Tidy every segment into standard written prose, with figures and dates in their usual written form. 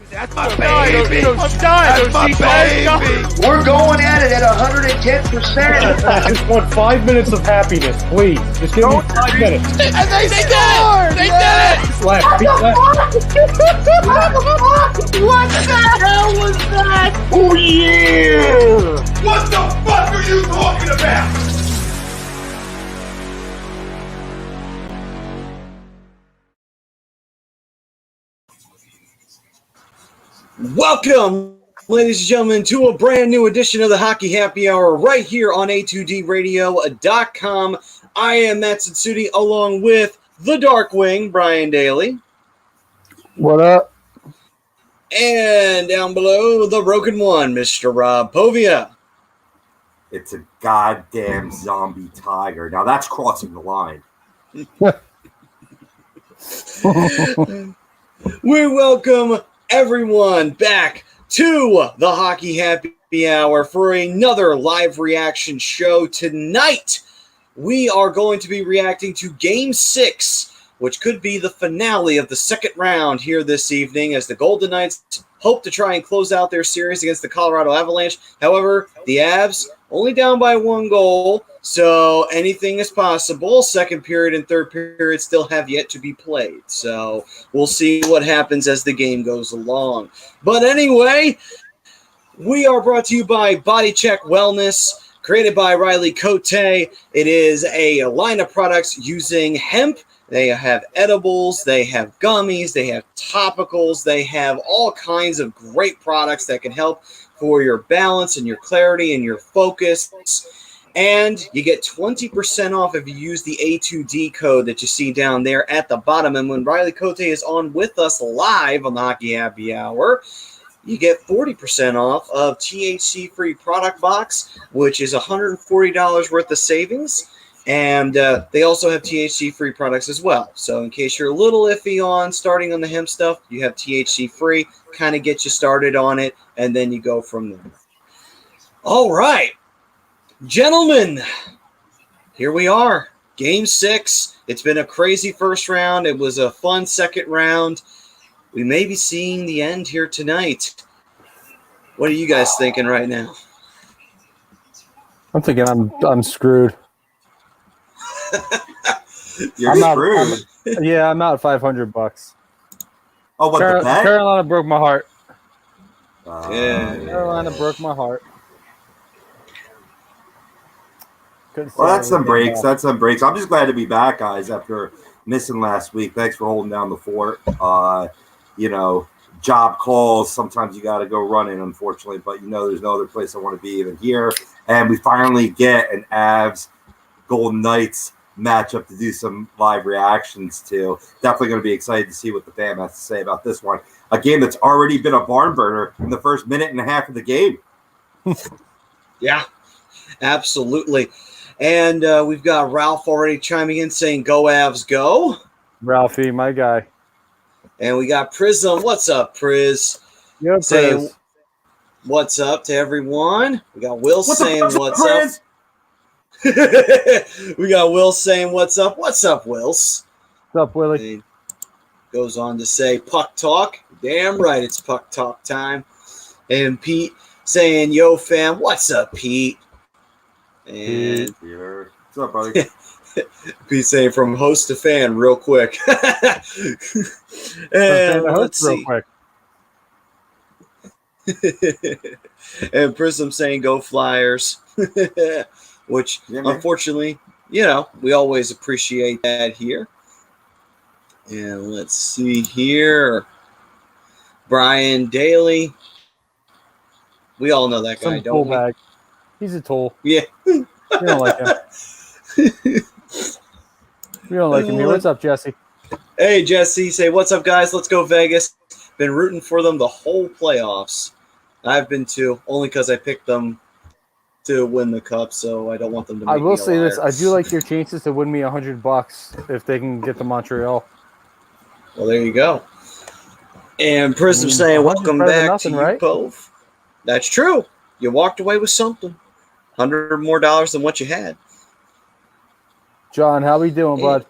That's my baby. That's my baby. We're going at it at 110%. I just want 5 minutes of happiness, please. Just give me 5 minutes. And they scored! They did it! Left. What the hell was that? Oh, yeah! What the fuck are you talking about? Welcome, ladies and gentlemen, to a brand new edition of the Hockey Happy Hour right here on A2DRadio.com. I am Matt Satsuti along with the Darkwing, Brian Daly. What up? And down below, the Broken One, Mr. Rob Povia. It's a goddamn zombie tiger. Now that's crossing the line. We welcome everyone back to the Hockey Happy Hour for another live reaction show. Tonight, we are going to be reacting to Game 6, which could be the finale of the second round here this evening as the Golden Knights hope to try and close out their series against the Colorado Avalanche. However, the Avs only down by 1 goal, so anything is possible. Second period and third period still have yet to be played, so we'll see what happens as the game goes along. But anyway, we are brought to you by Body Check Wellness, created by Riley Cote. It is a line of products using hemp. They have edibles, they have gummies, they have topicals, they have all kinds of great products that can help for your balance and your clarity and your focus. And you get 20% off if you use the A2D code that you see down there at the bottom. And when Riley Cote is on with us live on the Hockey Happy Hour, you get 40% off of THC-free product box, which is $140 worth of savings. And they also have THC-free products as well. So in case you're a little iffy on starting on the hemp stuff, you have THC-free, kind of get you started on it, and then you go from there. All right. Gentlemen, here we are. Game 6. It's been a crazy first round. It was a fun second round. We may be seeing the end here tonight. What are you guys thinking right now? I'm thinking I'm screwed. You're I'm screwed. I'm out $500. Oh, what the bet? Carolina broke my heart. Yeah. Carolina broke my heart. Well, that's some breaks. That's some breaks. I'm just glad to be back, guys, after missing last week. Thanks for holding down the fort. Job calls. Sometimes you got to go running, unfortunately, but there's no other place I want to be than here. And we finally get an Avs Golden Knights matchup to do some live reactions to. Definitely going to be excited to see what the fam has to say about this one. A game that's already been a barn burner in the first minute and a half of the game. Yeah, absolutely. And we've got Ralph already chiming in saying, go Avs, go. Ralphie, my guy. And we got Prism. What's up, Priz? Yeah, saying Priz. What's up to everyone. We got Will saying what's Priz? up. We got Will saying what's up. What's up, Wills? What's up, Willie? And goes on to say puck talk. Damn right, it's puck talk time. And Pete saying, yo, fam. What's up, Pete? And What's up, buddy? Pete saying from host to fan real quick. And let's see. Real quick. And Prism saying go Flyers. Which, unfortunately, we always appreciate that here. And let's see here. Brian Daly. We all know that guy, don't we? Bag. He's a tool. Yeah. We don't like him. We don't like him here. What's up, Jesse? Hey, Jesse. Say, what's up, guys? Let's go Vegas. Been rooting for them the whole playoffs. I've been too, only because I picked them to win the cup, so I don't want them to make I will me a say liar. this. I do like your chances to win me $100 if they can get to Montreal. Well, there you go. And Prism saying, welcome back to you, right? Pove. That's true. You walked away with something. $100 more than what you had. John, how we doing, bud?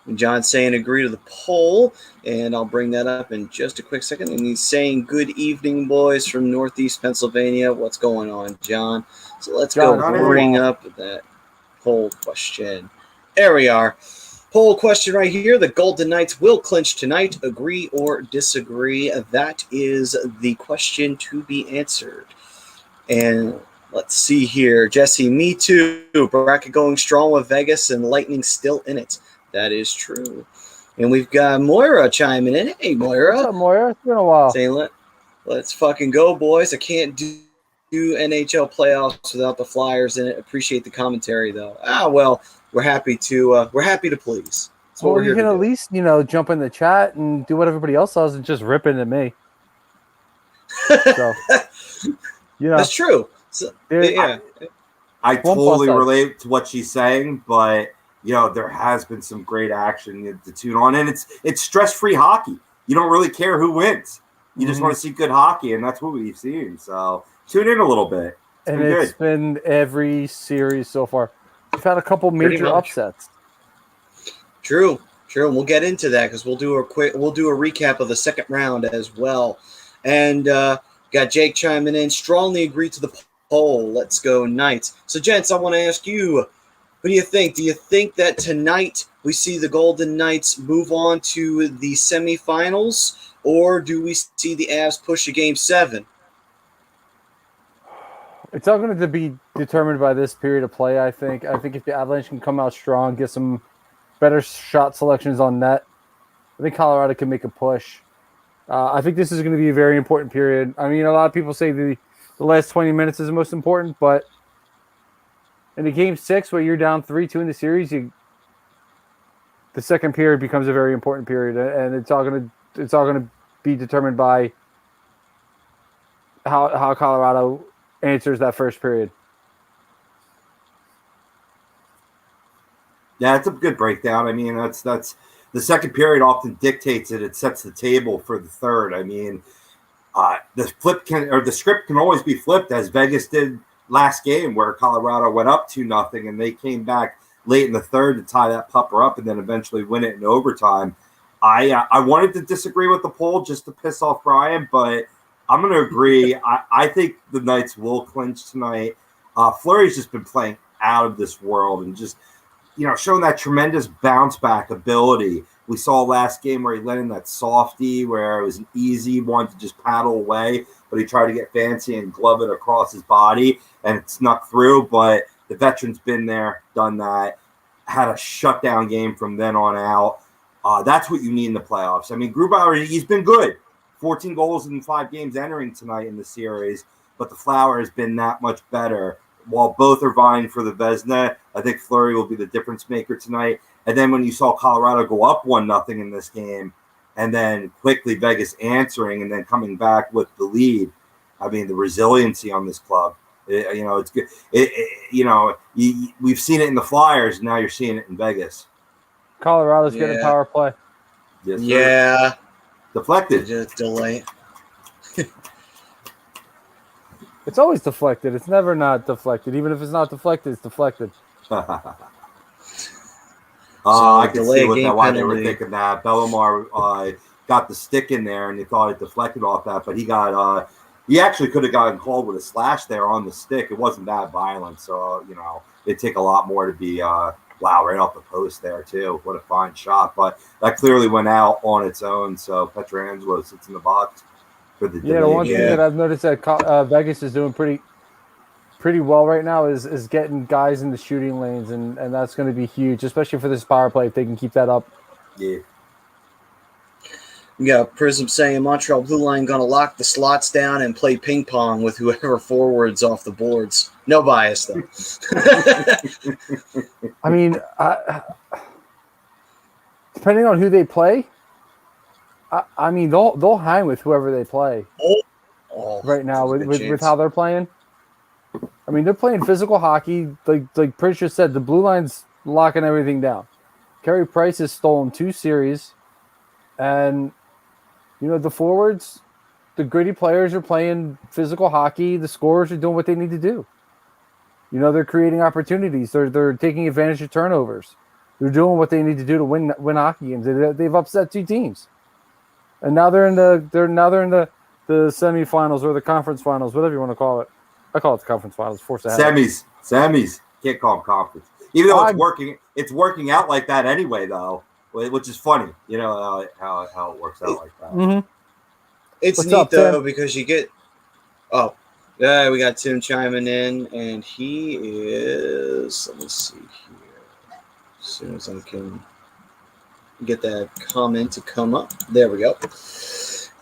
And John's saying agree to the poll, and I'll bring that up in just a quick second. And he's saying good evening, boys, from Northeast Pennsylvania. What's going on, John? So let's go bring up that poll question. There we are. Poll question right here. The Golden Knights will clinch tonight. Agree or disagree? That is the question to be answered. And let's see here. Jesse, me too. Bracket going strong with Vegas and Lightning still in it. That is true. And we've got Moira chiming in. Hey, Moira. What's up, Moira? It's been a while. Saying, let's fucking go, boys. I can't do NHL playoffs without the Flyers in it. Appreciate the commentary, though. Well, we're happy to please. That's well, you can at least, jump in the chat and do what everybody else does and just rip into me. So, That's true. So, yeah. I totally relate to what she's saying, but there has been some great action to tune on, and it's stress-free hockey. You don't really care who wins. You just want to see good hockey, and that's what we've seen. So tune in a little bit. It's been every series so far. We've had a couple major upsets. True. We'll get into that because we'll do a recap of the second round as well. And got Jake chiming in. Strongly agree to the poll. Let's go Knights. So, gents, I want to ask you, what do you think? Do you think that tonight we see the Golden Knights move on to the semifinals, or do we see the Avs push a Game 7? It's all going to be determined by this period of play, I think. I think if the Avalanche can come out strong, get some better shot selections on net, I think Colorado can make a push. I think this is going to be a very important period. I mean, a lot of people say the last 20 minutes is the most important, but in the Game 6 where you're down 3-2 in the series, the second period becomes a very important period, and it's all going to be determined by how Colorado answers that first period. Yeah, it's a good breakdown. I mean, that's the second period often dictates it. It sets the table for the third. I mean, the script can always be flipped, as Vegas did last game, where Colorado went up 2-0 and they came back late in the third to tie that pupper up and then eventually win it in overtime. I wanted to disagree with the poll just to piss off Brian, but I'm going to agree. I think the Knights will clinch tonight. Fleury's just been playing out of this world and just, showing that tremendous bounce back ability. We saw last game where he let in that softie where it was an easy one to just paddle away, but he tried to get fancy and glove it across his body and it snuck through. But the veteran's been there, done that, had a shutdown game from then on out. That's what you need in the playoffs. I mean, Grubauer, he's been good. 14 goals in 5 games entering tonight in the series, but the Flower has been that much better. While both are vying for the Vezina, I think Fleury will be the difference maker tonight. And then when you saw Colorado go up 1-0 in this game, and then quickly Vegas answering and then coming back with the lead, I mean, the resiliency on this club, it's good. We've seen it in the Flyers, and now you're seeing it in Vegas. Colorado's getting power play. Yes, sir. Yeah. Deflected. Just delay. It's always deflected. It's never not deflected. Even if it's not deflected, it's deflected. I can see why they were thinking that. Bellemare got the stick in there, and he thought it deflected off that, but he actually could have gotten called with a slash there on the stick. It wasn't that violent, so it'd take a lot more to be right off the post there too. What a fine shot, but that clearly went out on its own. So Pietrangelo sits in the box for the the one thing that I've noticed that Vegas is doing pretty well right now is getting guys in the shooting lanes, and that's going to be huge, especially for this power play if they can keep that up. Yeah. We got Prism saying Montreal Blue Line going to lock the slots down and play ping pong with whoever forwards off the boards. No bias, though. I mean, depending on who they play, I mean, they'll hang with whoever they play right now with how they're playing. I mean, they're playing physical hockey. Like Pritchard said, the Blue Line's locking everything down. Carey Price has stolen 2 series, and the forwards, the gritty players are playing physical hockey. The scorers are doing what they need to do. They're creating opportunities. They're taking advantage of turnovers. They're doing what they need to do to win hockey games. They've upset 2 teams, and now they're in the semifinals or the conference finals, whatever you want to call it. I call it the conference finals. Force ahead. Semis. Can't call them conference, even though it's working. It's working out like that anyway, though, which is funny. You know how it works out like that. Mm-hmm. It's What's neat up, though Tim? because you get. Oh, yeah, we got Tim chiming in, and he is. Let me see here. As soon as I can get that comment to come up, there we go.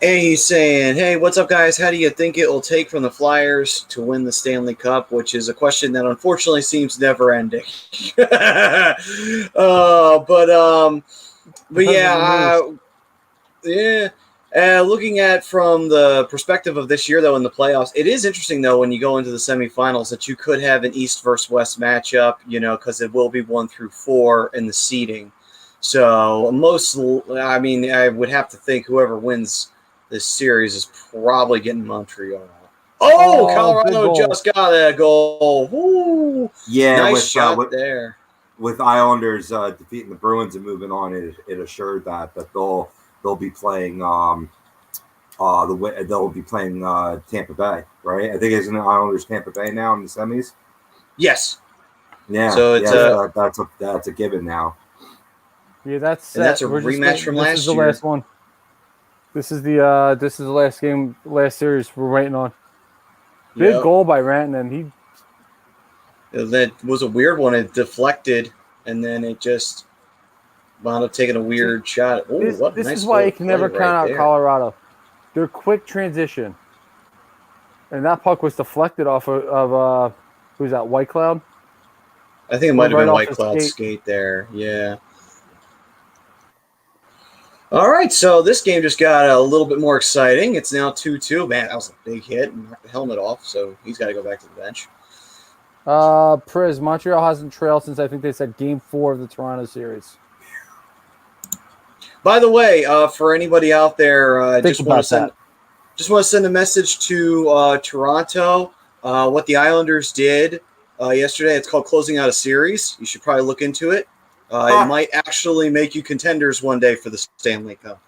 And he's saying, "Hey, what's up, guys? How do you think it will take from the Flyers to win the Stanley Cup?" Which is a question that unfortunately seems never ending. But yeah. Looking at from the perspective of this year, though, in the playoffs, it is interesting, though, when you go into the semifinals that you could have an East versus West matchup, because it will be 1 through 4 in the seeding. So I would have to think whoever wins this series is probably getting Montreal. Oh, Colorado just got a goal. Woo. Yeah, nice shot there. With Islanders defeating the Bruins and moving on, it assured that they'll be playing Tampa Bay, right? I think isn't the Islanders Tampa Bay now in the semis? Yes. Yeah. So it's that's a given now. Yeah, that's a rematch from last year. This is the last one. This is the last game, last series we're waiting on. Big goal by Rantanen. That was a weird one. It deflected, and then it just wound up taking a weird shot. This is why you can never count out Colorado. Their quick transition. And that puck was deflected off of who's that, White Cloud? I think it might have been White Cloud's skate there. Yeah. All right, so this game just got a little bit more exciting. It's now 2-2. Man, that was a big hit and knocked the helmet off, so he's got to go back to the bench. Priz, Montreal hasn't trailed since I think they said Game 4 of the Toronto series. By the way, for anybody out there, just want to send a message to Toronto. What the Islanders did yesterday, it's called closing out a series. You should probably look into it. It might actually make you contenders one day for the Stanley Cup.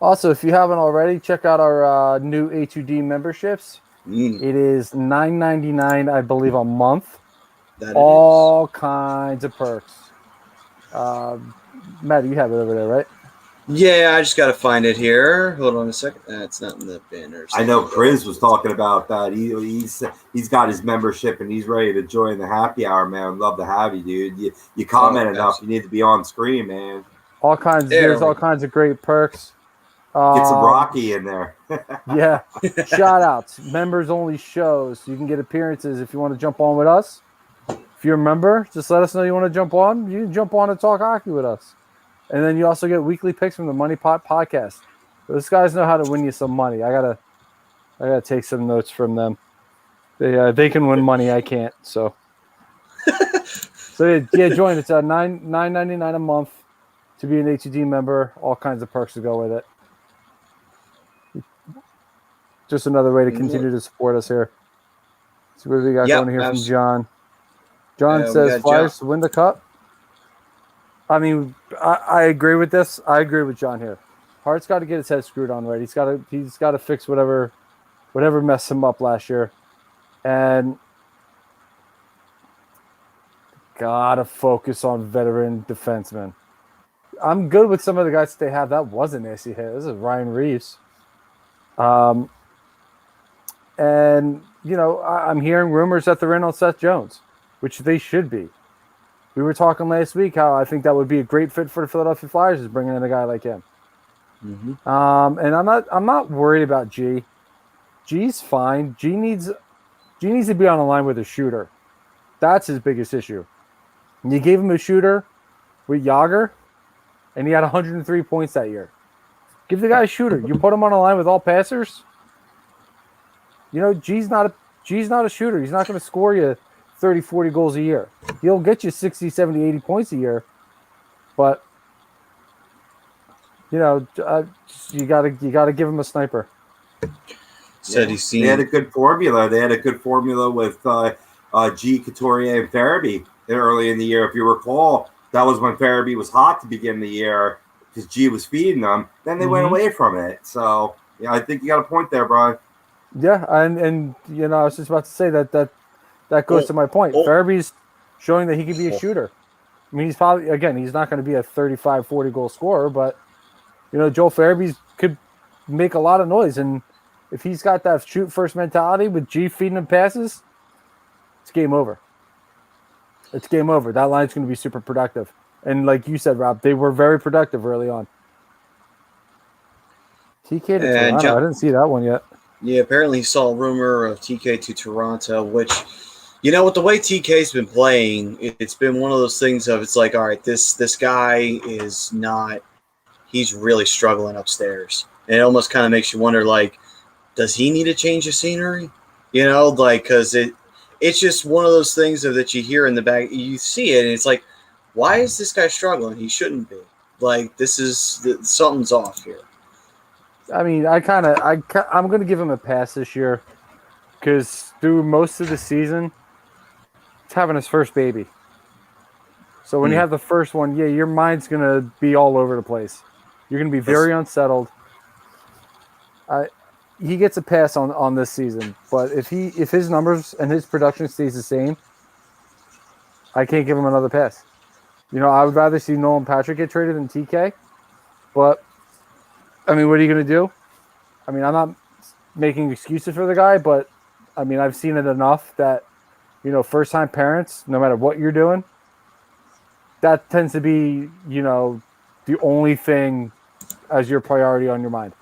Also, if you haven't already, check out our new A2D memberships. It is $9.99, I believe, a month. All kinds of perks. Matt, you have it over there, right? Yeah, I just got to find it here. Hold on a second. It's not in the banners. I know Chris was talking about that. He's got his membership and he's ready to join the happy hour, man. I'd love to have you, dude. You comment enough. You need to be on screen, man. There's all kinds of great perks. Get some Rocky in there. Yeah. Shout outs. Members only shows. You can get appearances if you want to jump on with us. If you're a member, just let us know you want to jump on. You can jump on and talk hockey with us. And then you also get weekly picks from the Money Pot podcast. Those guys know how to win you some money. I gotta take some notes from them. They can win money. I can't. So yeah, join. It's $9.99 a month to be an A2D member. All kinds of perks to go with it. Just another way to continue to support us here. See what we got going here from John. John says Flyers to win the cup. I mean, I agree with this. I agree with John here. Hart's got to get his head screwed on right. He's got to fix whatever messed him up last year, and gotta focus on veteran defensemen. I'm good with some of the guys that they have. That was a nasty hit. This is Ryan Reeves. And I'm hearing rumors that they're in on Seth Jones, which they should be. We were talking last week how I think that would be a great fit for the Philadelphia Flyers is bringing in a guy like him. Mm-hmm. And I'm not worried about G. G's fine. G needs to be on a line with a shooter. That's his biggest issue. And you gave him a shooter with Yager, and he had 103 points that year. Give the guy a shooter. You put him on a line with all passers. G's not a shooter. He's not going to score you 30, 40 goals a year. He'll get you 60, 70, 80 points a year. But, you got to give him a sniper. They had a good formula. They had a good formula with G, Couturier, and Farabee early in the year. If you recall, that was when Farabee was hot to begin the year because G was feeding them. Then they went away from it. So, yeah, I think you got a point there, Brian. Yeah, and I was just about to say that goes to my point. Farabee's showing that he can be a shooter. I mean, he's probably, again, he's not going to be a 35, 40 goal scorer, but, Joel Farabee could make a lot of noise. And if he's got that shoot first mentality with G feeding him passes, it's game over. It's game over. That line's going to be super productive. And like you said, Rob, they were very productive early on. TK to Toronto. I didn't see that one yet. Yeah, apparently he saw a rumor of TK to Toronto, which, with the way TK's been playing, it's been one of those things of it's like, all right, this guy is not – he's really struggling upstairs. And it almost kind of makes you wonder, like, does he need a change of scenery? Because it's just one of those things that you hear in the back. You see it, and it's like, why is this guy struggling? He shouldn't be. Like, something's off here. I mean, I'm going to give him a pass this year because through most of the season, he's having his first baby. So when you have the first one, your mind's going to be all over the place. You're going to be very unsettled. He gets a pass on this season, but if his numbers and his production stays the same, I can't give him another pass. I would rather see Nolan Patrick get traded than TK, but I mean, what are you going to do? I mean, I'm not making excuses for the guy, but I mean, I've seen it enough that, first-time parents, no matter what you're doing, that tends to be, the only thing as your priority on your mind.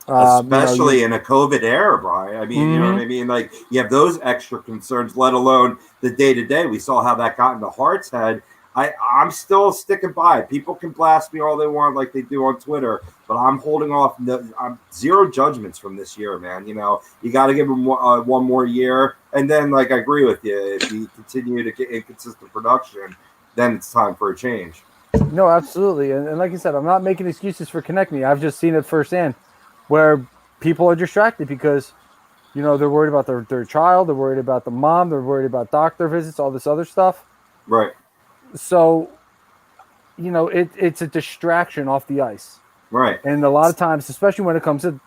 Especially in a COVID era, Brian. I mean, you know what I mean? Like, you have those extra concerns, let alone the day-to-day. We saw how that got into Hart's head. I'm still sticking by it. People can blast me all they want like they do on Twitter, but I'm holding off. I'm zero judgments from this year, man. You got to give him one more year. And then, like, I agree with you. If you continue to get inconsistent production, then it's time for a change. No, absolutely. And like I said, I'm not making excuses for Konechny. I've just seen it firsthand where people are distracted because, they're worried about their child. They're worried about the mom. They're worried about doctor visits, all this other stuff. Right. So, it's a distraction off the ice. Right. And a lot of times, especially when it comes to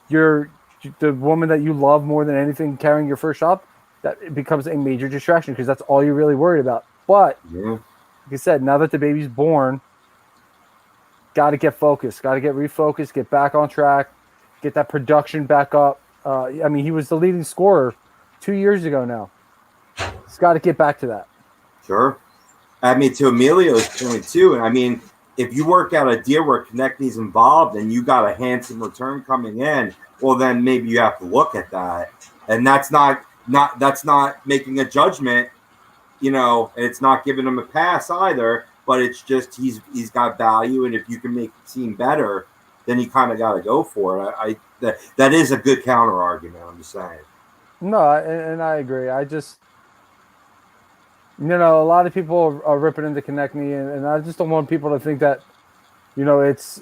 the woman that you love more than anything carrying your first shot, that it becomes a major distraction because that's all you're really worried about. But, like I said, now that the baby's born, got to get focused, got to get refocused, get back on track, get that production back up. I mean, he was the leading scorer 2 years ago now. He's got to get back to that. Sure. I mean, to Emilio's point, too, I mean, if you work out a deal where Konechny's involved and you got a handsome return coming in, well, then maybe you have to look at that. And that's not making a judgment, it's not giving him a pass either, but it's just he's got value, and if you can make the team better, then you kind of got to go for it. That is a good counter argument, I'm just saying. No, and I agree. I just – a lot of people are ripping into Konechny, and I just don't want people to think that, it's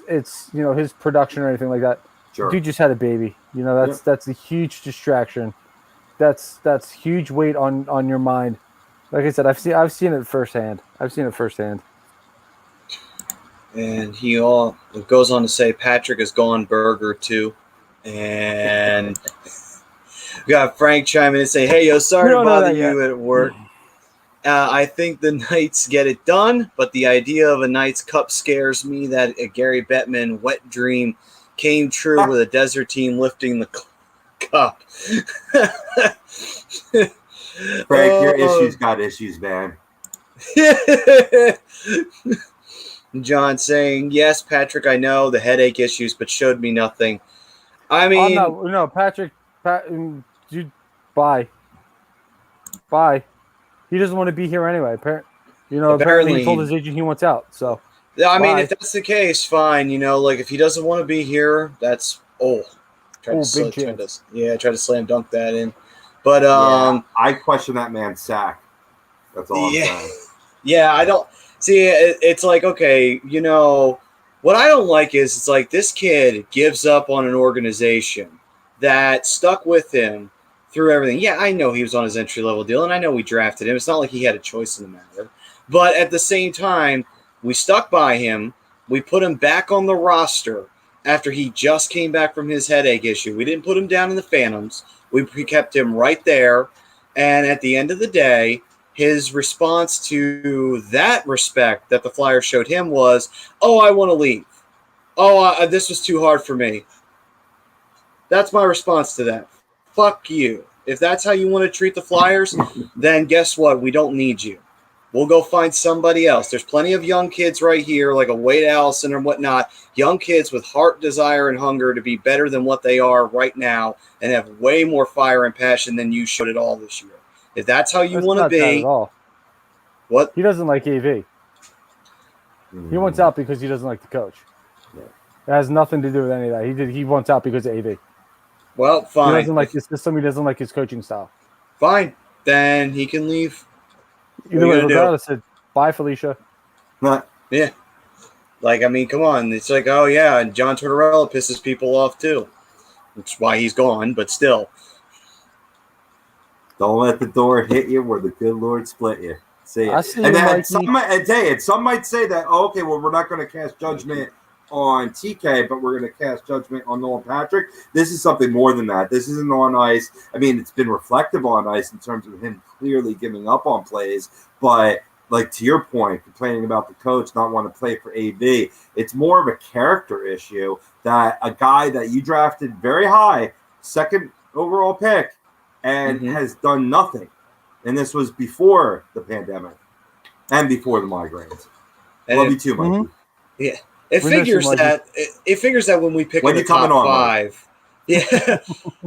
his production or anything like that. Sure. Dude just had a baby. That's a huge distraction. That's huge weight on your mind. Like I said, I've seen it firsthand. And he goes on to say Patrick has gone burger too, and we got Frank chiming in and say, "Hey, sorry to bother you at work. I think the Knights get it done, but the idea of a Knights Cup scares me that a Gary Bettman wet dream came true with a desert team lifting the cup." Frank, your issues got issues, man. John saying, "Yes, Patrick, I know the headache issues, but showed me nothing." I mean, no, Patrick, dude, bye. He doesn't want to be here anyway. Apparently he told his agent he wants out. So, I mean, if that's the case, fine. Like if he doesn't want to be here, that's try to slam dunk that in. But I question that man's sack. That's all I'm saying. Yeah, I don't see. It's like, okay, what I don't like is it's like this kid gives up on an organization that stuck with him through everything. Yeah, I know he was on his entry-level deal, and I know we drafted him. It's not like he had a choice in the matter. But at the same time, we stuck by him. We put him back on the roster after he just came back from his headache issue. We didn't put him down in the Phantoms. We kept him right there. And at the end of the day, his response to that respect that the Flyers showed him was, oh, I want to leave. Oh, this was too hard for me. That's my response to that. Fuck you. If that's how you want to treat the Flyers, then guess what? We don't need you. We'll go find somebody else. There's plenty of young kids right here, like a Wade Allison or whatnot, young kids with heart, desire, and hunger to be better than what they are right now and have way more fire and passion than you showed at all this year. If that's how you want to be. Not at all. What? He doesn't like AV. He wants out because he doesn't like the coach. Yeah. It has nothing to do with any of that. He wants out because of AV. Well, fine. He doesn't like his system. He doesn't like his coaching style. Fine. Then he can leave. Either way, regardless, said, bye, Felicia. Yeah. Like, I mean, come on. It's like, oh, yeah, and John Tortorella pisses people off, too. Which is why he's gone, but still. Don't let the door hit you where the good Lord split you. See it. And some might say that, oh, okay, well, we're not going to cast judgment on TK, but we're going to cast judgment on Nolan Patrick. This is something more than that. This isn't on ice. I mean, it's been reflective on ice in terms of him clearly giving up on plays, but like to your point, complaining about the coach not wanting to play for AV, it's more of a character issue that a guy that you drafted very high, second overall pick, and has done nothing. And this was before the pandemic and before the migraines. And love you too, Mikey. Yeah. It figures that when we pick in the top five. Yeah.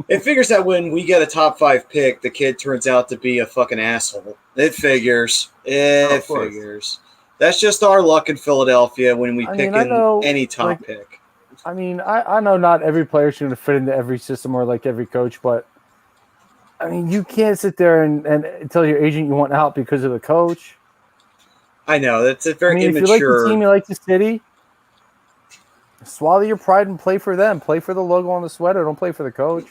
It figures that when we get a top 5 pick, the kid turns out to be a fucking asshole. It figures. It figures. That's just our luck in Philadelphia when we pick any top pick. I mean, I know not every player is going to fit into every system or like every coach, but I mean, you can't sit there and tell your agent you want out because of the coach. I know. That's a very immature. If you like the team, you like the city, swallow your pride and play for them. Play for the logo on the sweater. Don't play for the coach.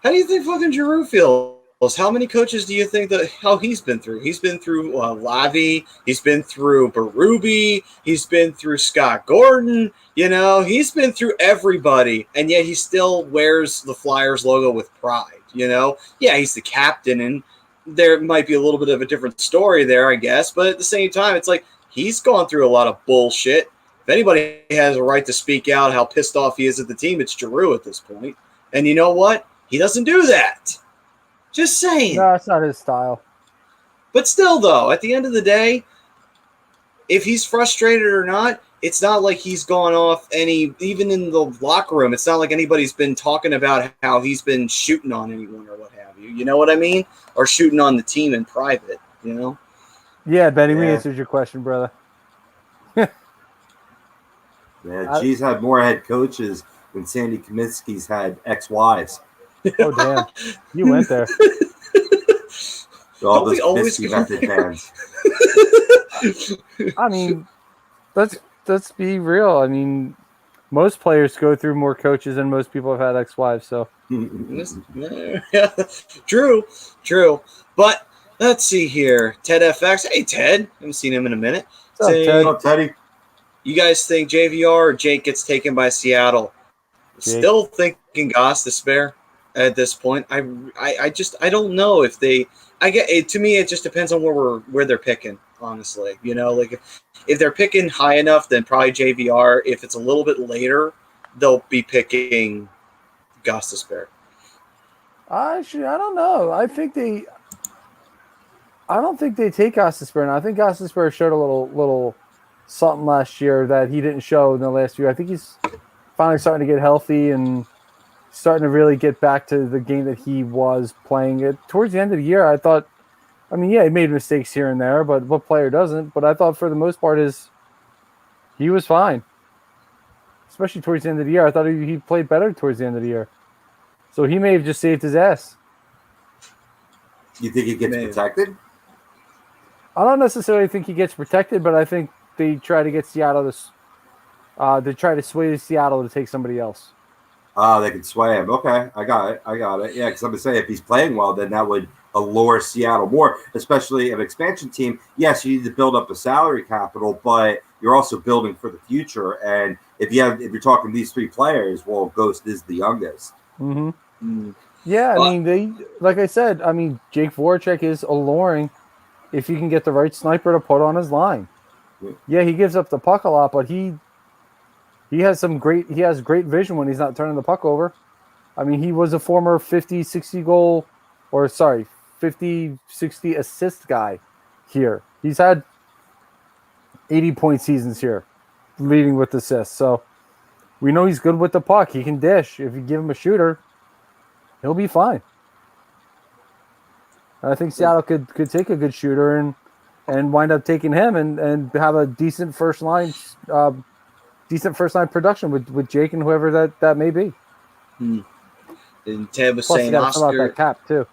How do you think fucking Giroux feels? How many coaches do you think how he's been through? He's been through Lavi. He's been through Berube. He's been through Scott Gordon. You know, he's been through everybody, and yet he still wears the Flyers logo with pride. You know, yeah, he's the captain, and there might be a little bit of a different story there, I guess. But at the same time, it's like he's gone through a lot of bullshit. If anybody has a right to speak out how pissed off he is at the team, it's Giroux at this point. And you know what? He doesn't do that. Just saying. No, it's not his style. But still, though, at the end of the day, if he's frustrated or not, it's not like he's gone off even in the locker room, it's not like anybody's been talking about how he's been shooting on anyone or what have you. You know what I mean? Or shooting on the team in private, you know? Yeah, Benny, we answered your question, brother. Yeah, G's had more head coaches than Sandy Kaminsky's had ex-wives. Oh, damn. You went there. All those Kaminsky method fans. I mean, let's be real. I mean, most players go through more coaches than most people have had ex-wives, so. True. But let's see here. Ted FX. Hey, Ted. Haven't seen him in a minute. What's up, Ted? What's up, Teddy? You guys think JVR or Jake gets taken by Seattle? Jake. Still thinking Goss to spare at this point. I don't know if they. I get it. To me, it just depends on where they're picking. Honestly, you know, like if they're picking high enough, then probably JVR. If it's a little bit later, they'll be picking Goss to spare. Actually, I don't know. I don't think they take Goss to spare. And I think Goss to spare showed a little something last year that he didn't show in the last year. I think he's finally starting to get healthy and starting to really get back to the game that he was playing. Towards the end of the year, I thought, I mean, yeah, he made mistakes here and there, but what player doesn't? But I thought for the most part he was fine. Especially towards the end of the year. I thought he played better towards the end of the year. So he may have just saved his ass. You think he gets protected? I don't necessarily think he gets protected, but I think they try to get Seattle to try to sway Seattle to take somebody else. They could sway him. Okay, I got it. Yeah, because I'm going to say if he's playing well, then that would allure Seattle more, especially an expansion team. Yes, you need to build up a salary capital, but you're also building for the future. And if you're talking these three players, well, Ghost is the youngest. Mm-hmm. Mm. Yeah, I mean, like I said, Jake Voracek is alluring if you can get the right sniper to put on his line. Yeah, he gives up the puck a lot, but he has great vision when he's not turning the puck over. I mean, he was a former 50-60 assist guy here. He's had 80-point seasons here, leading with assists. So we know he's good with the puck. He can dish. If you give him a shooter, he'll be fine. I think Seattle could take a good shooter and wind up taking him and have a decent first line production with Jake and whoever that may be. And Ted was Plus, saying you Oscar about that cap too.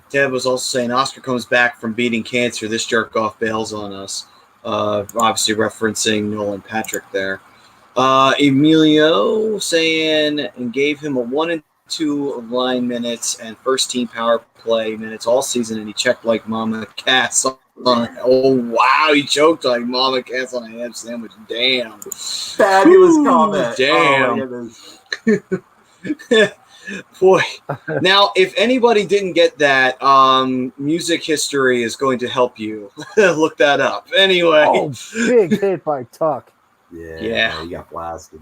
Ted was also saying Oscar comes back from beating cancer. This jerk off bails on us. Obviously referencing Nolan Patrick there. Emilio saying and gave him a 1 and 2 line minutes and first team power play minutes all season, and he checked like Mama Cass. Oh wow, he choked like Mama Cass on a ham sandwich. Damn, fabulous comment. Damn. Boy, now if anybody didn't get that, music history is going to help you look that up. Anyway, big hit by Tuck. Yeah, he got blasted.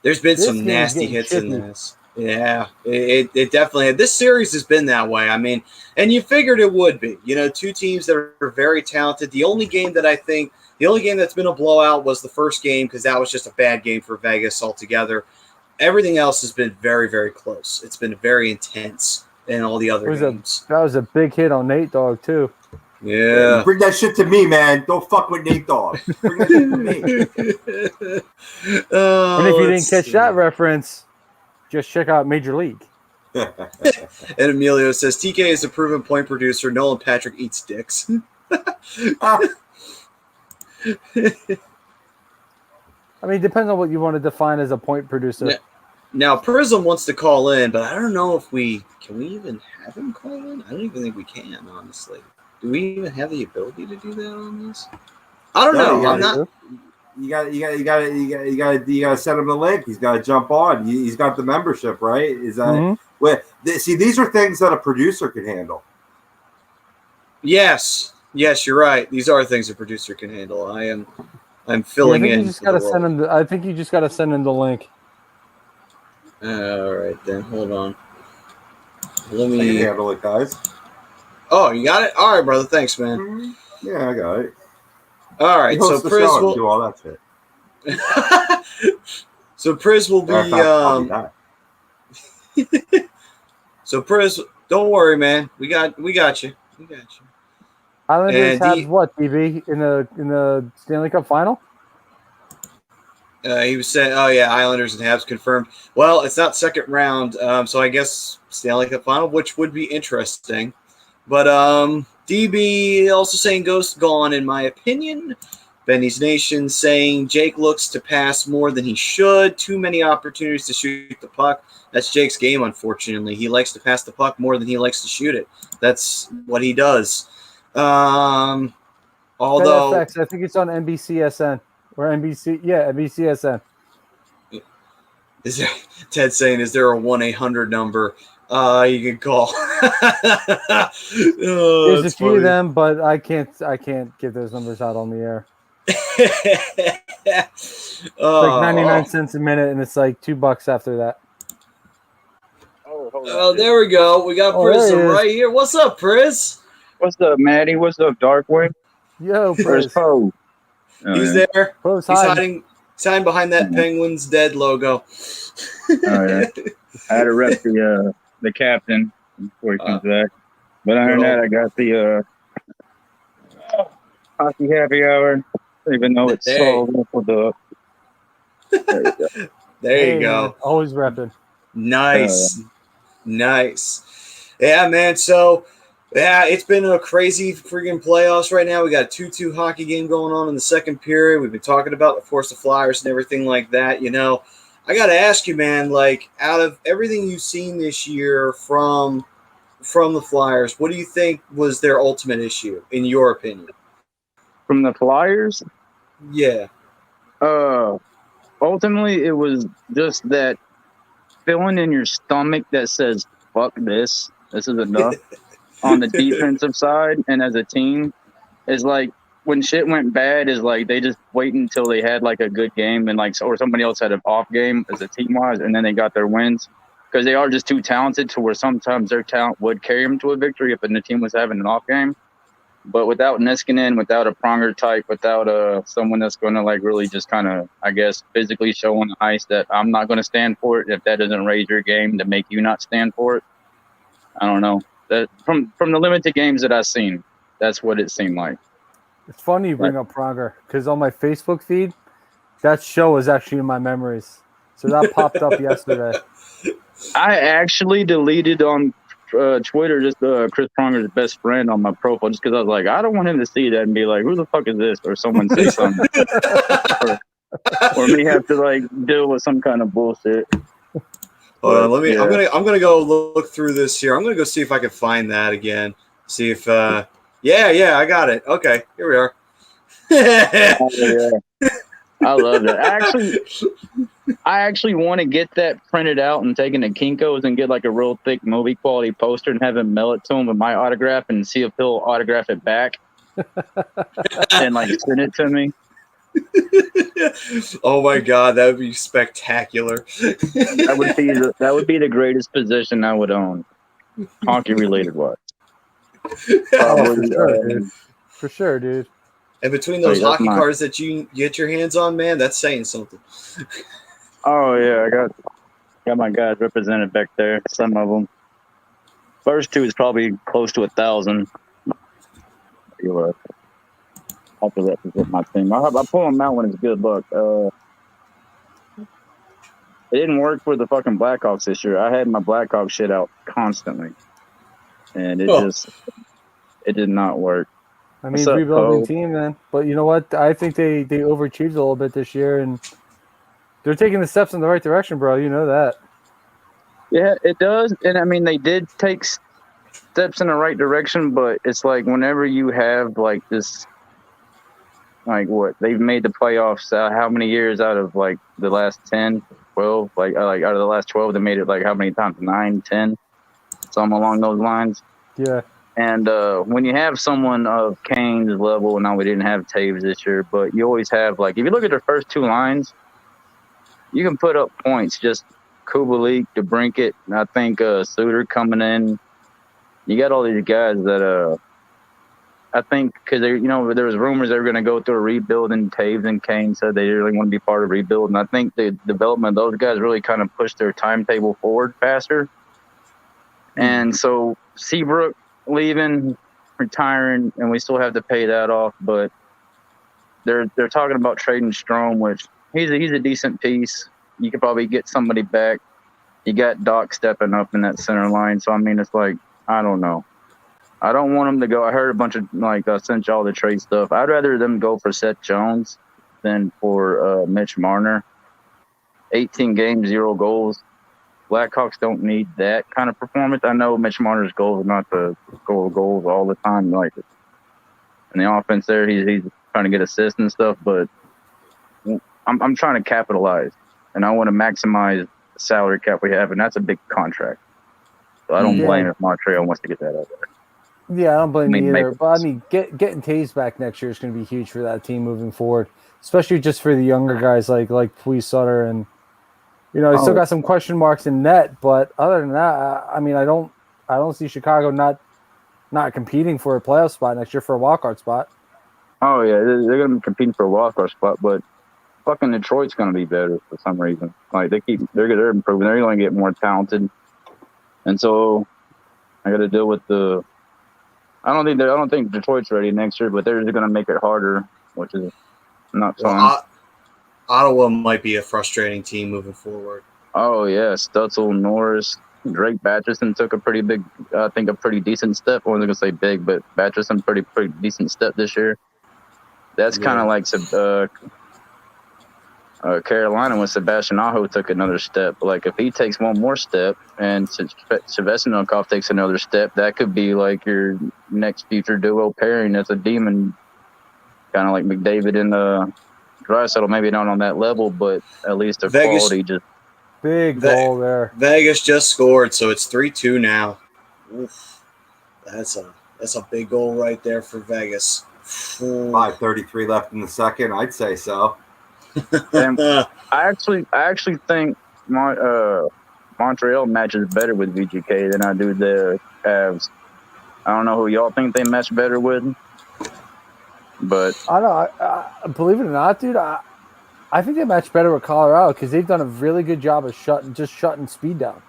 There's been some nasty hits in this. Yeah, it definitely. This series has been that way. I mean, and you figured it would be. You know, two teams that are very talented. The only game that's been a blowout was the first game because that was just a bad game for Vegas altogether. Everything else has been very, very close. It's been very intense in all the other games. That was a big hit on Nate Dogg, too. Yeah. Bring that shit to me, man. Don't fuck with Nate Dogg. Bring that shit to me. And if you didn't catch that reference, just check out Major League. And Emilio says, TK is a proven point producer. Nolan Patrick eats dicks. I mean, it depends on what you want to define as a point producer. Now, Prism wants to call in, but I don't know if can we even have him call in? I don't even think we can, honestly. Do we even have the ability to do that on this? I don't know. I'm not. You got to send him the link. He's got to jump on. He's got the membership, right? Is that see? These are things that a producer can handle. Yes, you're right. These are things a producer can handle. I'm filling in. You just got to send him. I think you just got to send him the link. All right, then. Hold on. Let me handle it, guys. Oh, you got it? All right, brother. Thanks, man. Yeah, I got it. All right, so Priz will do all that shit. So Priz will be. So Priz, don't worry, man. We got you. Islanders have what, DB, in the Stanley Cup final? He was saying, "Oh yeah, Islanders and Habs confirmed." Well, it's not second round, so I guess Stanley Cup final, which would be interesting. But DB also saying Ghost gone, in my opinion. Benny's Nation saying Jake looks to pass more than he should. Too many opportunities to shoot the puck. That's Jake's game, unfortunately. He likes to pass the puck more than he likes to shoot it. That's what he does. Although FX, I think it's on NBCSN or NBC. Yeah, NBCSN. Ted saying, is there a 1-800 number you can call? There's a few of them, but I can't give those numbers out on the air. It's like 99 cents a minute, and it's like $2 after that. Oh, there we go. We got Prism right here. What's up, Priz? What's up, Maddie? What's up, Darkwing? Yo, Where's Priz? Poe? He's there. Poe's He's hiding behind that Penguins dead logo. Oh, yeah. I had to rep the captain before he comes back. But other than that, I got the hockey happy hour. Even though it's so for the. There you go. Always repping. Nice. Yeah, man. So, yeah, it's been a crazy freaking playoffs right now. We got a 2-2 hockey game going on in the second period. We've been talking about the Force of Flyers and everything like that. You know, I got to ask you, man, like out of everything you've seen this year from the Flyers, what do you think was their ultimate issue, in your opinion? From the Flyers, Yeah. ultimately it was just that feeling in your stomach that says "fuck this, this is enough" on the defensive side, and as a team, is like when shit went bad, is like they just wait until they had like a good game and like or somebody else had an off game as a team wise, and then they got their wins because they are just too talented to where sometimes their talent would carry them to a victory if the team was having an off game. But without Niskanen, without a Pronger type, without someone that's going to like really just kind of, I guess, physically show on the ice that I'm not going to stand for it if that doesn't raise your game to make you not stand for it. I don't know. That from the limited games that I've seen, that's what it seemed like. It's funny you bring up Pronger because on my Facebook feed, that show is actually in my memories. So that popped up yesterday. I actually deleted on Twitter just Chris Pronger's best friend on my profile just because I was like, I don't want him to see that and be like, who the fuck is this? Or someone say something. or me have to like deal with some kind of bullshit. Let me. Yeah. I'm gonna go look through this here. I'm gonna go see if I can find that again. See if. Yeah, I got it. Okay, here we are. Oh, yeah. I love it. I actually want to get that printed out and taken to Kinko's and get like a real thick movie quality poster and have him mail it to him with my autograph and see if he'll autograph it back and like send it to me. Oh my god, that would be spectacular. That would be the greatest position I would own, hockey related wise. Probably, For sure, dude. And between those hockey mine. cards that you get your hands on, man, that's saying something. Oh yeah, I got my guys represented back there. Some of them. First two is probably close to 1,000. You have to represent my team. I pull them out when it's good luck. It didn't work for the fucking Blackhawks this year. I had my Blackhawks shit out constantly, and it did not work. I mean, rebuilding team, man. But you know what? I think they overachieved a little bit this year, and they're taking the steps in the right direction, bro. You know that. Yeah, it does. And, I mean, they did take steps in the right direction, but it's like whenever you have, like, this, like, what? They've made the playoffs how many years out of, like, the last 10, 12? Like out of the last 12, they made it, like, how many times? 9, 10? Something along those lines. Yeah. And when you have someone of Kane's level, now we didn't have Taves this year, but you always have, like, if you look at their first two lines, you can put up points. Just Kubalik, DeBrincat, and I think Suter coming in. You got all these guys that I think because there was rumors they were going to go through a rebuild, and Taves and Kane said they really want to be part of rebuild. And I think the development of those guys really kind of pushed their timetable forward faster. And so Seabrook leaving, retiring, and we still have to pay that off. But they're talking about trading Strome, which he's a decent piece. You could probably get somebody back. You got Doc stepping up in that center line. So I mean, it's like I don't know. I don't want them to go. I heard a bunch of I sent y'all the trade stuff. I'd rather them go for Seth Jones than for Mitch Marner. 18 games, 0 goals. Blackhawks don't need that kind of performance. I know Mitch Marner's goals are not the goals all the time. Like in the offense there, he's trying to get assists and stuff, but I'm trying to capitalize, and I want to maximize the salary cap we have, and that's a big contract. So I don't blame if Montreal wants to get that out there. Yeah, I don't blame you either. But I mean, getting Taves back next year is going to be huge for that team moving forward, especially just for the younger guys like Puig Sutter and. He's still got some question marks in net, but other than that, I mean, I don't see Chicago not competing for a playoff spot next year for a wildcard spot. Oh yeah, they're going to be competing for a wildcard spot, but fucking Detroit's going to be better for some reason. Like they're improving. They're going to get more talented, and so I got to deal with the. I don't think Detroit's ready next year, but they're going to make it harder, which is not fun. Ottawa might be a frustrating team moving forward. Oh, yeah. Stutzel, Norris, Drake Batcherson took a pretty decent step. I wasn't going to say big, but Batcherson pretty decent step this year. That's kind of like Carolina when Sebastian Aho took another step. Like if he takes one more step and Svechnikov takes another step, that could be like your next future duo pairing as a demon, kind of like McDavid and Draisaitl. Maybe not on that level, but at least the Vegas- quality just Big goal there. Vegas just scored, so it's 3-2 now. Oof. That's a big goal right there for Vegas. 5:33 left in the second. I'd say so. And I actually think Montreal matches better with VGK than I do the Avs. I don't know who y'all think they match better with, but I don't know. I believe it or not, dude, I think they match better with Colorado because they've done a really good job of shutting speed down.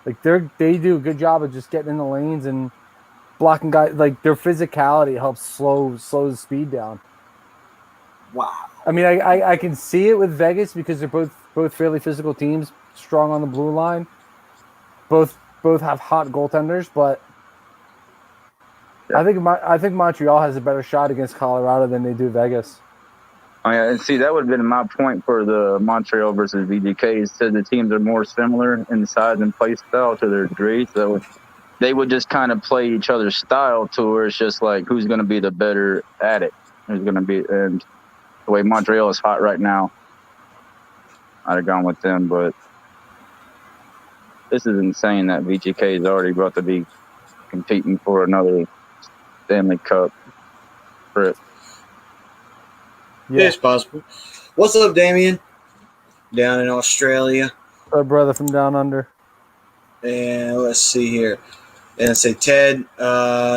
Like they do a good job of just getting in the lanes and blocking guys. Like their physicality helps slow the speed down. Wow. I mean, I can see it with Vegas because they're both fairly physical teams, strong on the blue line. Both have hot goaltenders, but Yeah. I think Montreal has a better shot against Colorado than they do Vegas. oh yeah, and see that would have been my point for the Montreal versus VGK. Said the teams are more similar in size and play style to their degree, so they would just kind of play each other's style to where it's just like who's going to be the better at it, who's going to be and. The way Montreal is hot right now, I'd have gone with them, but this is insane that VGK is already about to be competing for another Stanley Cup trip. Yeah, it's possible. What's up, Damien? Down in Australia. Our brother from down under. And let's see here. And say Ted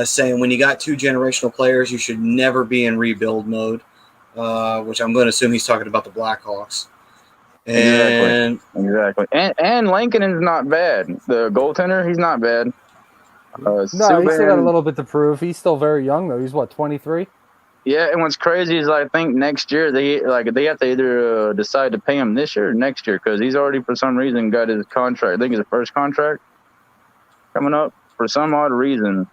saying when you got two generational players, you should never be in rebuild mode. Which I'm going to assume he's talking about the Blackhawks. And Exactly. And Lankinen is not bad. The goaltender, he's not bad. No, he's still got a little bit to prove. He's still very young though. He's what, 23? Yeah, and what's crazy is I think next year they have to either decide to pay him this year or next year because he's already for some reason got his contract. I think it's his first contract coming up for some odd reason.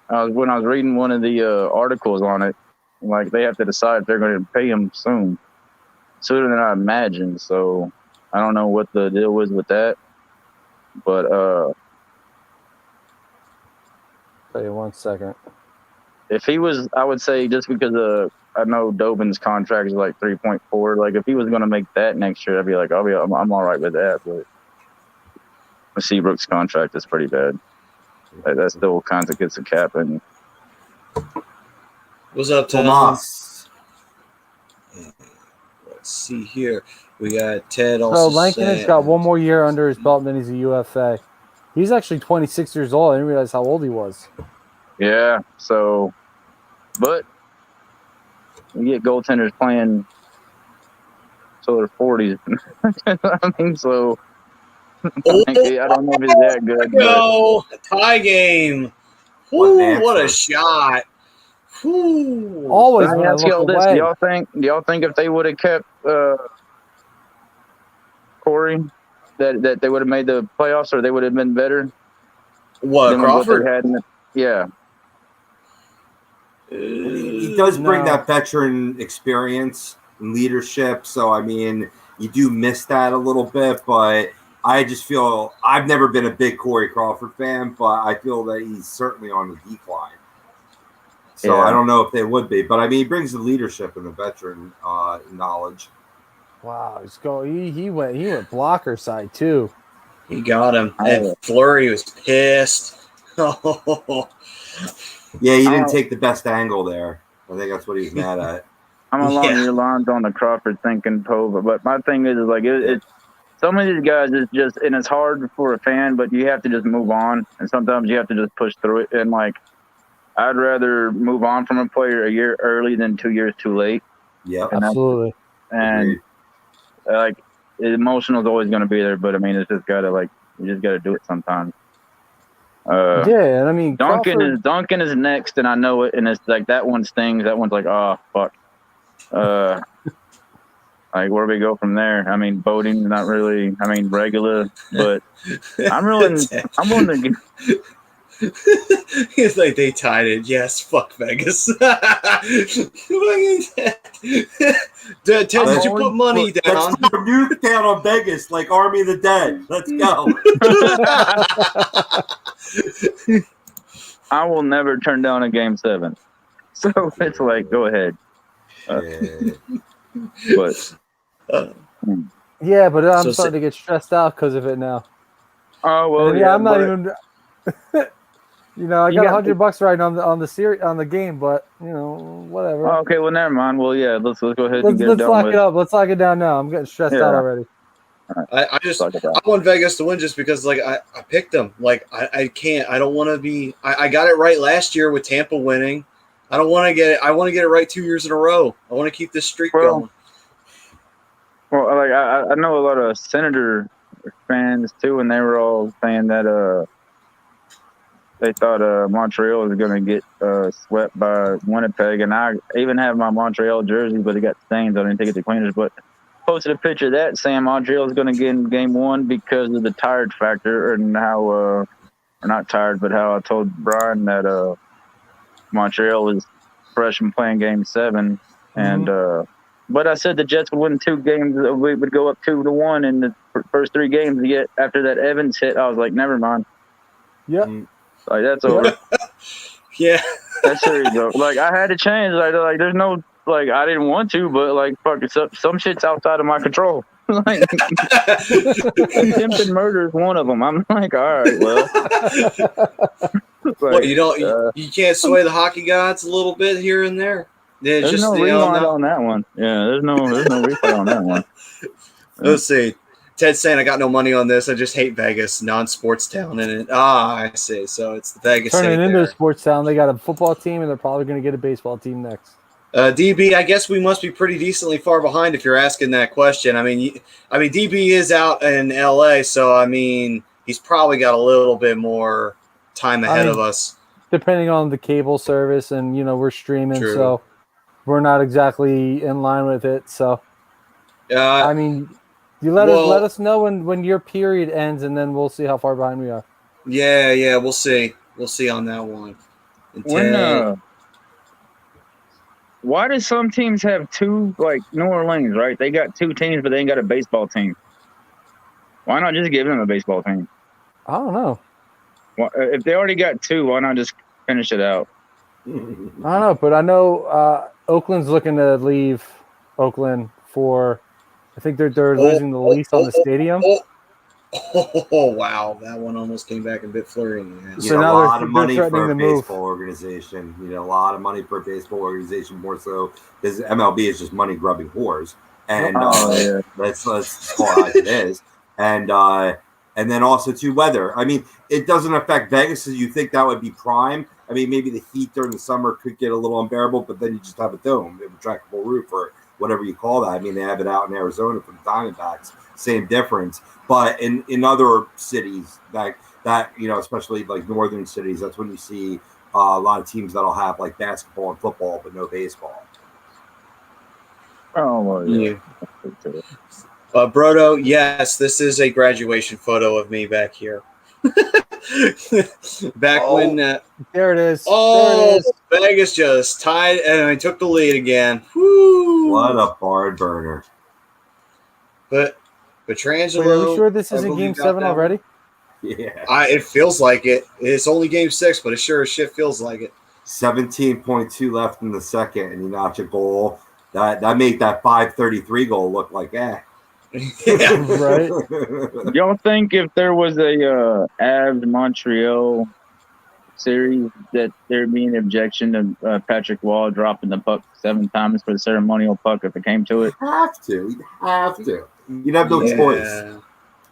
When I was reading one of the articles on it. Like they have to decide if they're going to pay him sooner than I imagined. So I don't know what the deal was with that, but Tell you 1 second. if he was, I would say just because I know Dobin's contract is like 3.4. Like if he was going to make that next year, I'd be like, I'm all right with that. But Seabrook's contract is pretty bad. Like, that still kind of gets a cap and. What's up, Tomas? Let's see here. We got Ted also. So Lankinen's got one more year under his belt, and then he's a UFA. He's actually 26 years old. I didn't realize how old he was. Yeah. So, but you get goaltenders playing till their 40s. I mean, so I don't know if he's that good. Go tie game. Ooh, what a shot! Ooh. Always Let when me I ask y'all look this: away. Do y'all think if they would have kept Corey, that they would have made the playoffs, or they would have been better? What, than Crawford? What they had yeah. He does bring that veteran experience and leadership. So, I mean, you do miss that a little bit. But I just feel I've never been a big Corey Crawford fan, but I feel that he's certainly on the decline. So Yeah. I don't know if they would be. But, I mean, he brings the leadership and the veteran knowledge. Wow, he went blocker side too. He got him. And Fleury was pissed. Yeah, he didn't take the best angle there. I think that's what he's mad at. I'm along your lines on the Crawford thinking Pova, but my thing is like it's some of these guys is just, and it's hard for a fan, but you have to just move on, and sometimes you have to just push through it. And like, I'd rather move on from a player a year early than 2 years too late. Yeah, absolutely. And like, emotional is always going to be there, but I mean, it's just gotta you just gotta do it sometimes. Yeah, and I mean, Duncan is next, and I know it, and it's like that one stings. That one's like, oh fuck. Like, where do we go from there? I mean, Boding's not really. I mean, regular, but I'm willing to He's like, they tied it. Yes, fuck Vegas. Ted, did you put money down? Let's put a nuke down on Vegas like Army of the Dead. Let's go. I will never turn down a game 7. So it's like, go ahead. But Yeah, but I'm So starting to get stressed out because of it now. oh well, And yeah, I'm not but- even. I You got got- $100 right on the series on the game, but whatever. Oh, okay, well, never mind. Well, yeah, let's go ahead and let's get it done lock with. it up. Let's lock it down now. I'm getting stressed out Yeah. already. I Lock it down. want Vegas to win just because like I picked them. Like I can't. I don't want to be. I got it right last year with Tampa winning. I don't want to get it. I want to get it right 2 years in a row. I want to keep this streak going. Well, like I know a lot of Senator fans too, and they were all saying that they thought Montreal was going to get swept by Winnipeg, and I even have my Montreal jersey, but it got stains. I didn't take it to cleaners, but posted a picture of that saying Montreal is going to get in game 1 because of the tired factor, and how or not tired, but how I told Brian that Montreal was fresh and playing game 7, and but I said the Jets would win 2 games. We would go up 2-1 in the first 3 games. Yet after that Evans hit, I was like, never mind. Yep. Like that's over. Yeah. That series over. Like I had to change. Like there's no like I didn't want to, but like fuck, some shit's outside of my control. Like attempted murder is one of them. I'm like, all right, well. What, you don't you can't sway the hockey gods a little bit here and there. There's just, no rewind on that one. Yeah, there's no replay on that one. Let's see. Ted's saying I got no money on this. I just hate Vegas, non-sports town in it. I see. So it's the Vegas. Turning hate into a there. sports town. They got a football team, and they're probably going to get a baseball team next. DB, I guess we must be pretty decently far behind if you're asking that question. I mean, DB is out in LA, so I mean, he's probably got a little bit more time ahead of us. Depending on the cable service, and we're streaming, True. so we're not exactly in line with it. So, I mean, you let us know when your period ends, and then we'll see how far behind we are. Yeah, we'll see. We'll see on that one. Why do some teams have 2, like New Orleans, right? They got 2 teams, but they ain't got a baseball team. Why not just give them a baseball team? I don't know. If they already got 2, why not just finish it out? I don't know, but I know Oakland's looking to leave Oakland for. I think they're losing the lease on the stadium. Oh, wow. That one almost came back a bit flurry. You need a lot of money for a baseball organization. You need a lot of money per baseball organization, more so because MLB is just money grubbing whores. And let's call it like it is. And then also to weather. I mean, it doesn't affect Vegas, so you think that would be prime. I mean, maybe the heat during the summer could get a little unbearable, but then you just have a dome, a retractable roof, or whatever you call that. I mean, they have it out in Arizona for the Diamondbacks. Same difference. But in other cities that especially like northern cities, that's when you see a lot of teams that'll have like basketball and football, but no baseball. Oh, well, yeah. Brodo, yes, this is a graduation photo of me back here. When there it is. Oh, there it is. Vegas just tied and I took the lead again. Woo. What a barn burner! But Petrangelo. Wait, are we sure this isn't Game 7 already? Yeah, it feels like it. It's only Game 6, but it sure as shit feels like it. 17.2 left in the second, and you notch a goal. That made that 5:33 goal look like Yeah. Right. Y'all think if there was a Avs Montreal series that there'd be an objection to Patrick Wall dropping the puck 7 times for the ceremonial puck if it came to it? You'd have to. You'd have no choice.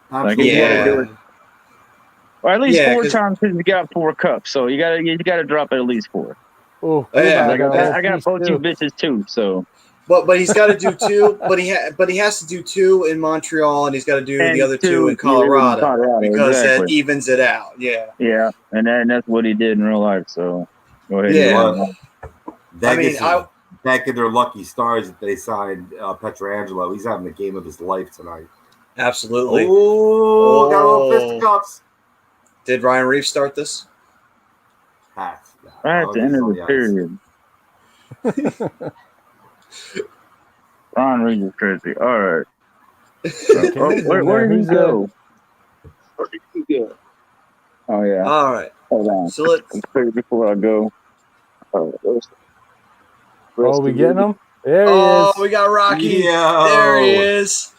Like, you gotta do it. Or at least 4 times because you got 4 cups, so you gotta drop it at least 4. Oh, yeah. I got both you bitches too, so. But he's got to do 2. But he has to do 2 in Montreal, and he's got to do the other 2 in Colorado because that evens it out. Yeah. Yeah, and that's what he did in real life. So go ahead. Yeah. Vegas is back in their lucky stars that they signed Pietrangelo. He's having the game of his life tonight. Absolutely. Oh, got a little fisticuffs. Did Ryan Reeves start this? Hats. Right at the end of the period. Ron Regis jersey. All right. Where did he go? Where did he go? Oh yeah. All right. Hold on. So let's. Before I go. We getting him? There he Oh, is. we got Rocky. Yo. There he is.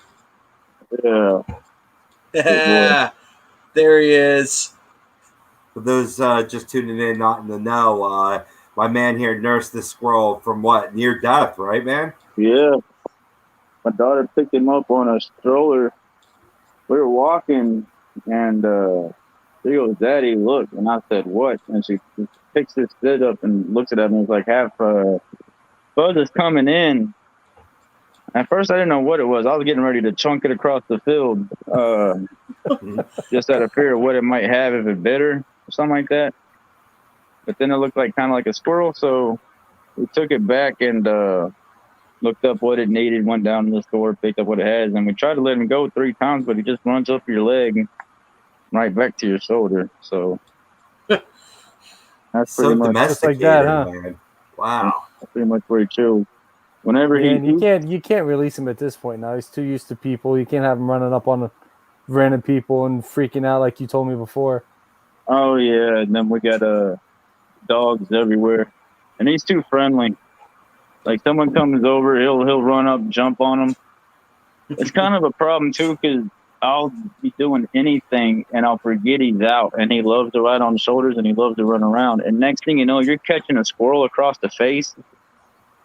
Yeah. Yeah. There he is. For those just tuning in, not in the know, my man here nursed this squirrel from what? Near death, right, man? Yeah. My daughter picked him up on a stroller. We were walking, and she goes, "Daddy, look." And I said, "What?" And she picks this bit up and looks at it, and it's like half buzz is coming in. At first, I didn't know what it was. I was getting ready to chunk it across the field, just out of fear of what it might have if it bit her or something like that. But then it looked like kind of like a squirrel, so we took it back and looked up what it needed, went down to the store, picked up what it has, and we tried to let him go 3 times, but he just runs up your leg and right back to your shoulder. So that's So pretty much domesticated, like that, huh? man. Wow. that's pretty much where he chills. Whenever Man, he you can't release him at this point now. He's too used to people. You can't have him running up on the random people and freaking out like you told me before. Oh yeah, and then we got dogs everywhere, and he's too friendly. Like someone comes over, he'll run up, jump on him. It's kind of a problem too, because I'll be doing anything and I'll forget he's out, and he loves to ride on shoulders and he loves to run around. And next thing you know, you're catching a squirrel across the face.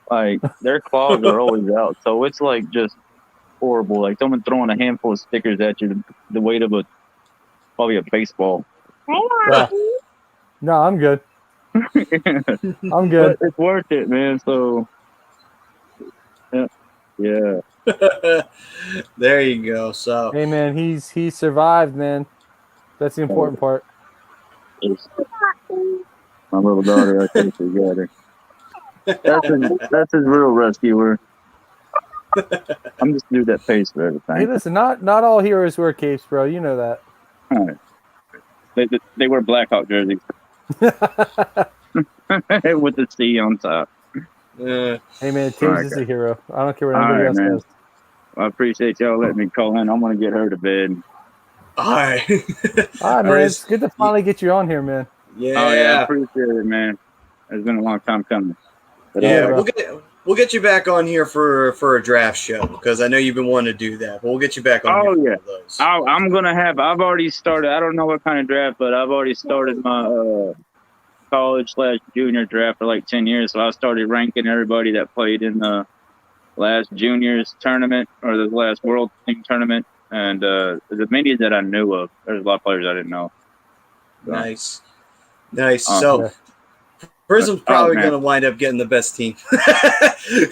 Like their claws are always out, so it's like just horrible. Like someone throwing a handful of stickers at you, the weight of probably a baseball. Yeah. No, I'm good. I'm good. But it's worth it, man. So yeah. There you go. So Hey man, he survived, man. That's the important part. My little daughter, I think she got her. That's his real rescuer. I'm just do that face for everything. Hey, listen, not all heroes wear capes, bro. You know that. All right. They wear Blackhawk jerseys with the C on top. uh, Hey man, Taves Alright, is a hero. I don't care what All anybody right, else man. says. I appreciate y'all letting me call in. I'm gonna get her to bed. all right. All right, man. Alright. It's good to finally get you on here, man. Yeah. Oh yeah, I appreciate it, man. It's been a long time coming. But, Yeah, bro. we'll get you back on here for a draft show because I know you've been wanting to do that. But we'll get you back on here for one of those. I'm gonna have. I've already started. I don't know what kind of draft, but I've already started my college/junior draft for like 10 years. So I started ranking everybody that played in the last juniors tournament or the last world team tournament, and the many that I knew of. There's a lot of players I didn't know. So. Nice. So Yeah. Prism's probably man. going to wind up getting the best team.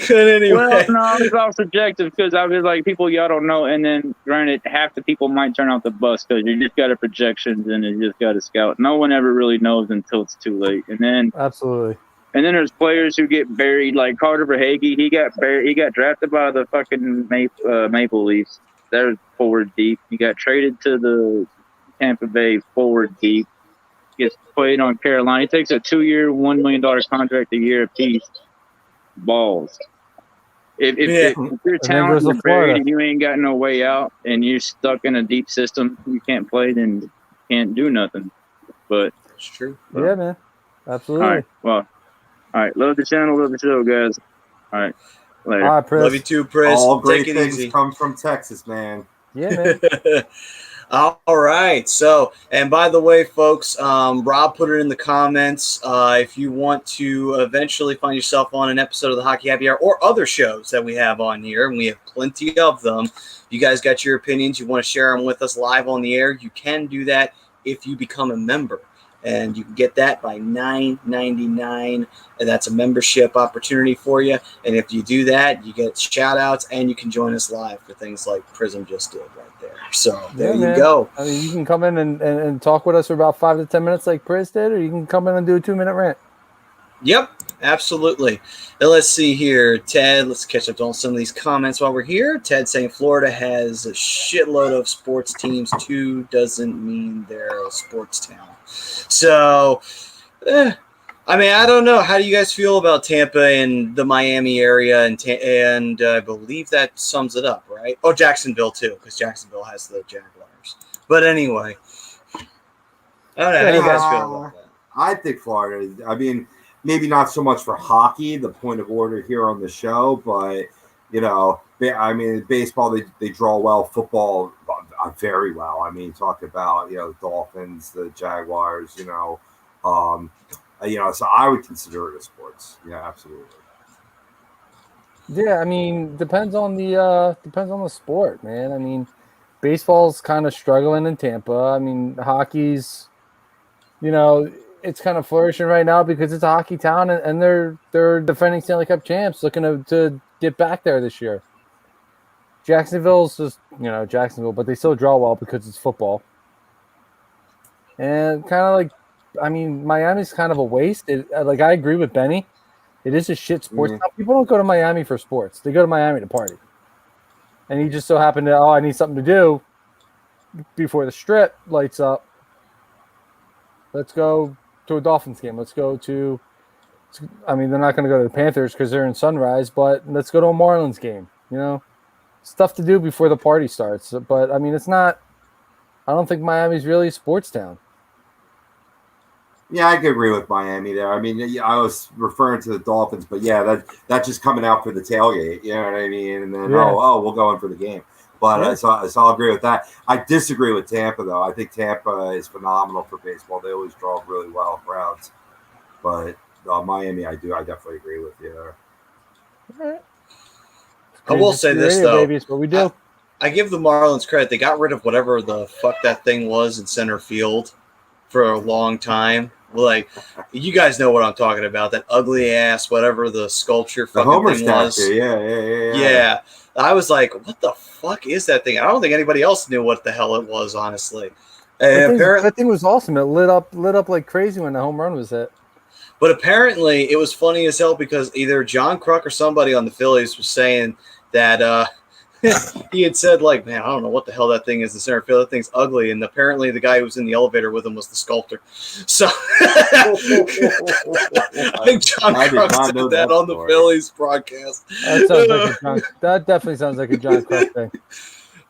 Good anyway. Well, no, it's all subjective because I was like, people y'all don't know, and then granted, half the people might turn out the bus because you just got a projections and you just got a scout. No one ever really knows until it's too late, and then Absolutely. there's players who get buried, like Carter Verhaeghe. He got buried. He got drafted by the fucking Maple Leafs. They're forward deep. He got traded to the Tampa Bay forward deep. Gets played on Carolina. He takes a 2-year, $1 million contract a year apiece. Balls. If you're talented and buried and you ain't got no way out and you're stuck in a deep system, you can't play, then you can't do nothing. But It's true. Yeah, man. Absolutely. all right. Well, all right. Love the channel. Love the show, guys. All right. Later. All right, Pris. Love you too, Pris. All great Take it things easy. come from Texas, man. Yeah, man. All right. So, and by the way, folks, Rob put it in the comments. If you want to eventually find yourself on an episode of the Hockey Happy Hour or other shows that we have on here, and we have plenty of them, you guys got your opinions, you want to share them with us live on the air, you can do that if you become a member. And you can get that by $9.99, and that's a membership opportunity for you. And if you do that, you get shout outs and you can join us live for things like Prism just did right there. So there you man. go. I mean, you can come in and talk with us for about 5 to 10 minutes like Pris did, or you can come in and do a 2-minute rant. Yep, absolutely. Now let's see here. Ted, let's catch up on some of these comments while we're here. Ted saying Florida has a shitload of sports teams. 2 doesn't mean they're a sports town. So, I mean, I don't know. How do you guys feel about Tampa and the Miami area? And I believe that sums it up, right? Oh, Jacksonville, too, because Jacksonville has the Jaguars. But anyway, I don't know. How do you guys feel about that? I think Florida. I mean, maybe not so much for hockey, the point of order here on the show, but I mean, baseball they draw well, football very well. I mean, talk about the Dolphins, the Jaguars, so I would consider it a sports. Yeah, absolutely. Yeah, I mean, depends on the sport, man. I mean, baseball's kind of struggling in Tampa. I mean, hockey's, it's kind of flourishing right now because it's a hockey town, and they're defending Stanley Cup champs, looking to get back there this year. Jacksonville's just Jacksonville, but they still draw well because it's football. And kind of like, I mean, Miami's kind of a waste. Like, I agree with Benny. It is a shit sports town. People don't go to Miami for sports. They go to Miami to party. And he just so happened to, I need something to do before the strip lights up. Let's go to a Dolphins game. Let's go to, I mean, they're not going to go to the Panthers because they're in Sunrise, but let's go to a Marlins game, Stuff to do before the party starts. But, I mean, I don't think Miami's really a sports town. Yeah, I could agree with Miami there. I mean, I was referring to the Dolphins, but yeah, that's just coming out for the tailgate. You know what I mean? And then we'll go in for the game. But so I'll agree with that. I disagree with Tampa though. I think Tampa is phenomenal for baseball. They always draw really well crowds. But Miami, I definitely agree with you there. All right. I will say this though. Babies, what we do. I give the Marlins credit. They got rid of whatever the fuck that thing was in center field for a long time. Like, you guys know what I'm talking about. That ugly ass, whatever the sculpture fucking Homer thing was. statue. Yeah. I was like, what the fuck is that thing? I don't think anybody else knew what the hell it was, honestly. That thing was awesome. It lit up like crazy when the home run was hit. But apparently it was funny as hell because either John Kruk or somebody on the Phillies was saying that he had said, like, man, I don't know what the hell that thing is in center field. That thing's ugly. And apparently the guy who was in the elevator with him was the sculptor. So I think John Kruk said that on the Phillies broadcast. That definitely sounds like a John Kruk thing.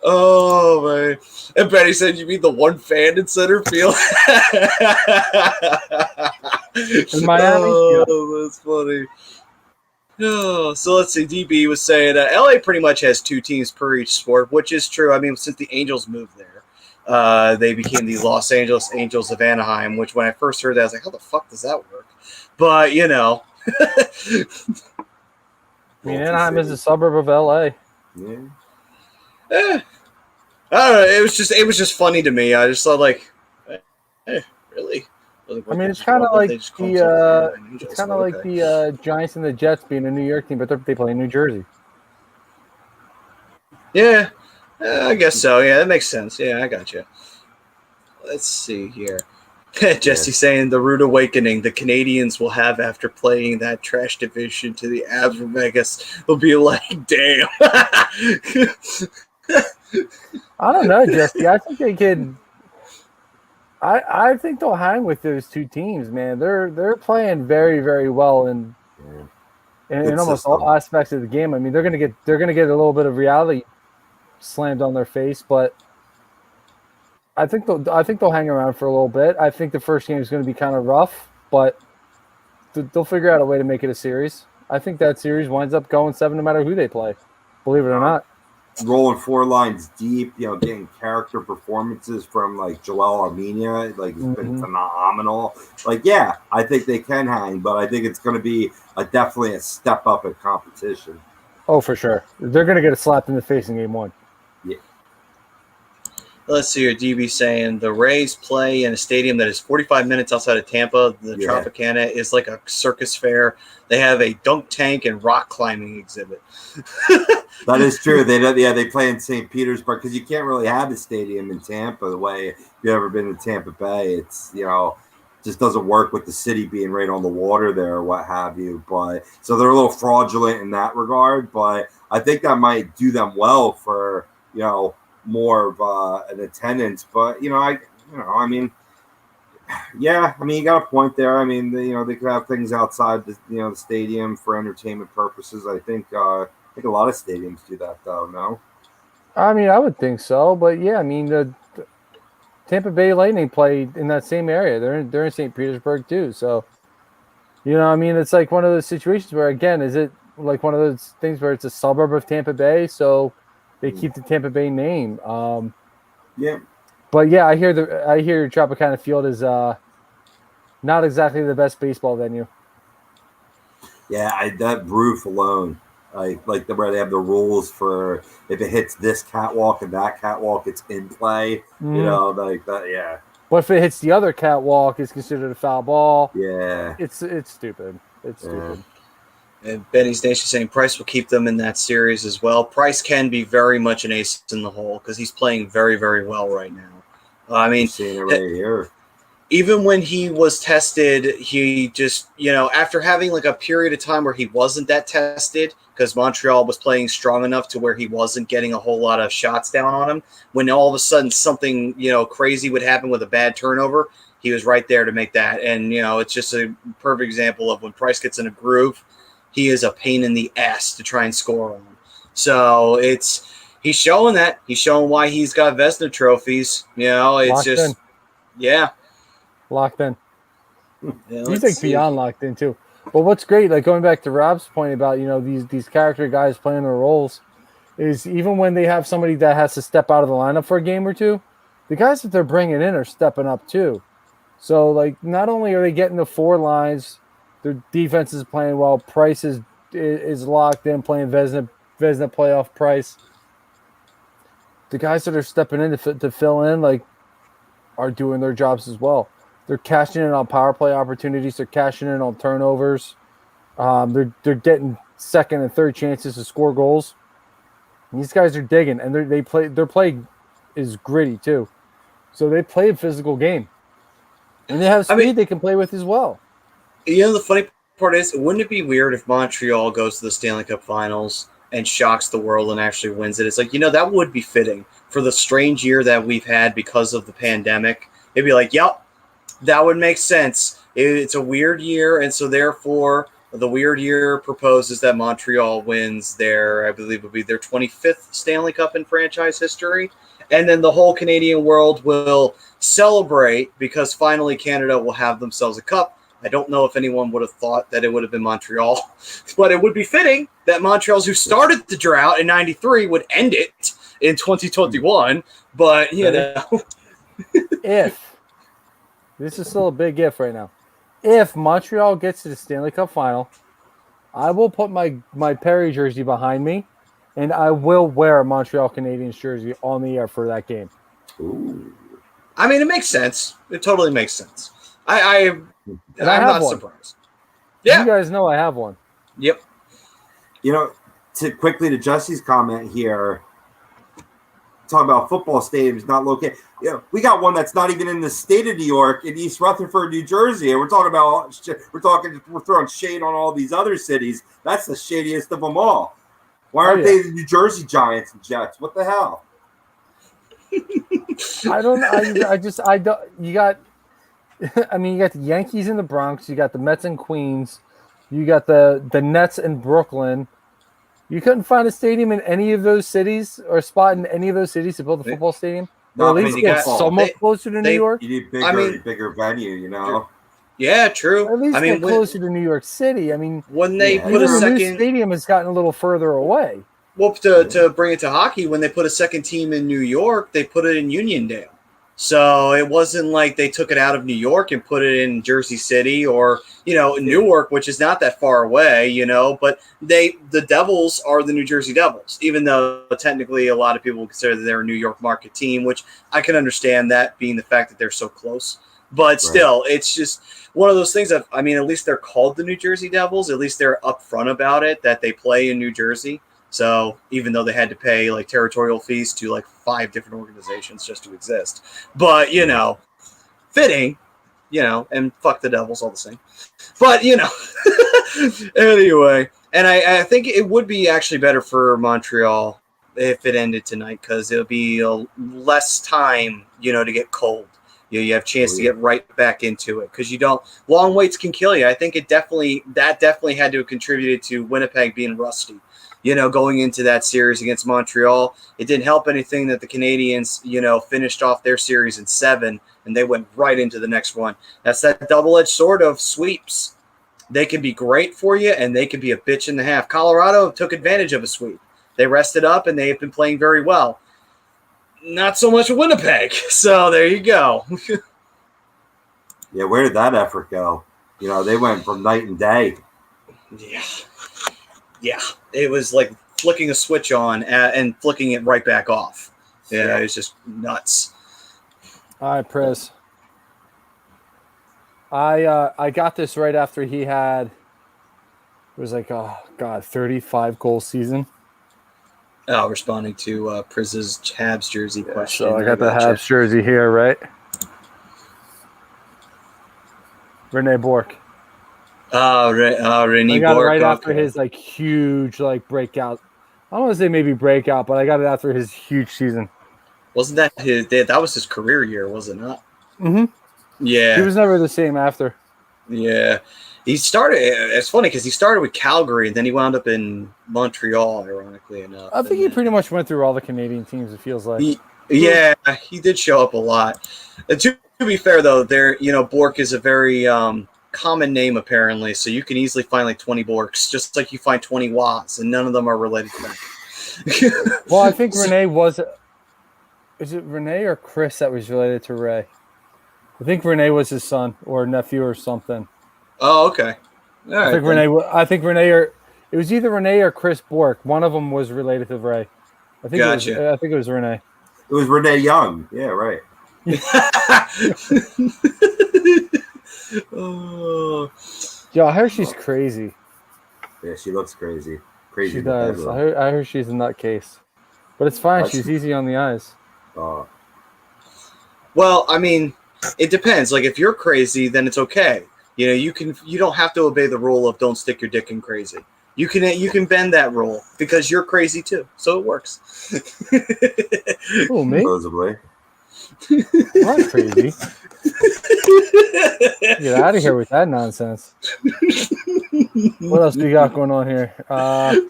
Oh, man. And Benny said, you mean the one fan in center field? In Miami? Oh, that's funny. Oh, so let's see. DB was saying LA pretty much has two teams per each sport, which is true. I mean, since the Angels moved there, they became the Los Angeles Angels of Anaheim, which when I first heard that, I was like, how the fuck does that work? But, I mean, Anaheim is a suburb of LA. Yeah. I don't know. It was just funny to me. I just thought, like, really? I mean, it's kind of like the Giants and the Jets being a New York team, but they play in New Jersey. Yeah, I guess so. Yeah, that makes sense. Yeah, I got you. Let's see here. Jesse saying the rude awakening the Canadians will have after playing that trash division to the Avs from Vegas will be like, damn. I don't know, Jesse. I think they could. I think they'll hang with those two teams, man. They're playing very, very well in almost all aspects of the game. I mean, they're gonna get a little bit of reality slammed on their face, but I think they'll hang around for a little bit. I think the first game is going to be kind of rough, but they'll figure out a way to make it a series. I think that series winds up going 7 no matter who they play, believe it or not. Rolling 4 lines deep, getting character performances from like Joel Armenia, like it's been phenomenal. Like, yeah, I think they can hang, but I think it's going to be definitely a step up in competition. Oh, for sure. They're going to get a slap in the face in game 1. Yeah. Let's see here. DB saying the Rays play in a stadium that is 45 minutes outside of Tampa. The Tropicana is like a circus fair. They have a dunk tank and rock climbing exhibit. That is true. They play in St. Petersburg because you can't really have a stadium in Tampa the way if you've ever been to Tampa Bay. It's just doesn't work with the city being right on the water there or what have you. But so they're a little fraudulent in that regard. But I think that might do them well for more of an attendance. But I mean, Yeah, I mean, you got a point there. I mean, they could have things outside the stadium for entertainment purposes. I think a lot of stadiums do that, though. No. I mean, I would think so, but yeah, I mean, the Tampa Bay Lightning play in that same area. They're in St. Petersburg too, so I mean, it's like one of those situations where, again, is it like one of those things where it's a suburb of Tampa Bay, so they keep the Tampa Bay name. Yeah. But yeah, I hear Tropicana Field is not exactly the best baseball venue. Yeah, that roof alone, like where they have the rules for if it hits this catwalk and that catwalk, it's in play. Like that. Yeah. But if it hits the other catwalk, it's considered a foul ball. Yeah. It's stupid. It's stupid. And Benny's Nation saying Price will keep them in that series as well. Price can be very much an ace in the hole because he's playing very, very well right now. I mean, seeing it right here. Even when he was tested, he just, after having like a period of time where he wasn't that tested because Montreal was playing strong enough to where he wasn't getting a whole lot of shots down on him, when all of a sudden something, crazy would happen with a bad turnover, he was right there to make that. And, it's just a perfect example of when Price gets in a groove, he is a pain in the ass to try and score on. So he's showing that. He's showing why he's got Vezina trophies. It's Locked just, in. yeah. Locked in. Yeah, He's like beyond locked in too. But what's great, like going back to Rob's point about these character guys playing their roles, is even when they have somebody that has to step out of the lineup for a game or two, the guys that they're bringing in are stepping up too. So like, not only are they getting the four lines, their defense is playing well. Price is locked in, playing Vezina playoff Price. The guys that are stepping in to fill in like are doing their jobs as well. They're cashing in on power play opportunities. They're cashing in on turnovers. They're getting second and third chances to score goals. And these guys are digging, and their play is gritty too. So they play a physical game, and they have speed they can play with as well. The funny part is, wouldn't it be weird if Montreal goes to the Stanley Cup Finals and shocks the world and actually wins it? It's like, that would be fitting for the strange year that we've had because of the pandemic. It'd be like, yep. That would make sense. It's a weird year, and so therefore the weird year proposes that Montreal wins I believe it would be their 25th Stanley Cup in franchise history, and then the whole Canadian world will celebrate because finally Canada will have themselves a cup. I don't know if anyone would have thought that it would have been Montreal, but it would be fitting that Montreal's, who started the drought in '93, would end it in 2021, but, If this is still a big if right now. If Montreal gets to the Stanley Cup final, I will put my Perry jersey behind me, and I will wear a Montreal Canadiens jersey on the air for that game. Ooh. I mean, it makes sense. It totally makes sense. I'm not surprised. Yeah. You guys know I have one. Yep. To Jesse's comment here, talking about football stadiums not located. We got one that's not even in the state of New York, in East Rutherford, New Jersey, and we're throwing shade on all these other cities. That's the shadiest of them all. Why aren't they the New Jersey Giants and Jets? What the hell? I don't know. I don't. You got. I mean, you got the Yankees in the Bronx. You got the Mets in Queens. You got the Nets in Brooklyn. You couldn't find a stadium in any of those cities or a spot in any of those cities to build a football stadium? Or at least get somewhat closer to New York? You need bigger venue, Yeah, true. Or at least get closer to New York City. I mean, when they put a second... new stadium has gotten a little further away. Well, to bring it to hockey, when they put a second team in New York, they put it in Uniondale. So it wasn't like they took it out of New York and put it in Jersey City or, Newark, which is not that far away, but the Devils are the New Jersey Devils, even though technically a lot of people consider that they're a New York market team, which I can understand that being the fact that they're so close. But still, it's just one of those things that, at least they're called the New Jersey Devils. At least they're upfront about it, that they play in New Jersey. So even though they had to pay territorial fees to 5 different organizations just to exist, but fitting, and fuck the Devils all the same. But anyway, and I think it would be actually better for Montreal if it ended tonight because it'll be less time, to get cold. You have a chance to get right back into it because you don't. Long waits can kill you. I think that definitely had to have contributed to Winnipeg being rusty. Going into that series against Montreal, it didn't help anything that the Canadians, finished off their series in 7, and they went right into the next one. That's that double-edged sword of sweeps. They can be great for you, and they can be a bitch and a half. Colorado took advantage of a sweep. They rested up, and they have been playing very well. Not so much Winnipeg. So there you go. Yeah, where did that effort go? They went from night and day. Yeah. It was like flicking a switch on and flicking it right back off. Yeah, it was just nuts. All right, Priz. I got this right after he had, it was like, 35 goal season. Oh, responding to Priz's Habs jersey question. So I got the Habs jersey here, right? Rene Bourque. Rene I got Bourque, it right after his huge breakout. I don't want to say maybe breakout, but I got it after his huge season. Wasn't that that was his career year, was it not? Mm-hmm. Yeah. He was never the same after. Yeah. He started, it's funny because he started with Calgary and then he wound up in Montreal, ironically enough. I think he pretty much went through all the Canadian teams, it feels like. He did show up a lot. To be fair, though, Bourque is a very common name, apparently, so you can easily find like 20 Bourques, just like you find 20 Watts, and none of them are related to that. Well, I think Rene was... Is it Rene or Chris that was related to Ray? I think Rene was his son or nephew or something. Oh, okay. All right, I think Rene or it was either Rene or Chris Bourque. One of them was related to Ray. I think it was Rene. It was Renee Young. Yeah, right. Oh. Yeah, I heard she's crazy. Yeah, she looks crazy. Crazy. She does. I heard she's a nutcase. But it's fine. She's easy on the eyes. Well, I mean, it depends. Like, if you're crazy, then it's okay. You don't have to obey the rule of don't stick your dick in crazy. You can bend that rule because you're crazy too, so it works. Oh, me? Supposedly. I'm crazy. Get out of here with that nonsense. What else we got going on here?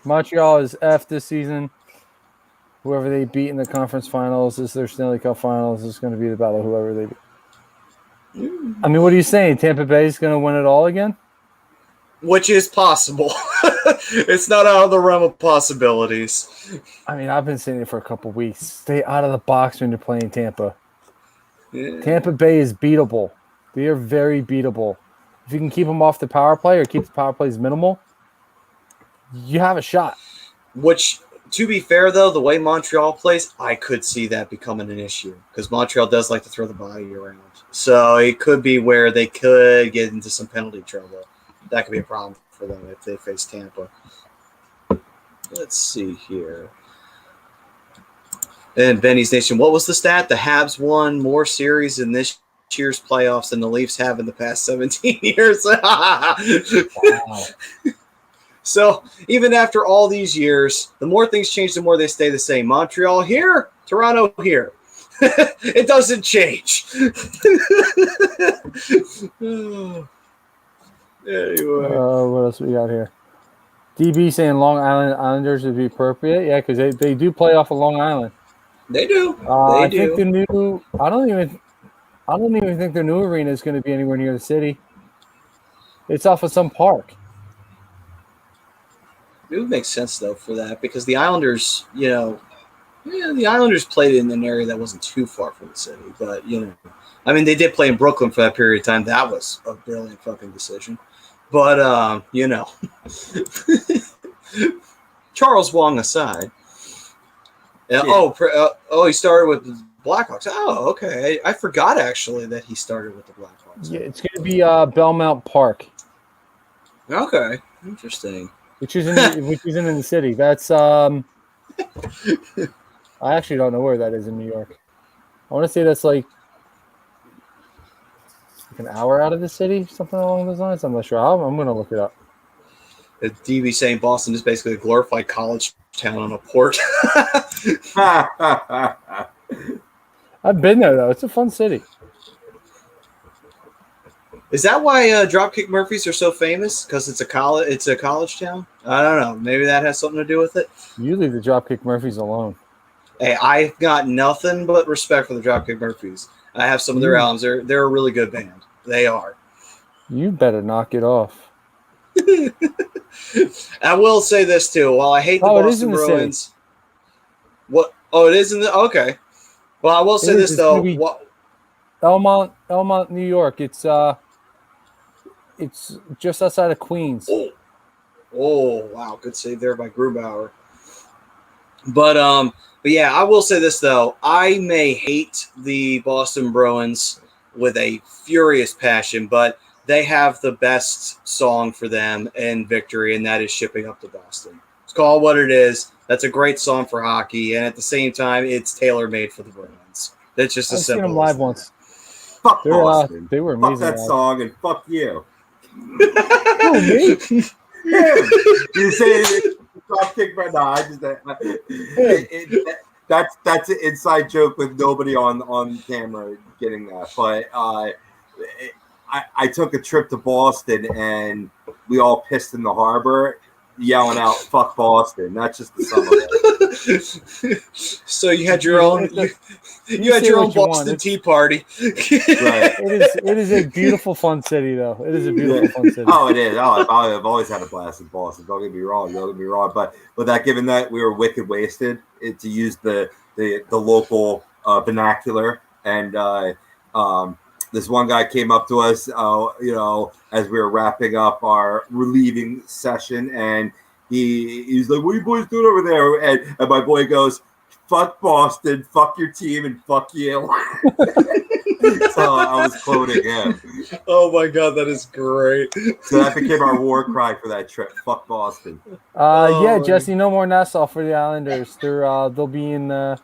Montreal is F this season. Whoever they beat in the conference finals is their Stanley Cup finals. Is going to be the battle of whoever they beat. I mean, what are you saying? Tampa Bay is going to win it all again? Which is possible. It's not out of the realm of possibilities. I mean, I've been saying it for a couple weeks. Stay out of the box when you're playing Tampa. Yeah. Tampa Bay is beatable. They are very beatable. If you can keep them off the power play or keep the power plays minimal, you have a shot. Which, to be fair, though, the way Montreal plays, I could see that becoming an issue because Montreal does like to throw the body around. So it could be where they could get into some penalty trouble. That could be a problem for them if they face Tampa. Let's see here. And Benny's Nation, what was the stat? The Habs won more series in this year's playoffs than the Leafs have in the past 17 years. Wow. So even after all these years, the more things change, the more they stay the same. Montreal here, Toronto here. It doesn't change. Anyway. What else we got here? DB saying Long Island Islanders would be appropriate. Yeah, because they do play off of Long Island. They do. I think the new. I don't even think their new arena is going to be anywhere near the city. It's off of some park. It would make sense though for that because the Islanders, the Islanders played in an area that wasn't too far from the city, but I mean they did play in Brooklyn for that period of time. That was a brilliant fucking decision. But, Charles Wong aside. Yeah. He started with the Blackhawks. Oh, okay. I forgot, actually, that he started with the Blackhawks. Yeah, it's going to be Belmont Park. Okay. Interesting. Which isn't in the city. That's, I actually don't know where that is in New York. I want to say that's like an hour out of the city, something along those lines. I'm not sure. I'm going to look it up. The DB saying Boston is basically a glorified college town on a port. I've been there, though. It's a fun city. Is that why Dropkick Murphys are so famous? Because it's a college town? I don't know. Maybe that has something to do with it. You leave the Dropkick Murphys alone. Hey, I've got nothing but respect for the Dropkick Murphys. I have some of their albums. They're a really good band. They are. You better knock it off. I will say this too. While I hate the Boston Bruins, what? Oh, it is in the okay. Well, I will say this though. Elmont, New York. It's just outside of Queens. Oh, wow, good save there by Grubauer. But yeah, I will say this though. I may hate the Boston Bruins with a furious passion, but they have the best song for them in victory, and that is "Shipping Up to Boston." It's called what it is. That's a great song for hockey, and at the same time, it's tailor-made for the Bruins. That's just a simple. I've seen them live once. Fuck Boston. They were amazing. Fuck that song and fuck you. Who, me? You say Dropkick, but no, that's an inside joke with nobody on camera getting that. But I took a trip to Boston and we all pissed in the harbor, yelling out "fuck Boston." That's just the sum of it. So you had your own. You had your own Boston Tea Party. Right. It is a beautiful, fun city, though. It is a beautiful, fun city. Oh, it is. Oh, I've always had a blast in Boston. Don't get me wrong. But that, given that we were wicked wasted, to use the local vernacular, and this one guy came up to us, as we were wrapping up our relieving session, and he's like, "What are you boys doing over there?" And my boy goes, "Fuck Boston, fuck your team, and fuck you." So I was quoting him. Oh my god, that is great. So that became our war cry for that trip. Fuck Boston. Yeah, Jesse, no more Nassau for the Islanders. They'll be in the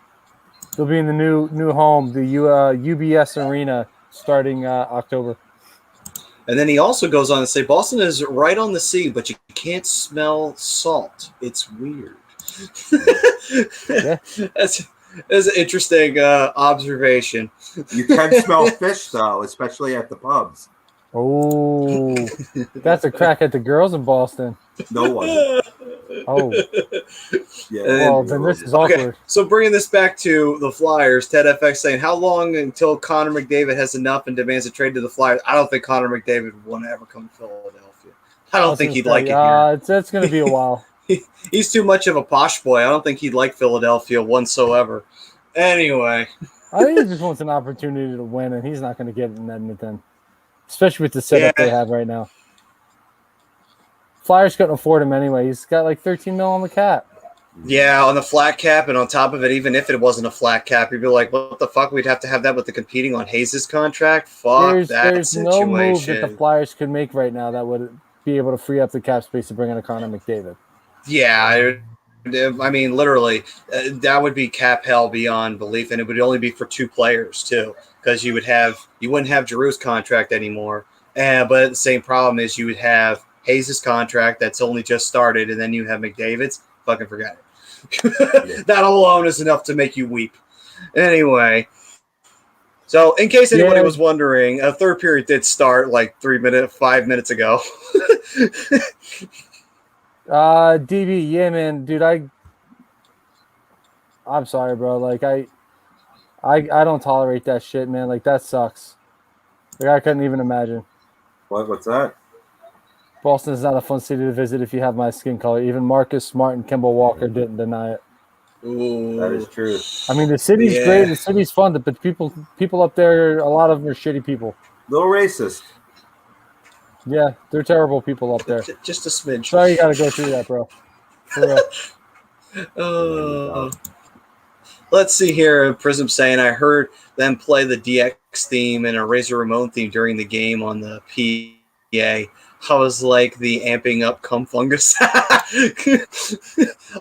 new home, the UBS Arena, starting October. And then he also goes on to say, Boston is right on the sea, but you can't smell salt. It's weird. Yeah. That's an interesting observation. You can smell fish, though, especially at the pubs. Oh, that's a crack at the girls in Boston. No one. Oh. Yeah. Well, then this is awkward. Okay, so bringing this back to the Flyers, Ted FX saying, how long until Connor McDavid has enough and demands a trade to the Flyers? I don't think Connor McDavid would want to ever come to Philadelphia. I don't think he'd like it here. It's going to be a while. He's too much of a posh boy. I don't think he'd like Philadelphia whatsoever. Anyway. I think he just wants an opportunity to win, and he's not going to get it in Edmonton, especially with the setup they have right now. Flyers couldn't afford him anyway. He's got like $13 million on the cap. Yeah, on the flat cap, and on top of it, even if it wasn't a flat cap, you'd be like, what the fuck? We'd have to have that with the competing on Hayes' contract? Fuck there's situation. No move that the Flyers could make right now that would be able to free up the cap space to bring in a Connor McDavid. Yeah, I mean, literally, that would be cap hell beyond belief, and it would only be for two players too, because you wouldn't have Giroux's contract anymore. But the same problem is you would have Hayes' contract that's only just started, and then you have McDavid's. Fucking forget it. That alone is enough to make you weep. Anyway, so in case anybody was wondering, a third period did start like 5 minutes ago. DB, yeah, man, dude, I'm sorry, bro. Like I don't tolerate that shit, man. Like that sucks. Like I couldn't even imagine. What's that? Boston is not a fun city to visit if you have my skin color. Even Marcus Smart and Kemba Walker didn't deny it. Ooh. That is true. I mean, the city's great. The city's fun, but people up there, a lot of them are shitty people. Little racist. Yeah, they're terrible people up there. Just a smidge. Sorry you got to go through that, bro. For real. Let's see here. Prism saying, I heard them play the DX theme and a Razor Ramon theme during the game on the PA. I was like the amping up cum fungus.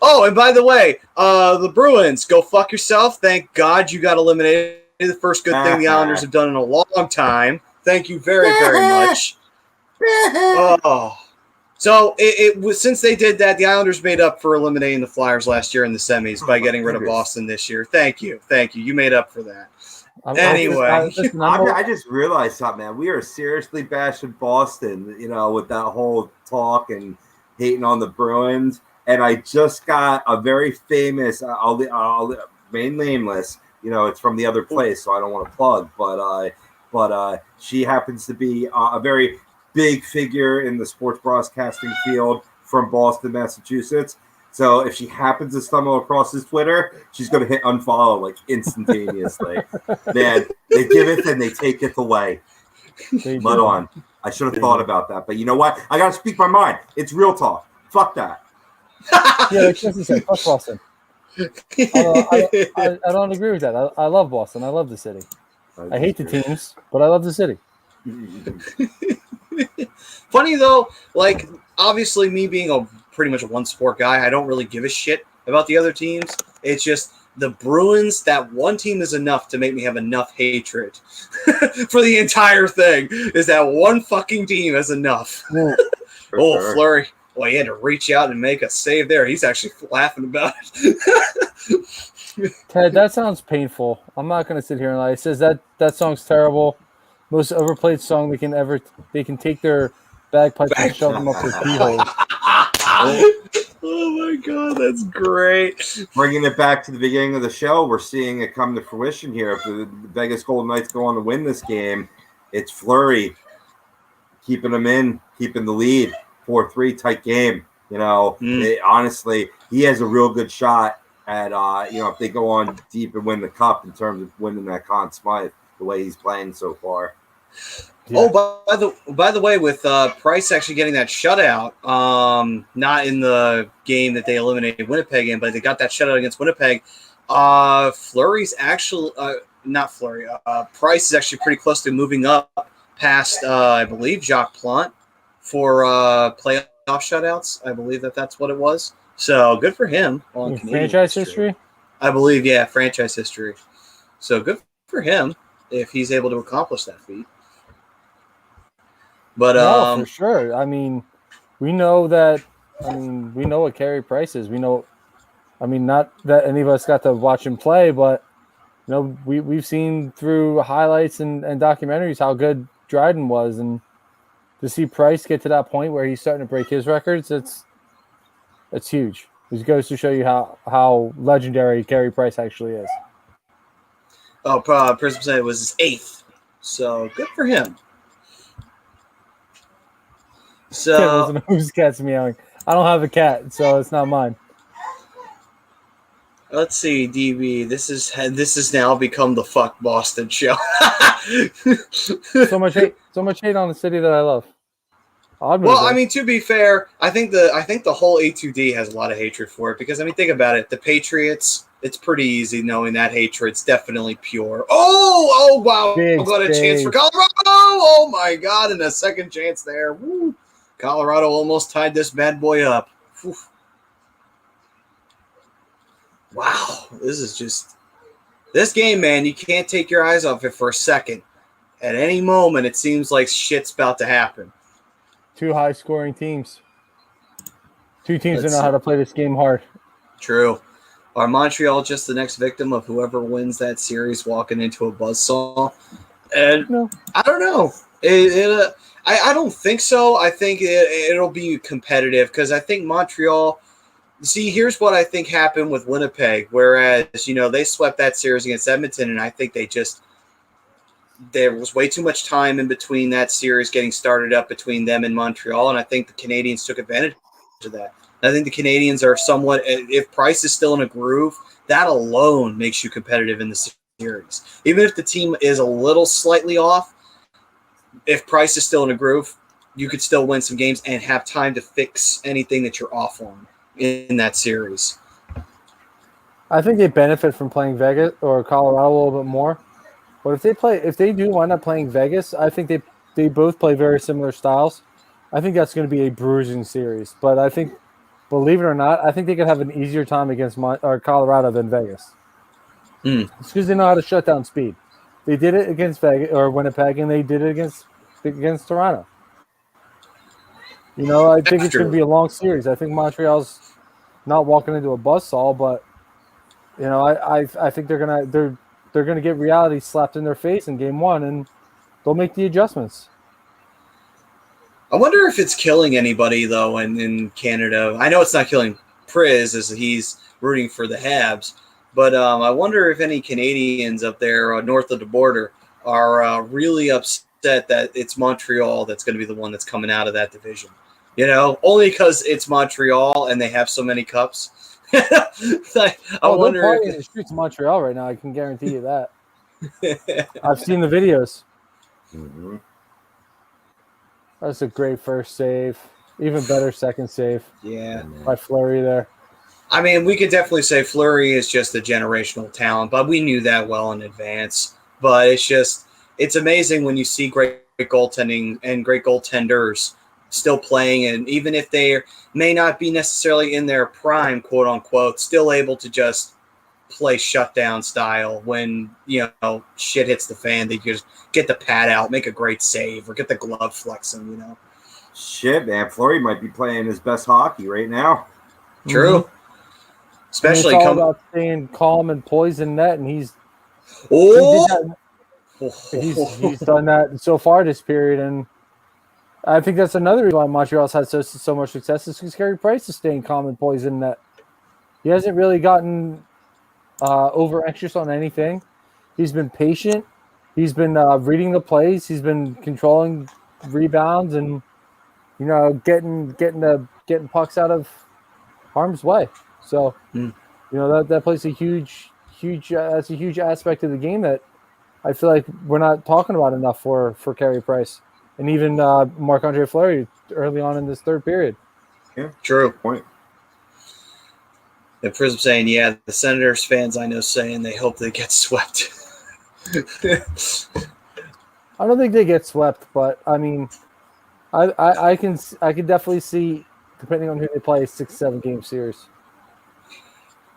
Oh, and by the way, the Bruins, go fuck yourself. Thank God you got eliminated. The first good thing the Islanders have done in a long time. Thank you very, very much. Oh, so it was since they did that, the Islanders made up for eliminating the Flyers last year in the semis by getting rid of Boston this year. Thank you. You made up for that. Anyway. I just realized something, man. We are seriously bashing Boston, with that whole talk and hating on the Bruins. And I just got a very famous, I'll remain nameless. It's from the other place, so I don't want to plug. But she happens to be a very big figure in the sports broadcasting field from Boston, Massachusetts. So if she happens to stumble across his Twitter, she's going to hit unfollow like instantaneously. Man, they give it and they take it away. Mud on. I should have thought about that. But you know what? I got to speak my mind. It's real talk. Fuck that. Yeah, like Jesse said, fuck Boston. I don't agree with that. I love Boston. I love the city. I hate the teams, but I love the city. Funny though, like obviously me being a pretty much a one sport guy, I don't really give a shit about the other teams. It's just the Bruins, that one team is enough to make me have enough hatred for the entire thing. Is that one fucking team is enough. Sure. Fleury. Well, he had to reach out and make a save there. He's actually laughing about it. Ted, that sounds painful. I'm not going to sit here and lie. It says that song's terrible. Most overplayed song they can take their bagpipes and shove them up their pee holes. Oh my god, that's great. Bringing it back to the beginning of the show, we're seeing it come to fruition here. If the Vegas Golden Knights go on to win this game, it's Fleury keeping them in, keeping the lead. 4-3 tight game. Honestly, he has a real good shot at if they go on deep and win the cup in terms of winning that Conn Smythe the way he's playing so far. Yeah. Oh, by the way, with Price actually getting that shutout, not in the game that they eliminated Winnipeg in, but they got that shutout against Winnipeg. Fleury's actually not Fleury. Price is actually pretty close to moving up past, I believe, Jacques Plante for playoff shutouts. I believe that's what it was. So good for him on franchise history. I believe, yeah, franchise history. So good for him if he's able to accomplish that feat. But no, for sure. I mean, we know that. I mean, we know what Carey Price is. We know. I mean, not that any of us got to watch him play, but we've seen through highlights and documentaries how good Dryden was, and to see Price get to that point where he's starting to break his records, it's huge. It goes to show you how legendary Carey Price actually is. Oh, Prism said it was his 8th, so good for him. So whose cat's meowing? I don't have a cat, so it's not mine. Let's see, DB. This has now become the fuck Boston show. so much hate on the city that I love. I mean, to be fair, I think the whole A2D has a lot of hatred for it because I mean, think about it. The Patriots, it's pretty easy knowing that hatred's definitely pure. Oh wow! I got a chance for Colorado. Oh my god! And a second chance there. Woo. Colorado almost tied this bad boy up. Whew. Wow, this game, man. You can't take your eyes off it for a second. At any moment, it seems like shit's about to happen. 2 high-scoring teams. 2 teams that know how to play this game hard. True. Are Montreal just the next victim of whoever wins that series walking into a buzzsaw? And no. I don't know. I don't think so. I think it'll be competitive because I think Montreal. See, here's what I think happened with Winnipeg. Whereas they swept that series against Edmonton, and I think there was way too much time in between that series getting started up between them and Montreal, and I think the Canadians took advantage of that. I think the Canadians are somewhat. If Price is still in a groove, that alone makes you competitive in the series. Even if the team is a little slightly off. If Price is still in a groove, you could still win some games and have time to fix anything that you're off on in that series. I think they benefit from playing Vegas or Colorado a little bit more. But if they do wind up playing Vegas, I think they both play very similar styles. I think that's going to be a bruising series. But I think, believe it or not, I think they could have an easier time against Colorado than Vegas. It's because they know how to shut down speed. They did it against Vegas or Winnipeg, and they did it against Toronto. I think it's going to be a long series. I think Montreal's not walking into a buzzsaw, but I think they're they're going to get reality slapped in their face in game one, and they'll make the adjustments. I wonder if it's killing anybody, though, in Canada. I know it's not killing Priz as he's rooting for the Habs, but I wonder if any Canadians up there north of the border are really upset that it's Montreal that's going to be the one that's coming out of that division. Only because it's Montreal and they have so many cups. I wonder. They're partying in the streets of Montreal right now. I can guarantee you that. I've seen the videos. Mm-hmm. That's a great first save. Even better second save. Yeah. By Fleury there. I mean, we could definitely say Fleury is just a generational talent, but we knew that well in advance. But it's amazing when you see great goaltending and great goaltenders still playing, and even if they may not be necessarily in their prime, quote unquote, still able to just play shutdown style when shit hits the fan. They just get the pad out, make a great save, or get the glove flexing. Shit, man, Fleury might be playing his best hockey right now. True. Mm-hmm. Especially it's all about staying calm and poised in net, and he's done that so far this period, and I think that's another reason why Montreal's had so much success is because Carey Price is staying calm and poised in net. He hasn't really gotten over anxious on anything. He's been patient. He's been reading the plays. He's been controlling rebounds and getting pucks out of harm's way. So that plays a huge that's a huge aspect of the game that I feel like we're not talking about enough for Carey Price and even Marc-Andre Fleury early on in this third period. Yeah, true point. The Prism saying, the Senators fans I know saying they hope they get swept. I don't think they get swept, but I mean, I can definitely see, depending on who they play, a 6-7 game series.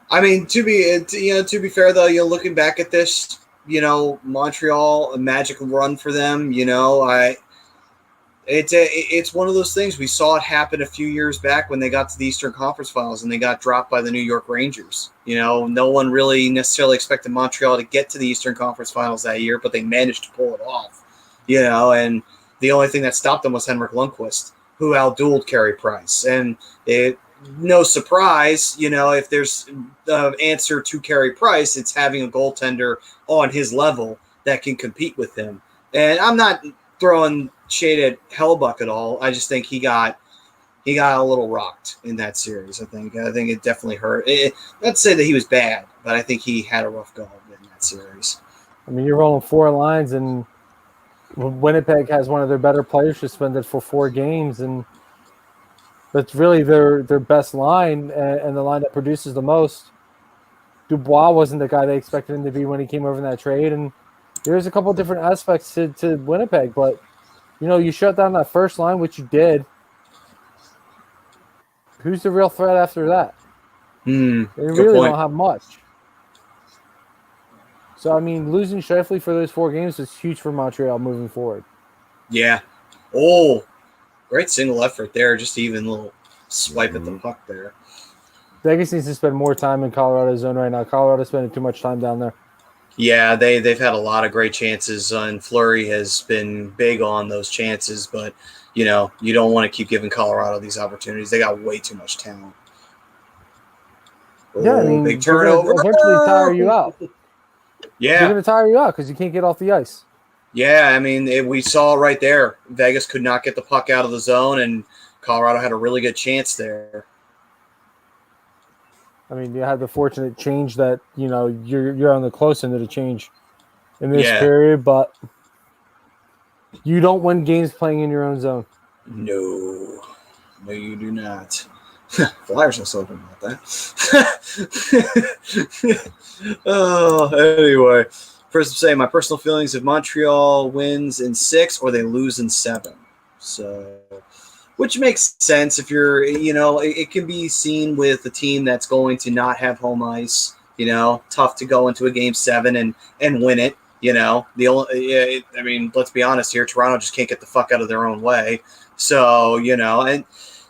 I mean, to be fair though, looking back at this, Montreal, a magical run for them. It's one of those things. We saw it happen a few years back when they got to the Eastern Conference Finals and they got dropped by the New York Rangers. No one really necessarily expected Montreal to get to the Eastern Conference Finals that year, but they managed to pull it off. And the only thing that stopped them was Henrik Lundqvist, who outdueled Carey Price. And no surprise, if there's an answer to Carey Price, it's having a goaltender on his level that can compete with him. And I'm not throwing shade at Hellbuck at all. I just think he got a little rocked in that series. I think it definitely hurt. Not to say that he was bad, but I think he had a rough go in that series. I mean, you're rolling 4 lines, and Winnipeg has one of their better players suspended for 4 games, and that's really their best line and the line that produces the most. Dubois wasn't the guy they expected him to be when he came over in that trade, and there's a couple of different aspects to Winnipeg, but you shut down that first line, which you did. Who's the real threat after that? They really don't have much. So, I mean, losing Scheifele for those 4 games is huge for Montreal moving forward. Yeah. Oh, great single effort there. Just even a little swipe at the puck there. Vegas needs to spend more time in Colorado's zone right now. Colorado's spending too much time down there. Yeah, they've had a lot of great chances, and Fleury has been big on those chances. But you don't want to keep giving Colorado these opportunities. They got way too much talent. Yeah, I mean, big turnover. Eventually tire you out. Yeah, they're going to tire you out because you can't get off the ice. Yeah, I mean, we saw right there. Vegas could not get the puck out of the zone, and Colorado had a really good chance there. I mean, you had the fortunate change that you're on the close end of the change in this period, but you don't win games playing in your own zone. No, you do not. Flyers are so about that. Anyway, first saying my personal feelings: if Montreal wins in 6 or they lose in 7, so. Which makes sense if you're, it can be seen with a team that's going to not have home ice, tough to go into a game 7 and win it, let's be honest here, Toronto just can't get the fuck out of their own way. So, and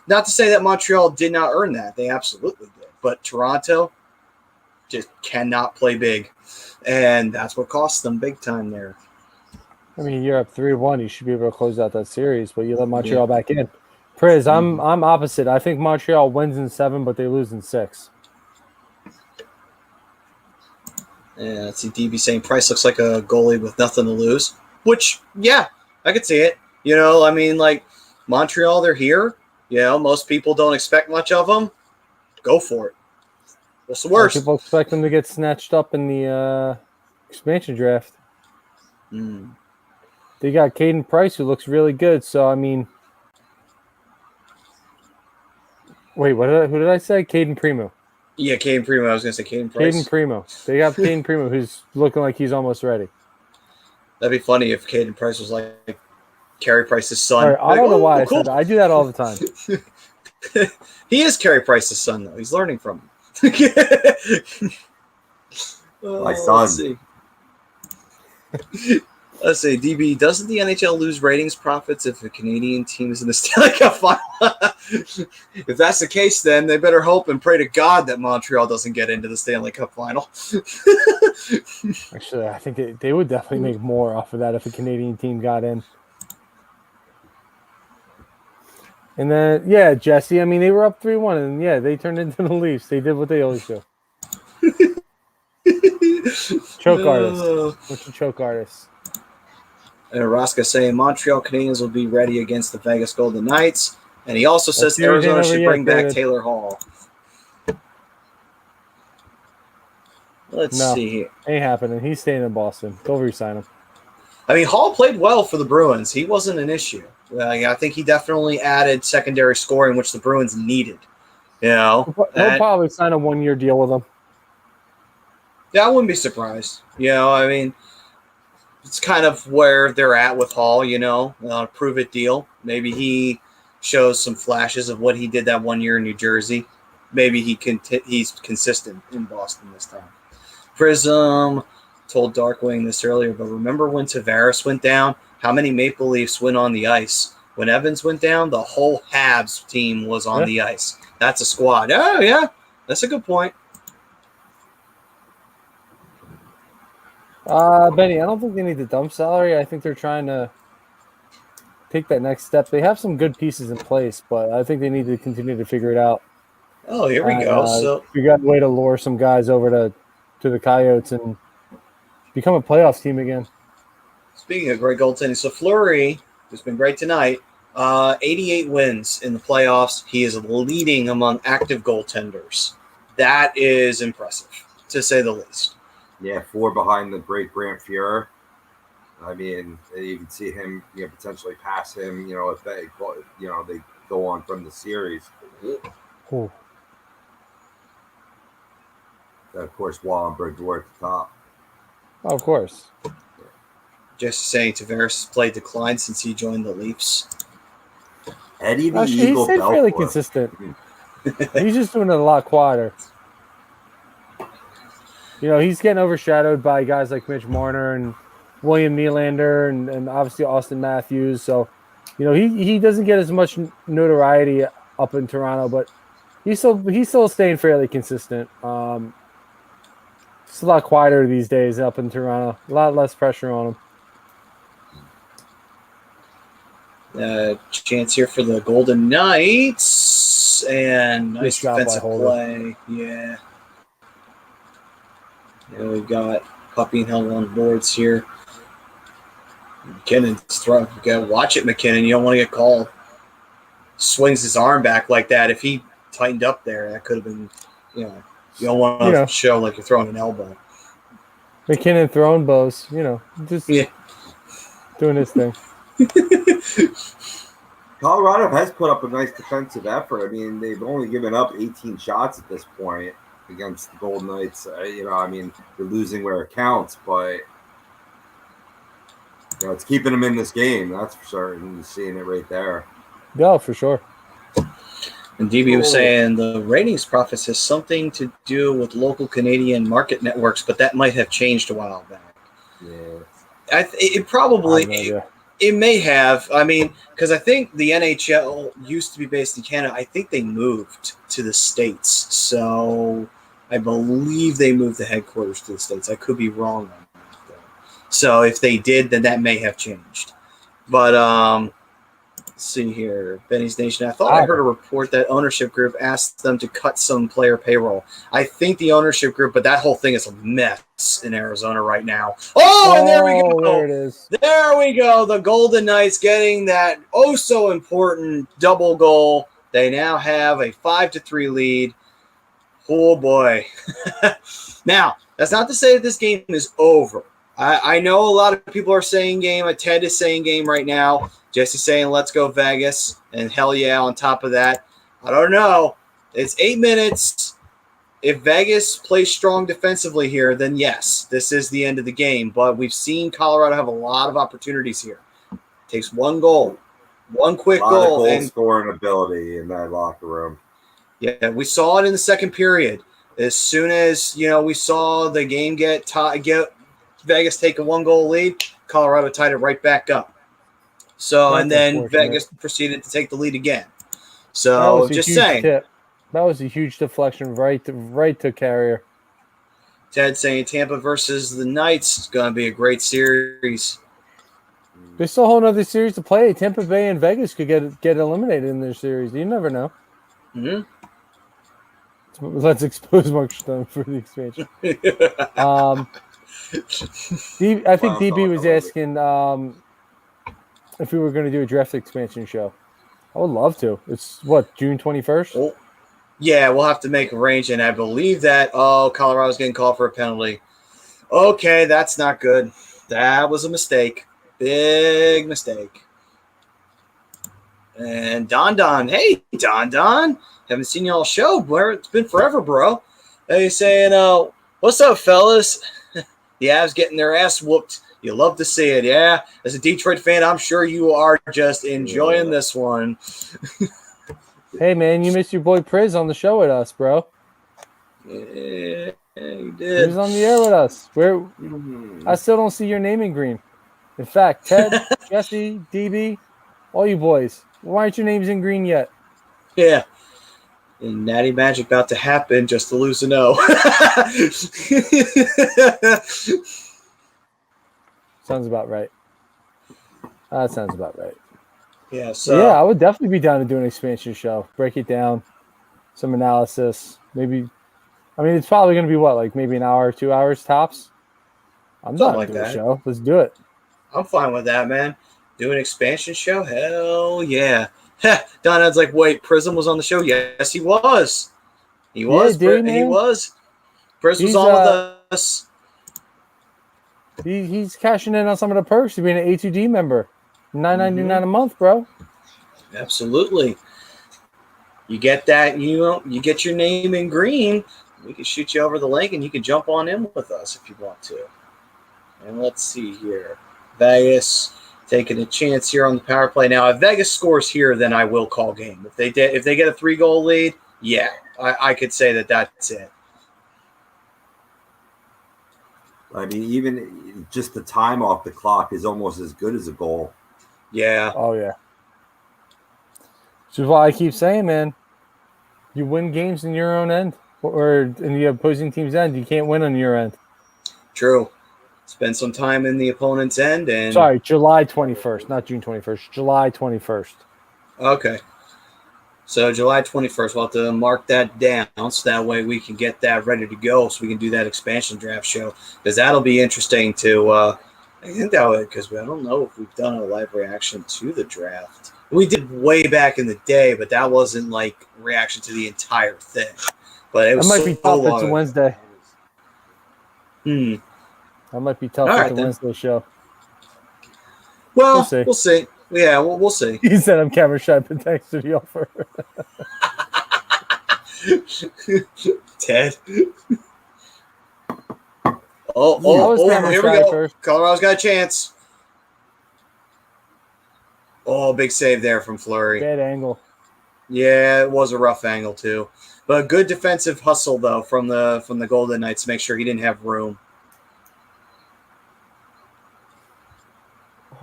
not to say that Montreal did not earn that. They absolutely did. But Toronto just cannot play big. And that's what cost them big time there. I mean, you're up 3-1. You should be able to close out that series, but you let Montreal back in. Priz, I'm opposite. I think Montreal wins in 7, but they lose in 6. Yeah, let's see, DB saying Price looks like a goalie with nothing to lose. Which, yeah, I could see it. You know, I mean, like, Montreal, they're here. You know, most people don't expect much of them. Go for it. What's the worst? People expect them to get snatched up in the expansion draft. They got Caden Price, who looks really good. So, I mean, wait, who did I say? Caden Primo. Yeah, Caden Primo. I was going to say Caden Price. Caden Primo. They got Caden Primo, who's looking like he's almost ready. That'd be funny if Caden Price was like Carey Price's son. All right, I don't know why I said that. I do that all the time. He is Carey Price's son, though. He's learning from him. My son. Let's see, DB, doesn't the NHL lose ratings profits if a Canadian team is in the Stanley Cup final? If that's the case, then they better hope and pray to God that Montreal doesn't get into the Stanley Cup final. Actually, I think they would definitely make more off of that if a Canadian team got in. And then, yeah, Jesse, I mean, they were up 3-1, and yeah, they turned into the Leafs. They did what they always do. Choke artist. What's your choke artist? And Araska saying Montreal Canadiens will be ready against the Vegas Golden Knights. And he also says Arizona should bring back Taylor Hall. Let's see here. Ain't happening. He's staying in Boston. Go re-sign him. I mean, Hall played well for the Bruins. He wasn't an issue. I think he definitely added secondary scoring, which the Bruins needed. You know, he'll probably sign a 1-year deal with them. Yeah, I wouldn't be surprised. You know, I mean, it's kind of where they're at with Hall, you know, a prove-it deal. Maybe he shows some flashes of what he did that 1 year in New Jersey. Maybe he's consistent in Boston this time. Prism told Darkwing this earlier, but remember when Tavares went down? How many Maple Leafs went on the ice? When Evans went down, the whole Habs team was on the ice. That's a squad. Oh, yeah. That's a good point. Benny, I don't think they need the dump salary. I think they're trying to take that next step. They have some good pieces in place, but I think they need to continue to figure it out. Oh, here we go. So you got a way to lure some guys over to the Coyotes and become a playoff team again. Speaking of great goaltending, so Fleury, who's been great tonight, 88 wins in the playoffs. He is leading among active goaltenders. That is impressive, to say the least. Yeah, 4 behind the great Grant Fuhrer. I mean, you can see him, potentially pass him. If they, they go on from the series. Ooh. And of course, Wallenberg were at the top. Oh, of course. Just saying, Tavares' play declined since he joined the Leafs. Eddie the Eagle He's fairly consistent. He's just doing it a lot quieter. He's getting overshadowed by guys like Mitch Marner and William Nylander and obviously Austin Matthews. So, he doesn't get as much notoriety up in Toronto, but he's still staying fairly consistent. It's a lot quieter these days up in Toronto. A lot less pressure on him. Chance here for the Golden Knights. And nice defensive play. Yeah. We've got Puppy and Hell on boards here. McKinnon's throwing. You got to watch it, McKinnon. You don't want to get called. Swings his arm back like that. If he tightened up there, that could have been, you don't want to show like you're throwing an elbow. McKinnon throwing bows, just doing his thing. Colorado has put up a nice defensive effort. I mean, they've only given up 18 shots at this point against the Golden Knights. They're losing where it counts, but it's keeping them in this game. That's for certain. You're seeing it right there. Yeah, for sure. And DB was saying the ratings profits has something to do with local Canadian market networks, but that might have changed a while back. Yeah, It may have. I mean, because I think the NHL used to be based in Canada. I think they moved to the States. So I believe they moved the headquarters to the States. I could be wrong on that, though. So if they did, then that may have changed. But let's see here. Benny's Nation. I thought I heard a report that ownership group asked them to cut some player payroll. I think the ownership group, but that whole thing is a mess in Arizona right now. Oh, and there we go. There it is. There we go. The Golden Knights getting that so important double goal. They now have a 5-3 lead. Oh, boy. Now, that's not to say that this game is over. I know a lot of people are saying game. Ted is saying game right now. Jesse's saying let's go Vegas. And hell yeah on top of that. I don't know. It's 8 minutes. If Vegas plays strong defensively here, then yes, this is the end of the game. But we've seen Colorado have a lot of opportunities here. It takes one goal. One quick goal. And scoring ability in that locker room. Yeah, we saw it in the second period. As soon as, we saw the game get Vegas take a 1-goal lead, Colorado tied it right back up. So, and then Vegas proceeded to take the lead again. So, just saying. Tip. That was a huge deflection right to Carrier. Ted saying Tampa versus the Knights is going to be a great series. There's still a whole other series to play. Tampa Bay and Vegas could get eliminated in their series. You never know. Mm-hmm. Let's expose Mark Stone for the expansion. I think DB was asking if we were going to do a draft expansion show. I would love to. It's June 21st? Oh, yeah, we'll have to make a range, and I believe that Colorado's getting called for a penalty. Okay, that's not good. That was a mistake. Big mistake. And Don. Hey, Don. Haven't seen you all show. It's been forever, bro. He's saying, what's up, fellas? The Avs getting their ass whooped. You love to see it, yeah? As a Detroit fan, I'm sure you are just enjoying this one. Hey, man, you missed your boy Priz on the show with us, bro. Yeah, you did. He was on the air with us. I still don't see your name in green. In fact, Ted, Jesse, DB, all you boys, why aren't your names in green yet? Yeah. And Natty Magic about to happen just to lose an O. Sounds about right. That sounds about right. Yeah, so yeah, I would definitely be down to do an expansion show. Break it down, some analysis. Maybe, it's probably going to be maybe an hour, 2 hours tops. I'm down to do a show. Let's do it. I'm fine with that, man. Do an expansion show? Hell yeah. Donad's like, wait, Prism was on the show? Yes, he was. He was. Yeah, dude, he was. Prism was on with us. He's cashing in on some of the perks to being an A2D member. $9.99 a month, bro. Absolutely. You get that, you get your name in green. We can shoot you over the link and you can jump on in with us if you want to. And let's see here. Vegas taking a chance here on the power play. Now, if Vegas scores here, then I will call game. If they get a 3-goal lead, yeah, I could say that's it. Even just the time off the clock is almost as good as a goal. Yeah. Oh, yeah. Which is why I keep saying, man, you win games in your own end or in the opposing team's end. You can't win on your end. True. Spend some time in the opponent's end. Sorry, July 21st, not June 21st. July 21st. Okay. So July 21st, we'll have to mark that down so that way we can get that ready to go so we can do that expansion draft show because that'll be interesting to I think that would because I don't know if we've done a live reaction to the draft. We did way back in the day, but that wasn't like reaction to the entire thing. But it was might be tough. It's a Wednesday. That might be tough for the Wednesday show. Well, we'll see. Yeah, we'll see. He said I'm camera shy, but thanks to the offer. Ted. Here we go. First. Colorado's got a chance. Oh, big save there from Fleury. Bad angle. Yeah, it was a rough angle too. But good defensive hustle though from the Golden Knights to make sure he didn't have room.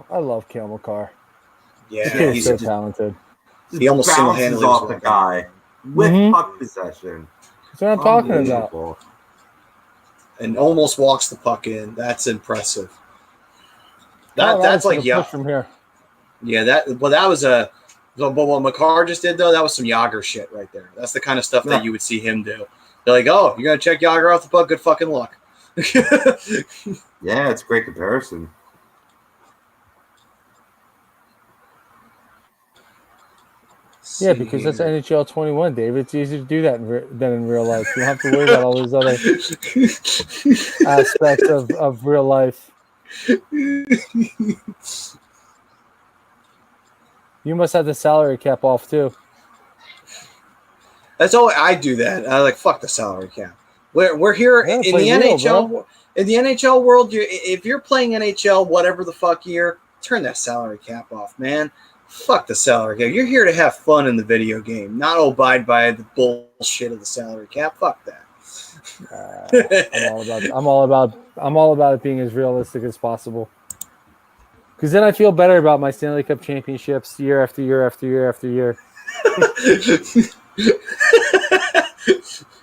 I love Cale Makar. Yeah, he's so talented. He almost single-handedly off the guy with puck possession. That's what I'm talking about. Unbelievable. And almost walks the puck in. That's impressive. That's Colorado's like gonna push from here. Yeah, that was a. But what McCarr just did though, that was some Yager shit right there. That's the kind of stuff that you would see him do. They're like, oh, you're gonna check Yager off the puck? Good fucking luck. Yeah, it's a great comparison. Yeah, because that's NHL 21, Dave. It's easier to do that than in real life. You don't have to worry about all those other aspects of real life. You must have the salary cap off too. That's all I do. That I like. Fuck the salary cap. We're here Yeah, in the play real, NHL. bro. In the NHL world, if you're playing NHL, whatever the fuck year, turn that salary cap off, man. Fuck the salary cap. You're here to have fun in the video game, not abide by the bullshit of the salary cap. Fuck that. I'm all about it being as realistic as possible. Because then I feel better about my Stanley Cup championships year after year after year after year.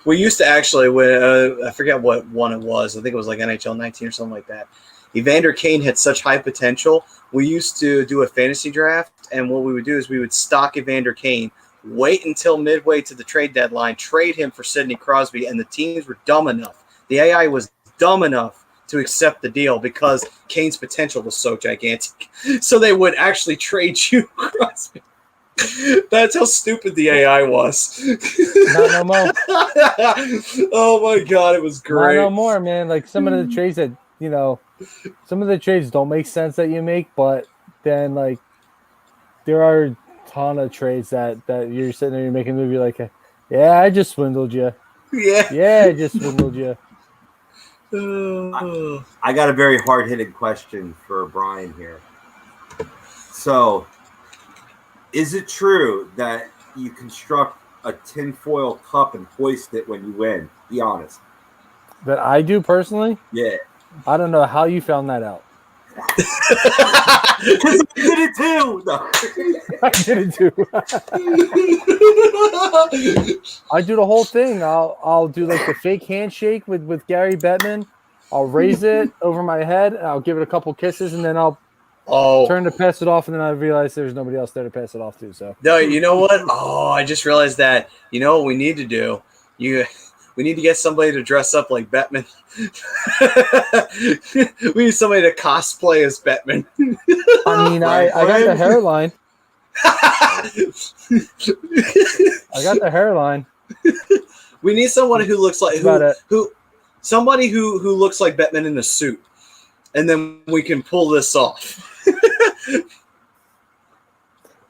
We used to actually, when I forget what one it was. I think it was like NHL 19 or something like that. Evander Kane had such high potential. We used to do a fantasy draft, and what we would do is we would stock Evander Kane, wait until midway to the trade deadline, trade him for Sidney Crosby, and the teams were dumb enough. The AI was dumb enough to accept the deal because Kane's potential was so gigantic. So they would actually trade you Crosby. That's how stupid the AI was. Not no more. Oh my god, it was great. Not no more, man. Like some of the trades that some of the trades don't make sense that you make, but then like there are a ton of trades that you're sitting there, you're making a movie like, yeah, I just swindled you. Yeah, I just swindled you. I got a very hard-hitting question for Brian here. So, is it true that you construct a tinfoil cup and hoist it when you win? Be honest. That I do personally? Yeah. I don't know how you found that out. Because I did it too. No. I did it too. I do the whole thing. I'll do like the fake handshake with Gary Bettman. I'll raise it over my head. And I'll give it a couple kisses, and then I'll turn to pass it off, and then I realize there's nobody else there to pass it off to. So no, you know what? Oh, I just realized that. You know what we need to do? We need to get somebody to dress up like Bettman. We need somebody to cosplay as Bettman. I mean, I got the hairline. I got the hairline. We need someone who looks like somebody who looks like Bettman in a suit, and then we can pull this off.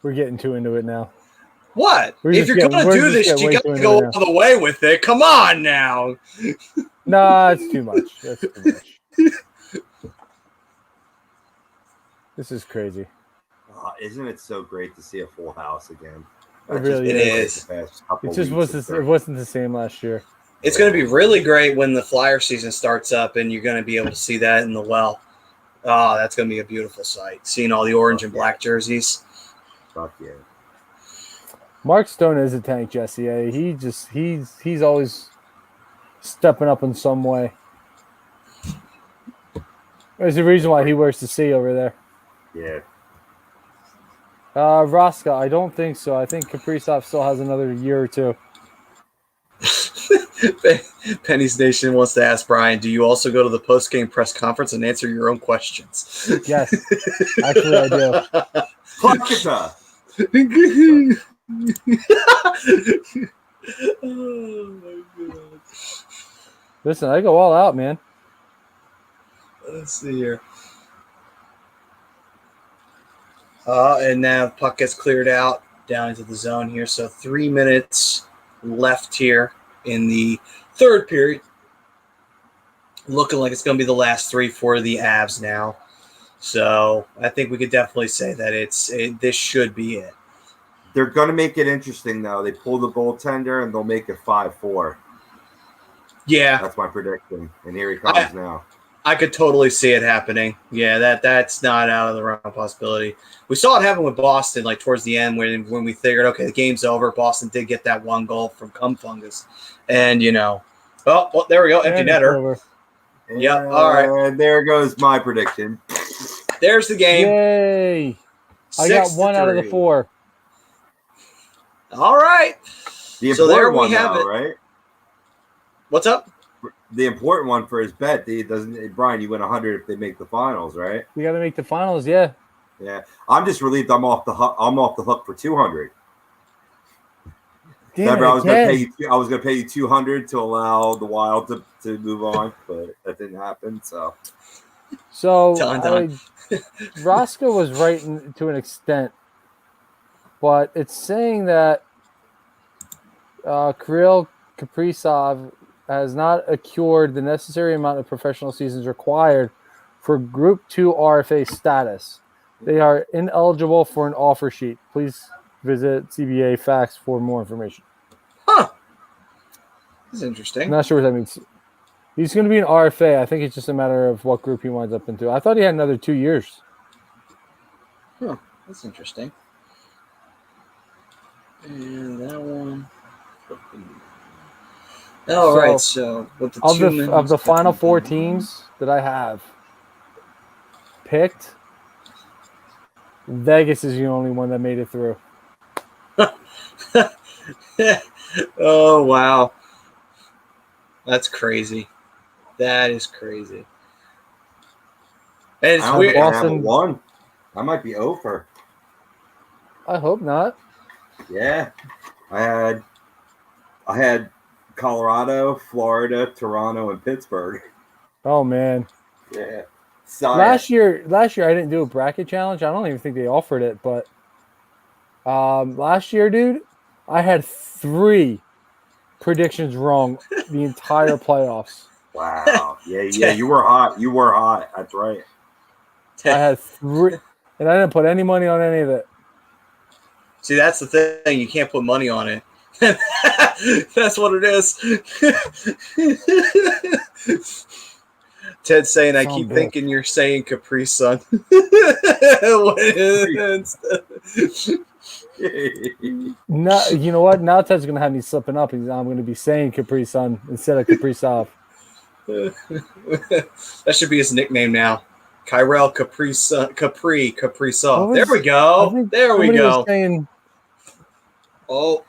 We're getting too into it now. What? If you're going to do this, you got to go all the way with it. Come on now. Nah, it's too much. That's too much. This is crazy. Isn't it so great to see a full house again? It really is. It just wasn't the same last year. It's going to be really great when the Flyer season starts up, and you're going to be able to see that in the well. Oh, that's going to be a beautiful sight. Seeing all the orange and black jerseys. Fuck yeah. Mark Stone is a tank, Jesse. He's always stepping up in some way. There's a reason why he wears the C over there. Yeah. Raska, I don't think so. I think Kaprizov still has another year or two. Penny's Nation wants to ask Brian, do you also go to the post-game press conference and answer your own questions? Yes. Actually, I do. Pocketa. Oh my god. Listen, I go all out, man. Let's see here. And now puck gets cleared out down into the zone here. So 3 minutes left here in the third period. Looking like it's going to be the last three for the Avs now. So I think we could definitely say that this should be it. They're going to make it interesting, though. They pull the goaltender, and they'll make it 5-4. Yeah. That's my prediction. And here he comes now. I could totally see it happening. Yeah, that's not out of the realm of possibility. We saw it happen with Boston, like towards the end when we figured, okay, the game's over. Boston did get that one goal from cum fungus, and well, there we go, empty And it's netter. over. Yep. All right. And there goes my prediction. There's the game. Yay! I got 1 out of the 4. All right. The So there important we one have now, it. right? What's up? The important one for his bet. Brian, you win 100 if they make the finals, right? We got to make the finals, yeah. Yeah. I'm just relieved I'm off the hook for 200. Damn Remember, it, I was going to again. pay you. I was going to pay you 200 to allow the Wild to move on, but that didn't happen. So Done. Roscoe was right to an extent, but it's saying that Kirill Kaprizov has not accrued the necessary amount of professional seasons required for Group 2 RFA status. They are ineligible for an offer sheet. Please visit CBA Facts for more information. Huh. That's interesting. I'm not sure what that means. He's going to be an RFA. I think it's just a matter of what group he winds up into. I thought he had another 2 years. Huh. That's interesting. And that one. All right. So with the of the final 4 teams that I have picked, Vegas is the only one that made it through. Oh wow, that's crazy. That is crazy. And it's I don't weird. think I Boston- haven't won. I might be over. I hope not. Yeah. I had Colorado, Florida, Toronto, and Pittsburgh. Oh man. Yeah. Last year I didn't do a bracket challenge. I don't even think they offered it, but last year, dude, I had 3 predictions wrong the entire playoffs. Wow. Yeah, you were hot. You were hot. That's right. I had 3, and I didn't put any money on any of it. See, that's the thing. You can't put money on it. That's what it is. Ted's saying, I keep thinking you're saying Capri Sun. No, you know what? Now Ted's going to have me slipping up. I'm going to be saying Capri Sun instead of Capri South. That should be his nickname now. Kyrell Capri Soft. Was- There we I go. think There we somebody go. was saying, Oh,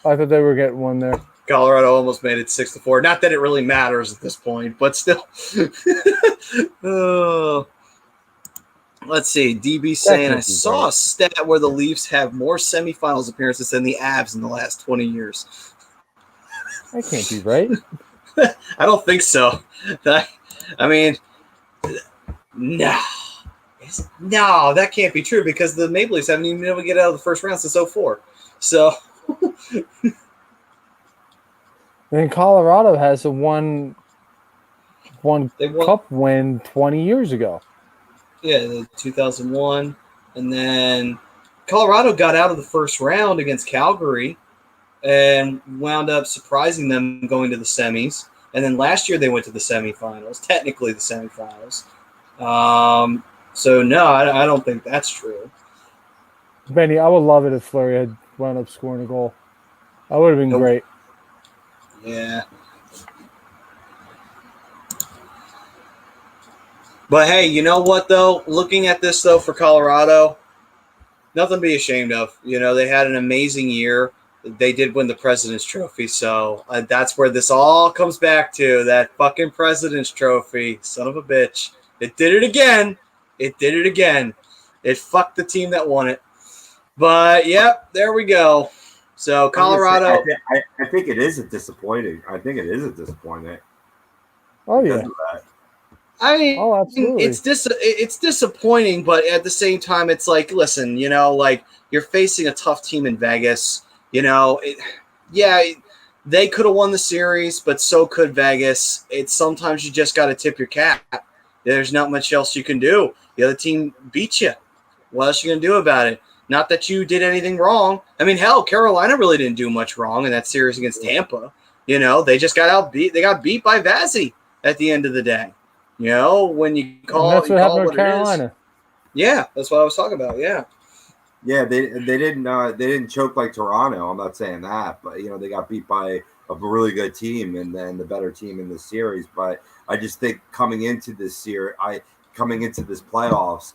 I thought they were getting one there. Colorado almost made it 6-4. Not that it really matters at this point, but still. Oh. Let's see. DB saying, I saw a stat where the Leafs have more semifinals appearances than the Avs in the last 20 years. That can't be right. I don't think so. I mean, no. No, that can't be true because the Maple Leafs haven't even been able to get out of the first round since 2004. So, And Colorado has a one they won, cup win 20 years ago. yeah, the 2001. And then Colorado got out of the first round against Calgary and wound up surprising them going to the semis. And then last year they went to the semifinals, technically the semifinals. So, no, I don't think that's true. Benny, I would love it if Fleury had wound up scoring a goal. That would have been Nope. great. Yeah. But hey, you know what though? Looking at this though for Colorado, nothing to be ashamed of. You know, they had an amazing year. They did win the President's Trophy, so that's where this all comes back to, that fucking President's Trophy. Son of a bitch. It did it again. It did it again. It fucked the team that won it. But, yep, there we go. So, Colorado. I think it is a disappointing. I think it is a disappointment. Oh, because yeah. of that. I mean, Oh, absolutely. it's disappointing, but at the same time, it's like, listen, you know, like you're facing a tough team in Vegas. You know, they could have won the series, but so could Vegas. It's sometimes you just got to tip your cap. There's not much else you can do. The other team beat you. What else are you going to do about it? Not that you did anything wrong. I mean, hell, Carolina really didn't do much wrong in that series against Tampa. You know, they just got outbeat. They got beat by Vazzy at the end of the day. You know, when you call And that's you what call happened it with what it is. Carolina. Yeah, that's what I was talking about. Yeah. Yeah, they didn't choke like Toronto. I'm not saying that, but they got beat by a really good team and then the better team in this series. But I just think coming into this playoffs,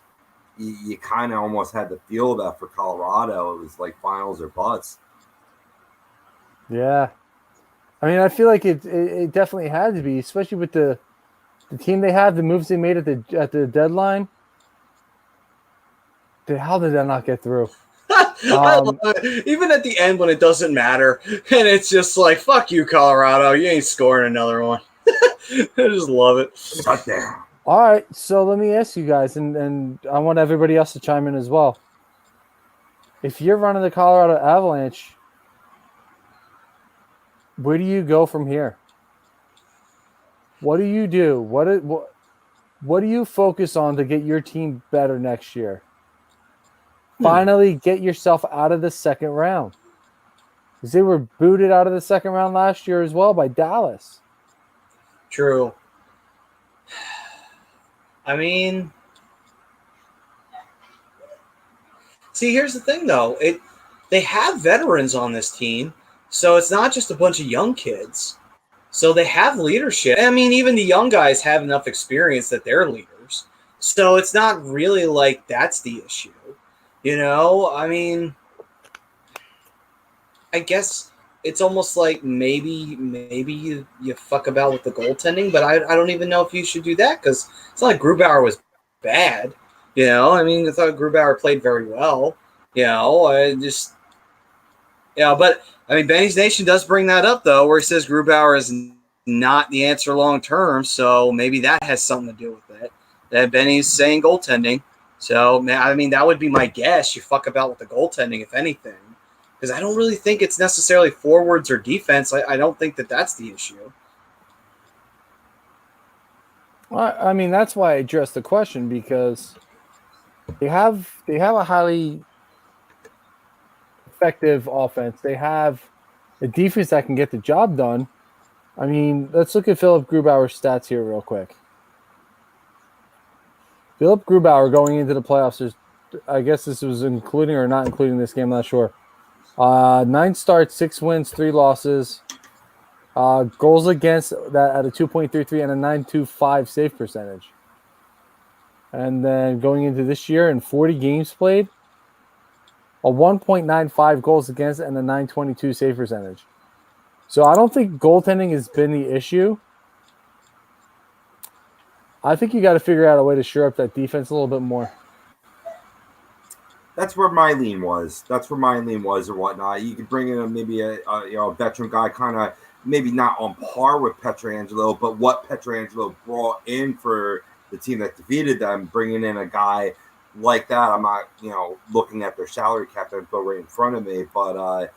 you kind of almost had the feel of that for Colorado. It was like finals or bust. Yeah. I mean, I feel like it definitely had to be, especially with the team they had, the moves they made at the deadline. How did that not get through? I love it. Even at the end when it doesn't matter, and it's just like, fuck you, Colorado. You ain't scoring another one. I just love it. Shut down. All right, so let me ask you guys, and I want everybody else to chime in as well. If you're running the Colorado Avalanche, where do you go from here? What do you do? What do you focus on to get your team better next year? Finally, get yourself out of the second round. Because they were booted out of the second round last year as well by Dallas. True. I mean, see, here's the thing, though. They have veterans on this team, so it's not just a bunch of young kids. So they have leadership. I mean, even the young guys have enough experience that they're leaders. So it's not really like that's the issue. I mean, I guess it's almost like maybe you fuck about with the goaltending, but I don't even know if you should do that because it's not like Grubauer was bad. I mean, I thought Grubauer played very well. But I mean, Benny's Nation does bring that up though, where he says Grubauer is not the answer long term. So maybe that has something to do with it. That Benny's saying goaltending. So I mean, that would be my guess. You fuck about with the goaltending, if anything, because I don't really think it's necessarily forwards or defense. I don't think that's the issue. Well, I mean, that's why I addressed the question because they have a highly effective offense. They have a defense that can get the job done. I mean, let's look at Philip Grubauer's stats here real quick. Philip Grubauer going into the playoffs, I guess this was including or not including this game, I'm not sure. 9 starts, 6 wins, 3 losses. Goals against that at a 2.33 and a 9.25 save percentage. And then going into this year in 40 games played, a 1.95 goals against and a 9.22 save percentage. So I don't think goaltending has been the issue. I think you got to figure out a way to shore up that defense a little bit more. That's where my lean was. Or whatnot. You could bring in maybe a veteran guy, kind of maybe not on par with Pietrangelo, but what Pietrangelo brought in for the team that defeated them, bringing in a guy like that. I'm not, looking at their salary cap info right in front of me, but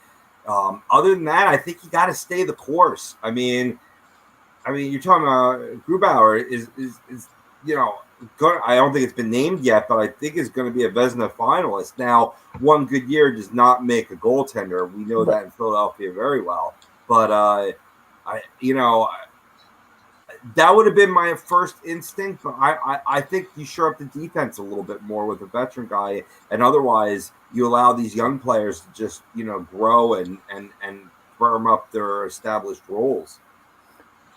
other than that, I think you got to stay the course. I mean, you're talking about Grubauer is good. I don't think it's been named yet, but I think it's going to be a Vezina finalist. Now, one good year does not make a goaltender. We know that in Philadelphia very well. But that would have been my first instinct. But I think you shore up the defense a little bit more with a veteran guy, and otherwise you allow these young players to just grow and firm up their established roles.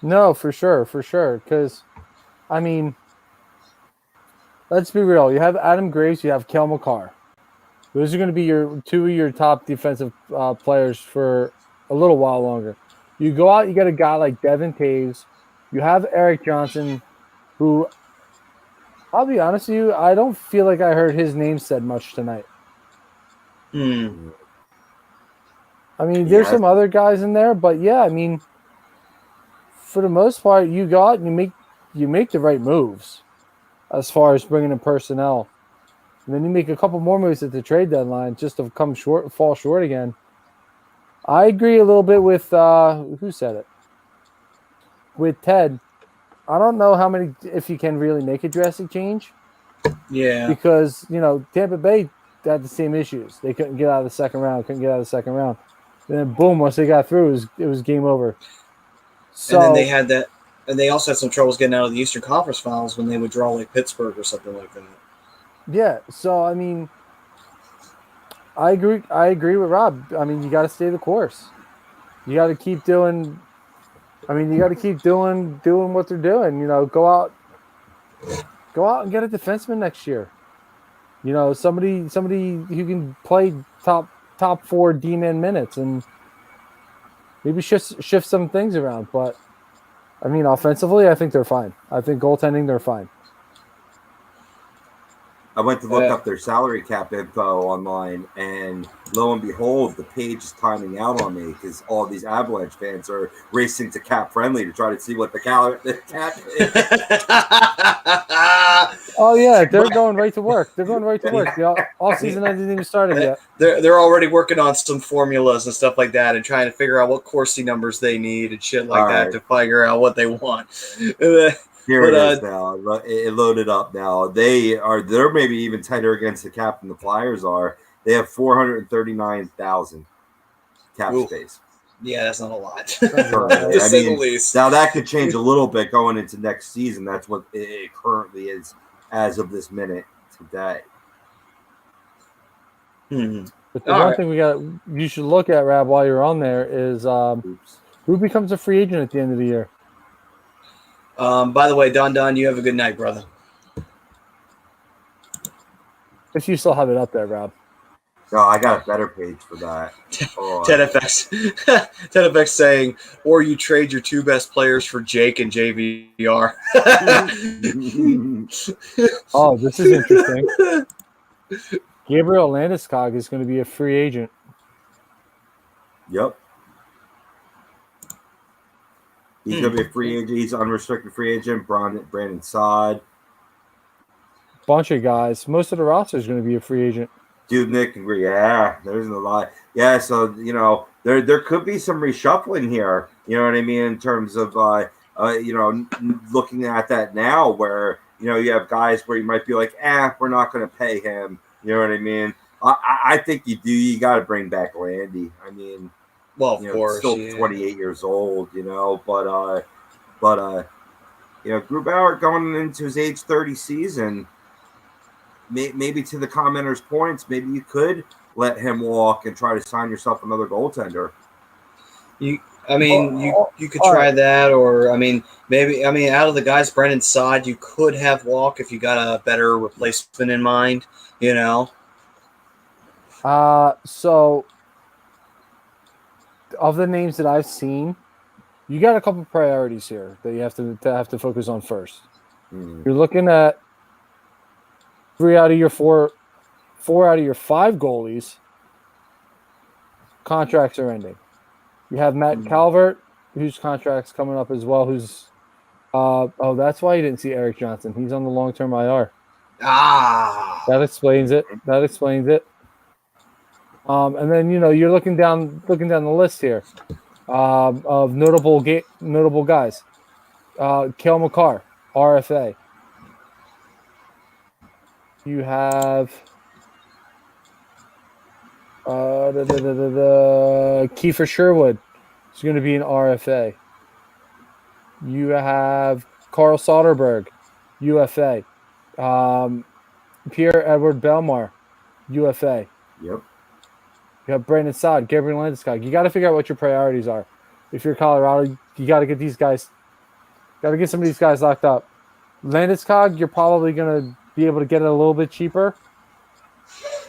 No, for sure. Because, I mean, let's be real. You have Adam Graves, you have Kel McCarr. Those are going to be two of your top defensive players for a little while longer. You go out, you get a guy like Devin Taves. You have Eric Johnson, who, I'll be honest with you, I don't feel like I heard his name said much tonight. I mean, there's some other guys in there, but yeah, I mean, for the most part, you go out and you make the right moves as far as bringing in personnel. And then you make a couple more moves at the trade deadline just to fall short again. I agree a little bit with who said it? With Ted. I don't know if you can really make a drastic change. Yeah. Because, Tampa Bay had the same issues. They couldn't get out of the second round. And then boom, once they got through, it was game over. So, and then they had that And they also had some troubles getting out of the Eastern Conference Finals when they would draw like Pittsburgh or something like that. Yeah, so I mean, I agree with Rob. I mean, you got to stay the course. You got to keep doing. I mean, you got to keep doing what they're doing. You know, go out and get a defenseman next year. You know, somebody who can play top 4 D-man minutes and maybe shift some things around. But I mean, offensively, I think they're fine. I think goaltending, they're fine. I went to look up their salary cap info online, and lo and behold, the page is timing out on me because all these Avalanche fans are racing to Cap Friendly to try to see what the cap is. Oh yeah, they're going right to work. They're going right to work. The all season hasn't even started yet. They're already working on some formulas and stuff like that, and trying to figure out what Corsi numbers they need and shit like that to figure out what they want. Here it is now. It loaded up now. They're maybe even tighter against the cap than the Flyers are. They have 439,000 cap space. Yeah, that's not a lot. To say the least. Now that could change a little bit going into next season. That's what it currently is as of this minute today. But the one thing you should look at, Rab, while you're on there is who becomes a free agent at the end of the year. By the way, Don, you have a good night, brother. If you still have it up there, Rob. No, I got a better page for that. TedFX saying, or you trade your 2 best players for Jake and JVR. Oh, this is interesting. Gabriel Landeskog is going to be a free agent. Yep. He's going to be a free agent. He's an unrestricted free agent. Brandon Saad. Bunch of guys. Most of the roster is going to be a free agent. Dubnik, yeah, there's a lot. Yeah, so, you know, there could be some reshuffling here. You know what I mean? In terms of, you know, looking at that now where, you know, you have guys where you might be like, we're not going to pay him. You know what I mean? I think you got to bring back Landy. I mean, well, of course, still 28 years old, you know, but you know, Grubauer going into his age 30 season, maybe to the commenter's points, maybe you could let him walk and try to sign yourself another goaltender. You could try that, or maybe out of the guys, Brendan Saad, you could have walk if you got a better replacement in mind, you know. So of the names that I've seen, you got a couple priorities here that you have to focus on first. You're looking at 4 out of your 5 goalies contracts are ending. You have Matt Calvert, whose contract's coming up as well. Who's that's why you didn't see Eric Johnson. He's on the long-term IR. That explains it. And then you're looking down the list here of notable guys. Cale Makar, RFA. You have Kiefer Sherwood is going to be an RFA. You have Carl Soderberg, UFA. Pierre-Edouard Bellemare, UFA. Yep. You have Brandon Saad, Gabriel Landeskog. You got to figure out what your priorities are. If you're Colorado, you got to get these guys. Got to get some of these guys locked up. Landeskog, you're probably going to be able to get it a little bit cheaper.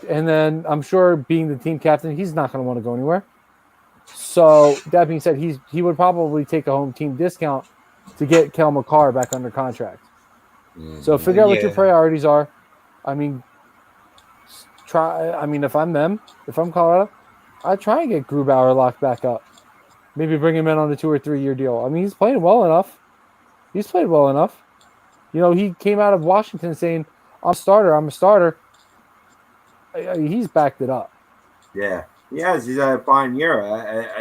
And then I'm sure being the team captain, he's not going to want to go anywhere. So that being said, he would probably take a home team discount to get Cale Makar back under contract. So figure out what your priorities are. I mean, if I'm Colorado, I'd try and get Grubauer locked back up. Maybe bring him in on a 2 or 3 year deal. I mean, he's playing well enough. You know, he came out of Washington saying, I'm a starter. He's backed it up. Yeah. He has. He's had a fine year.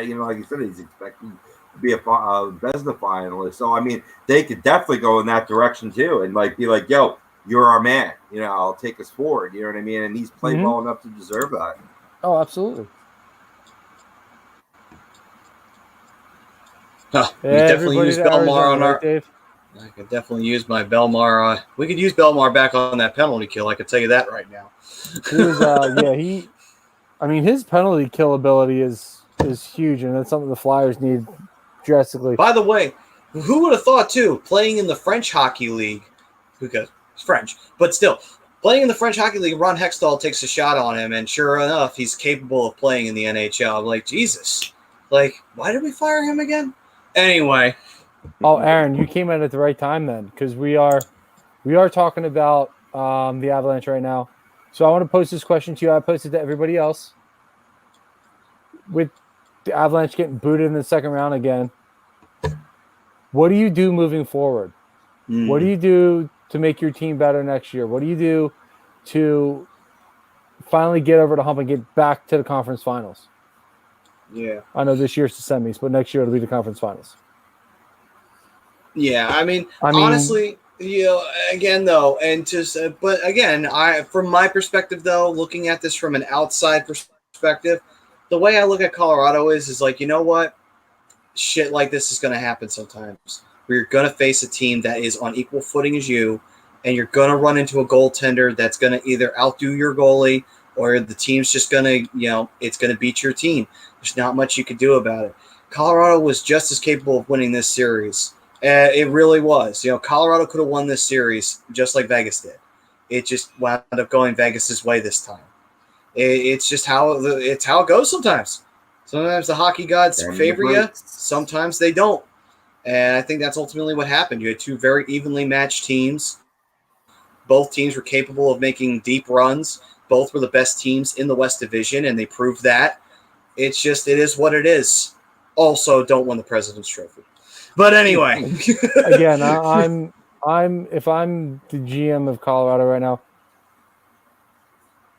You know, like you said, he's expected to be a Vezina finalist. So, I mean, they could definitely go in that direction, too, and, like, be like, yo, you're our man. You know, I'll take us forward. You know what I mean? And he's played well enough to deserve that. Oh, absolutely. We definitely Everybody use to Belmar Arizona, on right, our. Dave? I could definitely use my Belmar. We could use Belmar back on that penalty kill. I could tell you that right now. He was, his penalty kill ability is huge, and that's something the Flyers need drastically. By the way, who would have thought too? Playing in the French Hockey League, because it's French, but still playing in the French Hockey League. Ron Hextall takes a shot on him, and sure enough, he's capable of playing in the NHL. I'm like, Jesus, like, why did we fire him again? Anyway. Oh, Aaron, you came in at the right time then, because we are talking about the Avalanche right now. So I want to pose this question to you. I posed it to everybody else. With the Avalanche getting booted in the second round again, what do you do moving forward? What do you do to make your team better next year? What do you do to finally get over the hump and get back to the conference finals? Yeah. I know this year's the semis, but next year it'll be the conference finals. Yeah, I mean honestly, again though, and just but again, from my perspective though, looking at this from an outside perspective, the way I look at Colorado is like, you know what? Shit like this is going to happen sometimes. Where you're going to face a team that is on equal footing as you, and you're going to run into a goaltender that's going to either outdo your goalie or the team's just going to, it's going to beat your team. There's not much you could do about it. Colorado was just as capable of winning this series. It really was. Colorado could have won this series just like Vegas did. It just wound up going Vegas's way this time. It's just how it goes sometimes. Sometimes the hockey gods favor you. Sometimes they don't. And I think that's ultimately what happened. You had two very evenly matched teams. Both teams were capable of making deep runs. Both were the best teams in the West Division, and they proved that. It is what it is. Also, don't win the President's Trophy. But anyway. Again, if I'm the GM of Colorado right now,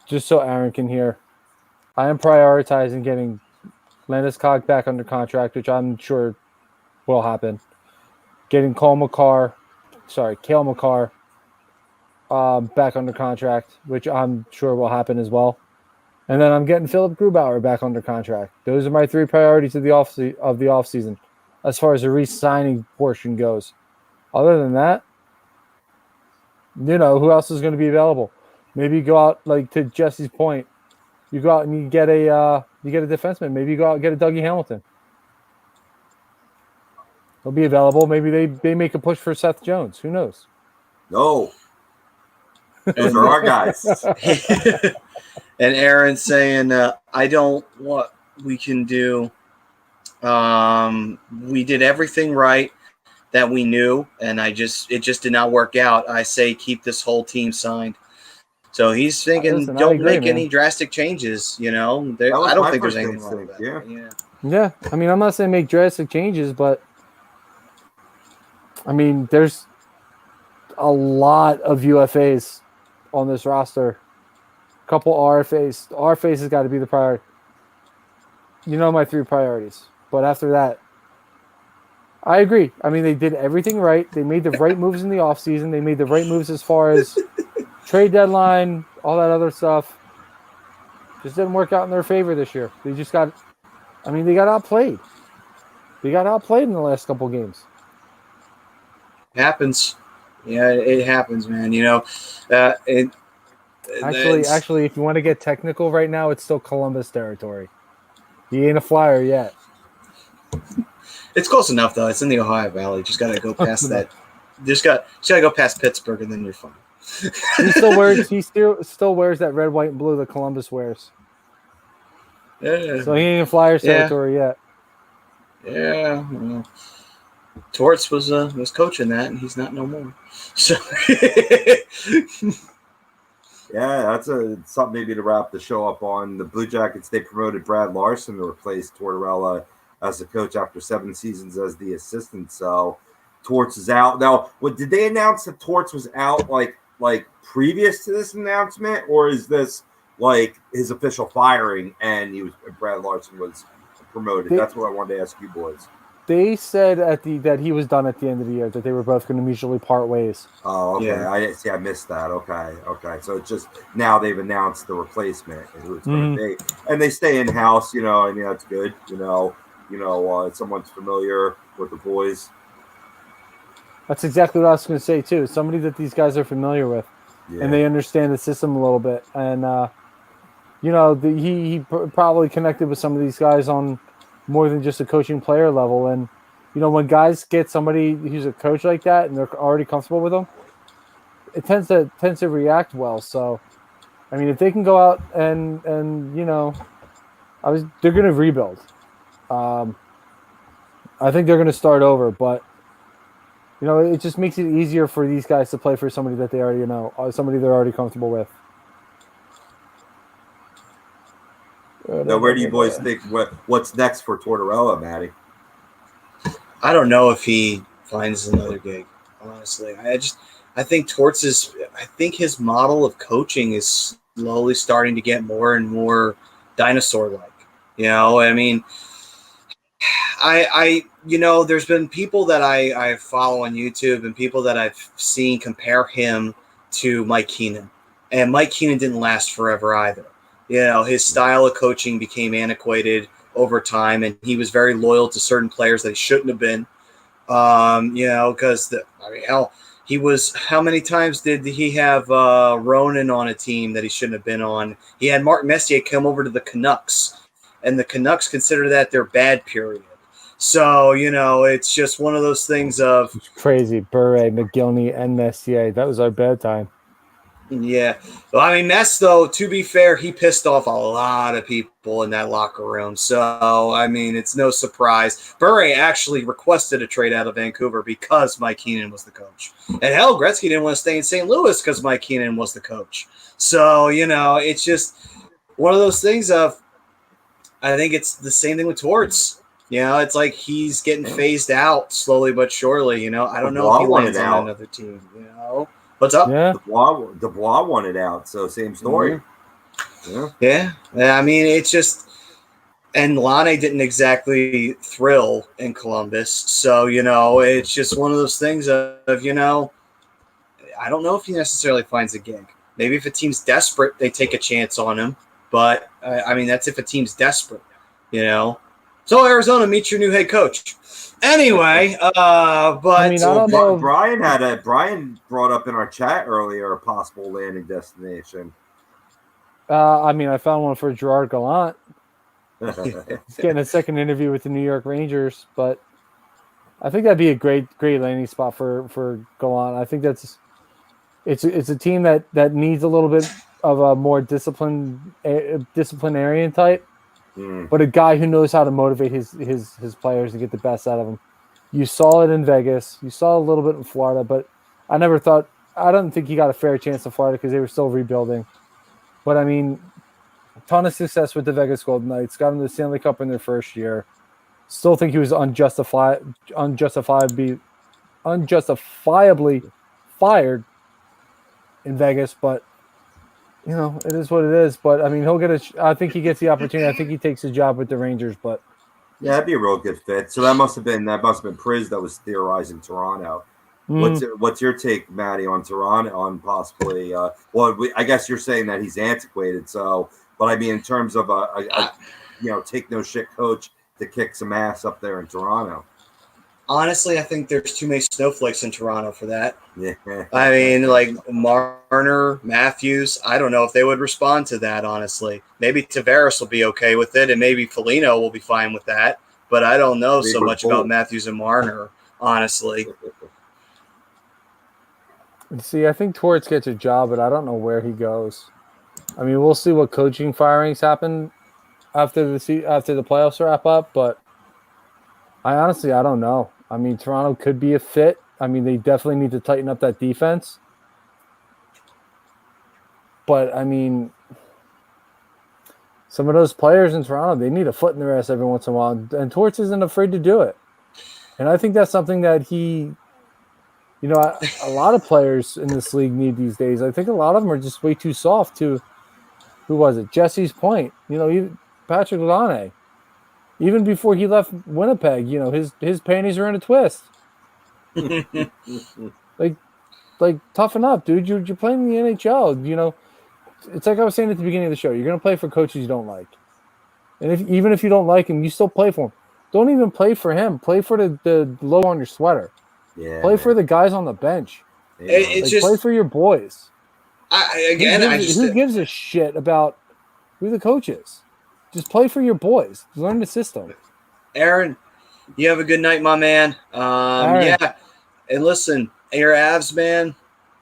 just so Aaron can hear, I am prioritizing getting Landeskog back under contract, which I'm sure will happen. Getting Cale Makar back under contract, which I'm sure will happen as well. And then I'm getting Philip Grubauer back under contract. Those are my three priorities of the offseason as far as the re-signing portion goes. Other than that, who else is going to be available? Maybe you go out, like to Jesse's point, you go out and you get a defenseman. Maybe you go out and get a Dougie Hamilton. He'll be available. Maybe they make a push for Seth Jones. Who knows? No. Those are our guys. And Aaron saying, I don't what we can do. We did everything right that we knew, and it just did not work out. I say keep this whole team signed. So he's thinking, don't make any drastic changes. I don't think there's anything wrong with that. Yeah. I mean, I'm not saying make drastic changes, but I mean, there's a lot of UFAs on this roster. A couple RFAs. RFAs has got to be the priority. My three priorities. But after that, I agree. I mean, they did everything right. They made the right moves in the offseason. They made the right moves as far as trade deadline, all that other stuff. Just didn't work out in their favor this year. They got outplayed. They got outplayed in the last couple games. Happens. Yeah, it happens, man. Actually, if you want to get technical right now, it's still Columbus territory. He ain't a Flyer yet. It's close enough, though. It's in the Ohio Valley. Just got to go past that. Just got to go past Pittsburgh, and then you're fine. He still wears that red, white, and blue that Columbus wears. Yeah. So he ain't in Flyers territory yet. Yeah. Well, Torts was coaching that, and he's not no more. So. Yeah, that's something maybe to wrap the show up on. The Blue Jackets, they promoted Brad Larson to replace Tortorella as the coach after 7 seasons as the assistant. So Torts is out. Now, did they announce that Torts was out like previous to this announcement, or is this like his official firing and Brad Larson was promoted? That's what I wanted to ask you boys. They said that he was done at the end of the year, that they were both going to mutually part ways. Oh, okay. Yeah. I missed that. Okay. So it's just now they've announced the replacement and who it's going to be, and they stay in house. That's good. someone's familiar with the boys. That's exactly what I was going to say too. Somebody that these guys are familiar with, Yeah. and they understand the system a little bit. And he probably connected with some of these guys on more than just a coaching player level. And when guys get somebody who's a coach like that and they're already comfortable with them, it tends to react well. So, I mean, if they can go out and they're going to rebuild. I think they're going to start over, but it just makes it easier for these guys to play for somebody that they already know, somebody they're already comfortable with. Now, where do you boys think what's next for Tortorella, Matty? I don't know if he finds another gig. Honestly, I think his model of coaching is slowly starting to get more and more dinosaur-like. I mean, there's been people that I follow on YouTube and people that I've seen compare him to Mike Keenan, and Mike Keenan didn't last forever either. His style of coaching became antiquated over time, and he was very loyal to certain players that he shouldn't have been. Because he was. How many times did he have Ronan on a team that he shouldn't have been on? He had Mark Messier come over to the Canucks, and the Canucks consider that their bad period. So it's just one of those things of it's crazy. Bure, McGillney, and Messier. That was our bad time. Yeah. Well, I mean, Mess, though, to be fair, he pissed off a lot of people in that locker room. So, I mean, it's no surprise. Bure actually requested a trade out of Vancouver because Mike Keenan was the coach. And hell, Gretzky didn't want to stay in St. Louis because Mike Keenan was the coach. So, it's just one of those things of, I think it's the same thing with Torts. It's like he's getting phased out slowly but surely. I don't know if he lands on another team, What's up? Yeah. Dubois wanted out, so same story. Mm-hmm. Yeah. I mean, it's just, and Lane didn't exactly thrill in Columbus, so it's just one of those things of I don't know if he necessarily finds a gig. Maybe if a team's desperate, they take a chance on him, but I mean that's if a team's desperate, So Arizona, meet your new head coach. Anyway, but I mean, I don't know. Brian brought up in our chat earlier a possible landing destination. I mean, I found one for Gerard Gallant. He's getting a second interview with the New York Rangers, but I think that'd be a great landing spot for Gallant. I think it's a team that needs a little bit of a more disciplinarian type. But a guy who knows how to motivate his players to get the best out of them. You saw it in Vegas. You saw a little bit in Florida, but I don't think he got a fair chance in Florida because they were still rebuilding. But, I mean, a ton of success with the Vegas Golden Knights. Got him the Stanley Cup in their first year. Still think he was unjustifiably fired in Vegas, but it is what it is. But I mean, I think he gets the opportunity. I think he takes a job with the Rangers. But yeah, that'd be a real good fit. So that must have been Priz that was theorizing Toronto. What's your take, Matty, on Toronto, on possibly? I guess you're saying that he's antiquated. So, but I mean, in terms of a take no shit coach to kick some ass up there in Toronto. Honestly, I think there's too many snowflakes in Toronto for that. Yeah. I mean, like Marner, Matthews, I don't know if they would respond to that, honestly. Maybe Tavares will be okay with it, and maybe Foligno will be fine with that. But I don't know so much about Matthews and Marner, honestly. See, I think Torts gets a job, but I don't know where he goes. I mean, we'll see what coaching firings happen after the playoffs wrap up, but I don't know. I mean, Toronto could be a fit. I mean, they definitely need to tighten up that defense. But, I mean, some of those players in Toronto, they need a foot in their ass every once in a while. And Torts isn't afraid to do it. And I think that's something that he, a lot of players in this league need these days. I think a lot of them are just way too soft to, who was it? Jesse's point. Even Patrick Laine. Even before he left Winnipeg, his panties are in a twist. like toughen up, dude. You're playing in the NHL. It's like I was saying at the beginning of the show. You're gonna play for coaches you don't like, and even if you don't like him, you still play for him. Don't even play for him. Play for the logo on your sweater. Yeah. Play for the guys on the bench. It's just play for your boys. Who Who gives a shit about who the coach is? Just play for your boys. Learn the system. Aaron, you have a good night, my man. Yeah. And listen, your Avs, man,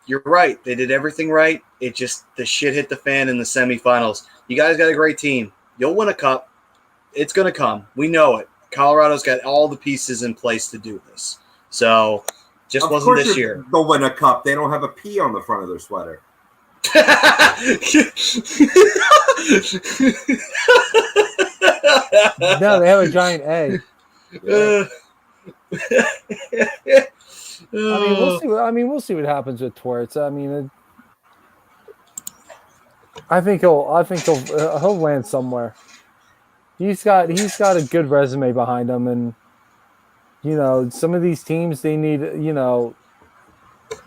you're right. They did everything right. It just the shit hit the fan in the semifinals. You guys got a great team. You'll win a cup. It's going to come. We know it. Colorado's got all the pieces in place to do this. So, just wasn't this year. They'll win a cup. They don't have a P on the front of their sweater. No, they have a giant A. Yeah. We'll see what happens with Torts. I think he'll land somewhere. He's got a good resume behind him, and some of these teams they need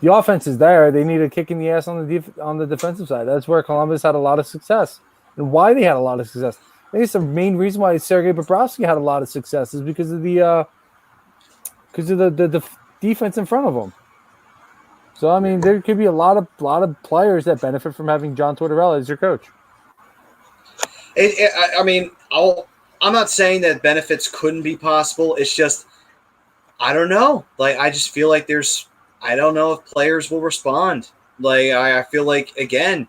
the offense is there. They need a kick in the ass on the defensive side. That's where Columbus had a lot of success, and why they had a lot of success. I think it's the main reason why Sergei Bobrovsky had a lot of success is because of the defense in front of them. So there could be a lot of players that benefit from having John Tortorella as your coach. I'm not saying that benefits couldn't be possible. It's just I don't know. I just feel like I don't know if players will respond. I feel like again,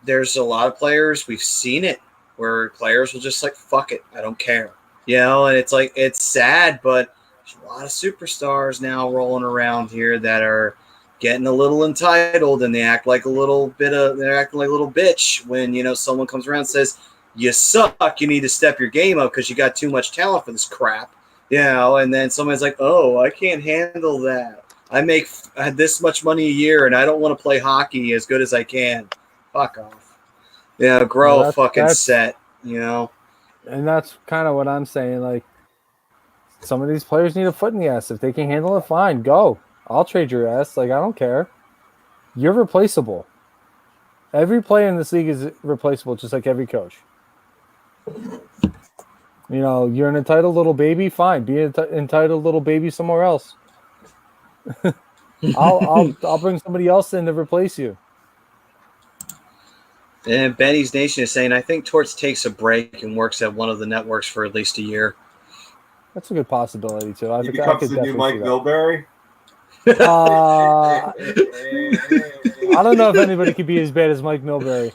there's a lot of players we've seen it where players will just fuck it, I don't care, and it's sad, but there's a lot of superstars now rolling around here that are getting a little entitled, and they're acting like a little bitch when someone comes around and says you suck, you need to step your game up because you got too much talent for this crap, and then someone's like, oh, I can't handle that. I make this much money a year and I don't want to play hockey as good as I can. Fuck off. Grow a fucking set, And that's kind of what I'm saying. Some of these players need a foot in the ass. If they can handle it, fine, go. I'll trade your ass. I don't care. You're replaceable. Every player in this league is replaceable, just like every coach. You're an entitled little baby, fine. Be an entitled little baby somewhere else. I'll bring somebody else in to replace you. And Benny's Nation is saying, I think Torts takes a break and works at one of the networks for at least a year. That's a good possibility too. He becomes the new Mike Milbury. I don't know if anybody could be as bad as Mike Milbury.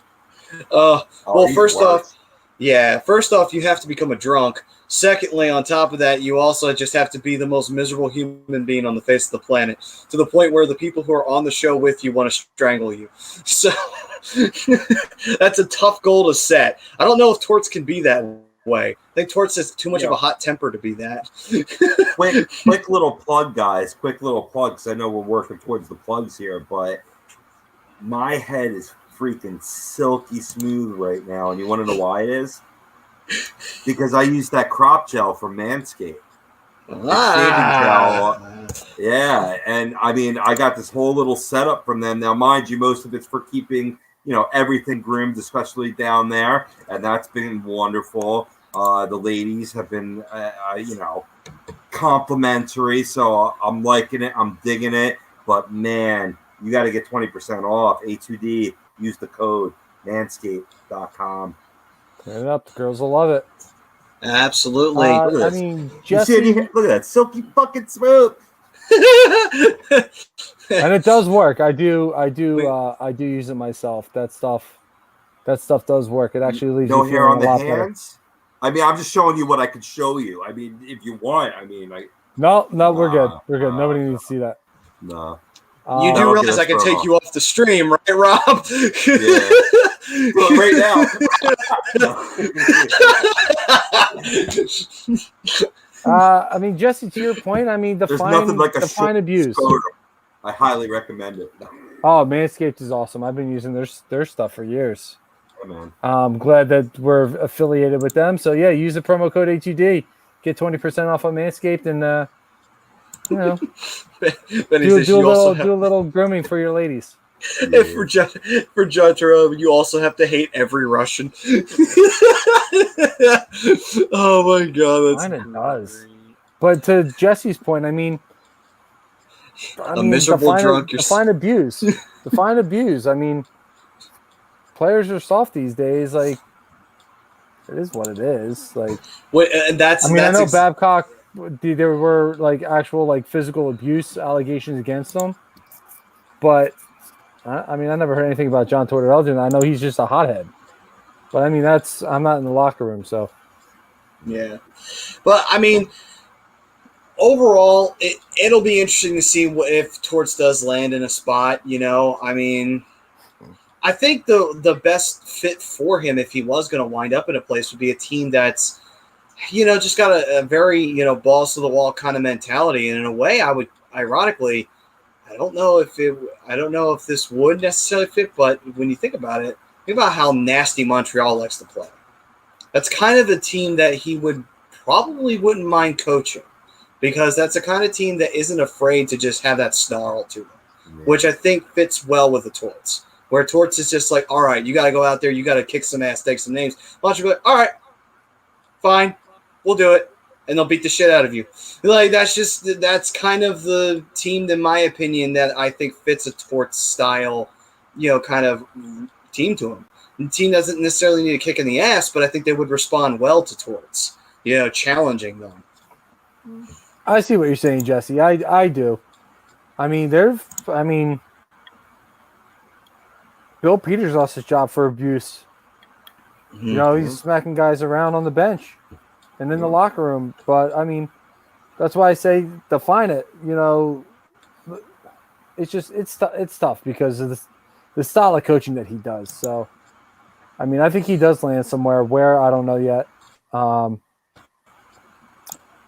First off, you have to become a drunk. Secondly, on top of that, you also just have to be the most miserable human being on the face of the planet, to the point where the people who are on the show with you want to strangle you. So that's a tough goal to set. I don't know if Torts can be that way. I think Torts has too much of a hot temper to be that. Quick little plug, guys. Quick little plug, because I know we're working towards the plugs here, but my head is freaking silky smooth right now, and you want to know why it is? Because I use that crop gel from Manscaped. Shaving gel. Yeah, and I got this whole little setup from them. Now, mind you, most of it's for keeping, everything groomed, especially down there, and that's been wonderful. The ladies have been, complimentary, so I'm liking it. I'm digging it. But, man, you got to get 20% off. A2D. Use the code manscaped.com. Turn it up. The girls will love it. Absolutely. Jesse, look at that. Silky fucking smooth. And it does work. I do use it myself. That stuff does work. It actually leaves no you hair on a the lot hands. Better. I'm just showing you what I could show you. If you want, No, we're good. We're good. Nobody needs to see that. No. You do realize I can take you off the stream, right, Rob? Yeah. Well, right now. Jesse, to your point, define abuse. I highly recommend it. Oh, Manscaped is awesome. I've been using their stuff for years. Yeah, man. I'm glad that we're affiliated with them. So, yeah, use the promo code HUD. Get 20% off on Manscaped and, do a little grooming for your ladies. Yeah. For Judge Rob, you also have to hate every Russian. Oh my God, that's Mine it does. But to Jesse's point, I mean, miserable drunk. Define abuse. Define abuse. I mean, players are soft these days. Like, it is what it is. Like, I know Babcock. There were like actual like physical abuse allegations against him, but I mean, I never heard anything about John Tortorella. And I know he's just a hothead. But I mean, I'm not in the locker room, so yeah. But I mean, overall, it'll be interesting to see if Torts does land in a spot. You know, I mean, I think the best fit for him if he was going to wind up in a place would be a team that's, you know, just got a very, you know, balls to the wall kind of mentality. And in a way, I would ironically, I don't know if this would necessarily fit, but when you think about it, think about how nasty Montreal likes to play. That's kind of the team that he wouldn't mind coaching, because that's the kind of team that isn't afraid to just have that snarl to them, which I think fits well with the Torts, where Torts is just like, all right, you got to go out there, you got to kick some ass, take some names. Montreal, all right, fine, we'll do it, and they'll beat the shit out of you. Like, that's kind of the team, in my opinion, that I think fits a Torts style, you know, kind of team to him. The team doesn't necessarily need a kick in the ass, but I think they would respond well to Torts, you know, challenging them. I see what you're saying, Jesse. I do. I mean, Bill Peters lost his job for abuse. Mm-hmm. You know, he's smacking guys around on the bench and in the locker room. But I mean, that's why I say define it. You know, it's tough because of the style of coaching that he does. So, I mean, I think he does land somewhere. Where, I don't know yet.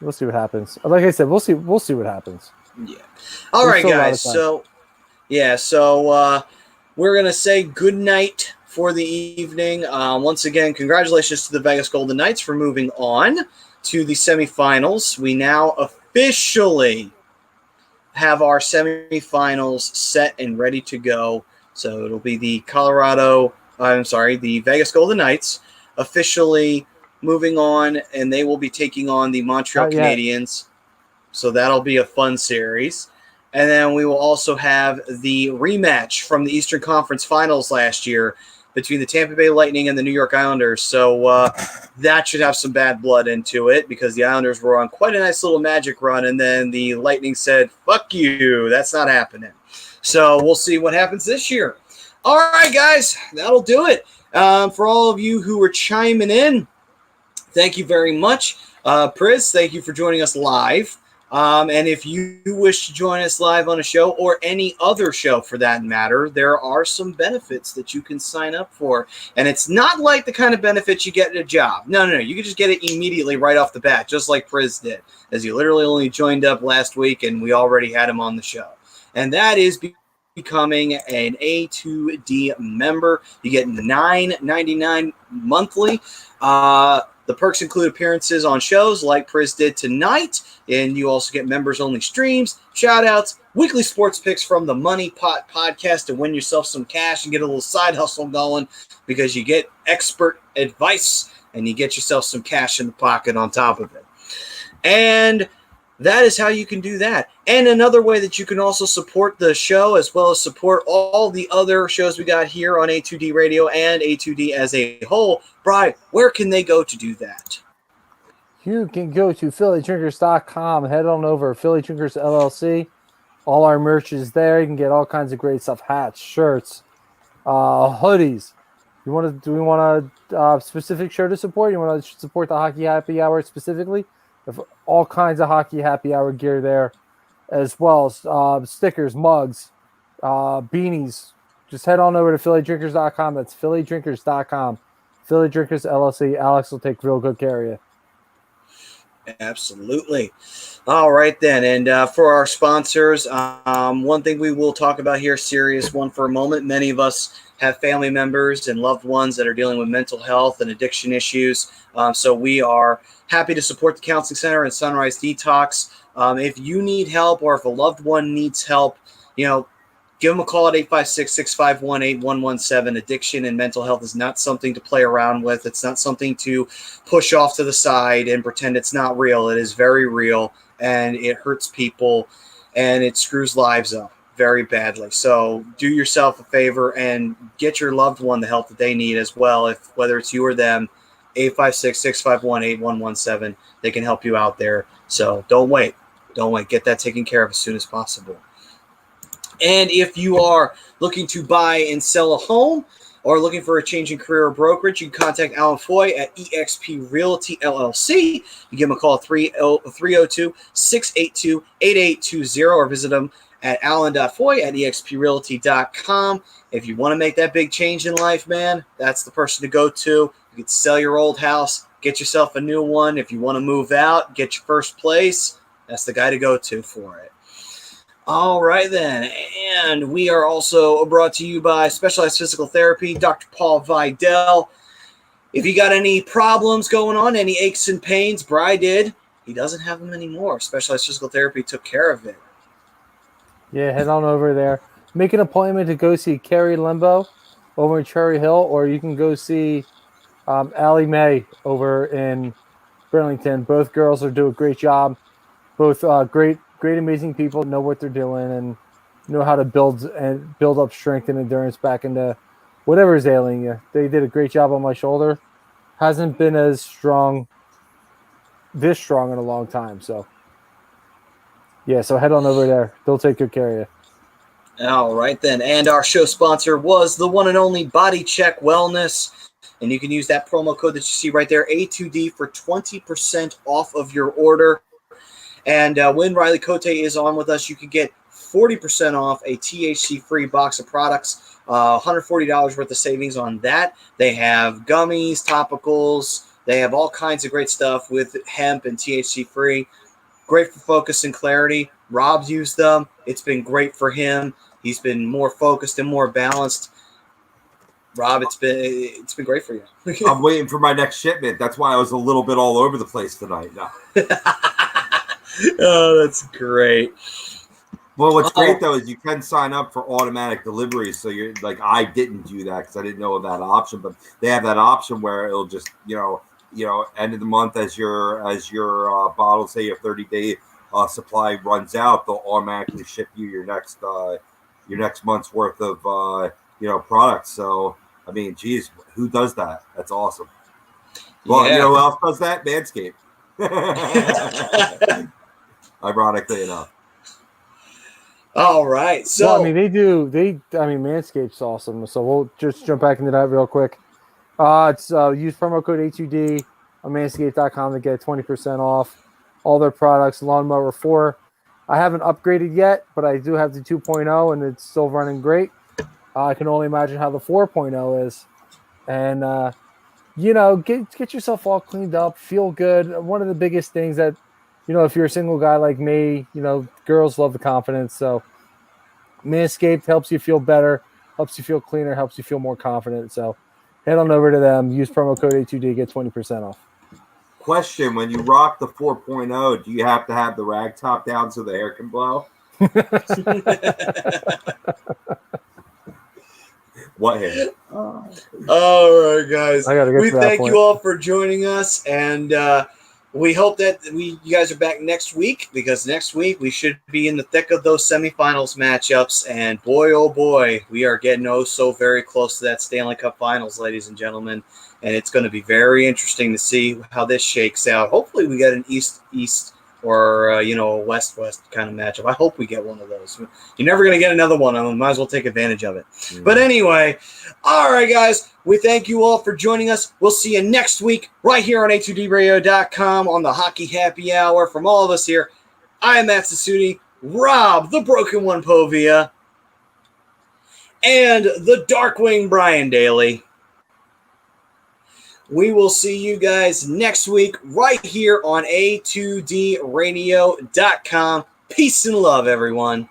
We'll see what happens. Like I said, we'll see what happens. Yeah. All right, guys. So we're gonna say good night for the evening. Once again, congratulations to the Vegas Golden Knights for moving on to the semifinals. We now officially have our semifinals set and ready to go. So it'll be the Vegas Golden Knights officially moving on, and they will be taking on the Montreal Canadiens. So that'll be a fun series. And then we will also have the rematch from the Eastern Conference Finals last year between the Tampa Bay Lightning and the New York Islanders. So that should have some bad blood into it, because the Islanders were on quite a nice little magic run, and then the Lightning said, fuck you, that's not happening. So we'll see what happens this year. All right, guys, that'll do it. For all of you who are chiming in, thank you very much. Priz, thank you for joining us live. And if you wish to join us live on a show, or any other show for that matter, there are some benefits that you can sign up for. And it's not like the kind of benefits you get at a job. No. You can just get it immediately right off the bat, just like Priz did, as he literally only joined up last week and we already had him on the show. And that is becoming an A2D member. You get $9.99 monthly. The perks include appearances on shows like Priz did tonight, and you also get members-only streams, shout-outs, weekly sports picks from the Money Pot podcast to win yourself some cash and get a little side hustle going, because you get expert advice and you get yourself some cash in the pocket on top of it. And that is how you can do that. And another way that you can also support the show, as well as support all the other shows we got here on A2D Radio and A2D as a whole. Brian, where can they go to do that? You can go to PhillyDrinkers.com. Head on over to Philly Drinkers LLC. All our merch is there. You can get all kinds of great stuff: hats, shirts, hoodies. Do we want a specific show to support? You want to support the Hockey Happy Hour specifically? All kinds of Hockey Happy Hour gear there, as well as stickers, mugs, beanies. Just head on over to PhillyDrinkers.com. That's PhillyDrinkers.com. Philly Drinkers LLC. Alex will take real good care of you. Absolutely. All right, then. And for our sponsors, one thing we will talk about here, serious one for a moment. Many of us have family members and loved ones that are dealing with mental health and addiction issues. So we are happy to support the Counseling Center and Sunrise Detox. If you need help, or if a loved one needs help, give them a call at 856-651-8117. Addiction and mental health is not something to play around with. It's not something to push off to the side and pretend it's not real. It is very real. and it hurts people, and it screws lives up very badly. So do yourself a favor and get your loved one the help that they need as well. If whether it's you or them, 856-651-8117, they can help you out there. So don't wait. Don't wait. Get that taken care of as soon as possible. And if you are looking to buy and sell a home or looking for a change in career or brokerage, you can contact Alan Foy at eXp Realty LLC. You give him a call at 302-682-8820 or visit him at alan.foy@exprealty.com. If you want to make that big change in life, man, that's the person to go to. You can sell your old house, get yourself a new one. If you want to move out, get your first place, that's the guy to go to for it. All right, then. And we are also brought to you by Specialized Physical Therapy, Dr. Paul Vidal. If you got any problems going on, any aches and pains, Bri did. He doesn't have them anymore. Specialized Physical Therapy took care of it. Yeah, head on over there. Make an appointment to go see Carrie Limbo over in Cherry Hill, or you can go see Allie Mae over in Burlington. Both girls are doing a great job. Both great, amazing people, know what they're doing and know how to build up strength and endurance back into whatever is ailing you. They did a great job on my shoulder. Hasn't been this strong in a long time. So, yeah, so head on over there. They'll take good care of you. All right, then. And our show sponsor was the one and only Body Check Wellness. And you can use that promo code that you see right there, A2D, for 20% off of your order. And when Riley Cote is on with us, you can get 40% off a THC-free box of products, $140 worth of savings on that. They have gummies, topicals. They have all kinds of great stuff with hemp and THC-free. Great for focus and clarity. Rob's used them. It's been great for him. He's been more focused and more balanced. Rob, it's been great for you. I'm waiting for my next shipment. That's why I was a little bit all over the place tonight. No. Oh, that's great. Well, what's great though is you can sign up for automatic deliveries. So you're like, I didn't do that because I didn't know of that option, but they have that option where it'll just, end of the month as your bottle, say your 30-day supply runs out, they'll automatically ship you your next month's worth of products. So I mean, geez, who does that? That's awesome. Well, yeah. You know who else does that? Manscaped. Ironically enough. All right. So well, I mean, Manscaped's awesome. So we'll just jump back into that real quick. It's use promo code A2D on manscaped.com to get 20% off all their products. Lawnmower 4. I haven't upgraded yet, but I do have the 2.0 and it's still running great. I can only imagine how the 4.0 is. And get yourself all cleaned up, feel good. One of the biggest things that, if you're a single guy like me, girls love the confidence. So Manscaped helps you feel better, helps you feel cleaner, helps you feel more confident. So head on over to them, use promo code A2D, get 20% off. Question, when you rock the 4.0, do you have to have the rag top down so the hair can blow? What hair? All right, guys. We thank you all for joining us, and we hope that you guys are back next week, because next week we should be in the thick of those semifinals matchups, and boy, oh boy, we are getting so very close to that Stanley Cup Finals, ladies and gentlemen, and it's going to be very interesting to see how this shakes out. Hopefully we get an East or a West kind of matchup. I hope we get one of those. You're never going to get another one of them. Might as well take advantage of it. Mm. But anyway, all right, guys, we thank you all for joining us. We'll see you next week right here on A2DRadio.com on the Hockey Happy Hour. From all of us here, I am Matt Sassuti, Rob, the Broken One Povia, and the Darkwing Brian Daly. We will see you guys next week right here on A2DRadio.com. Peace and love, everyone.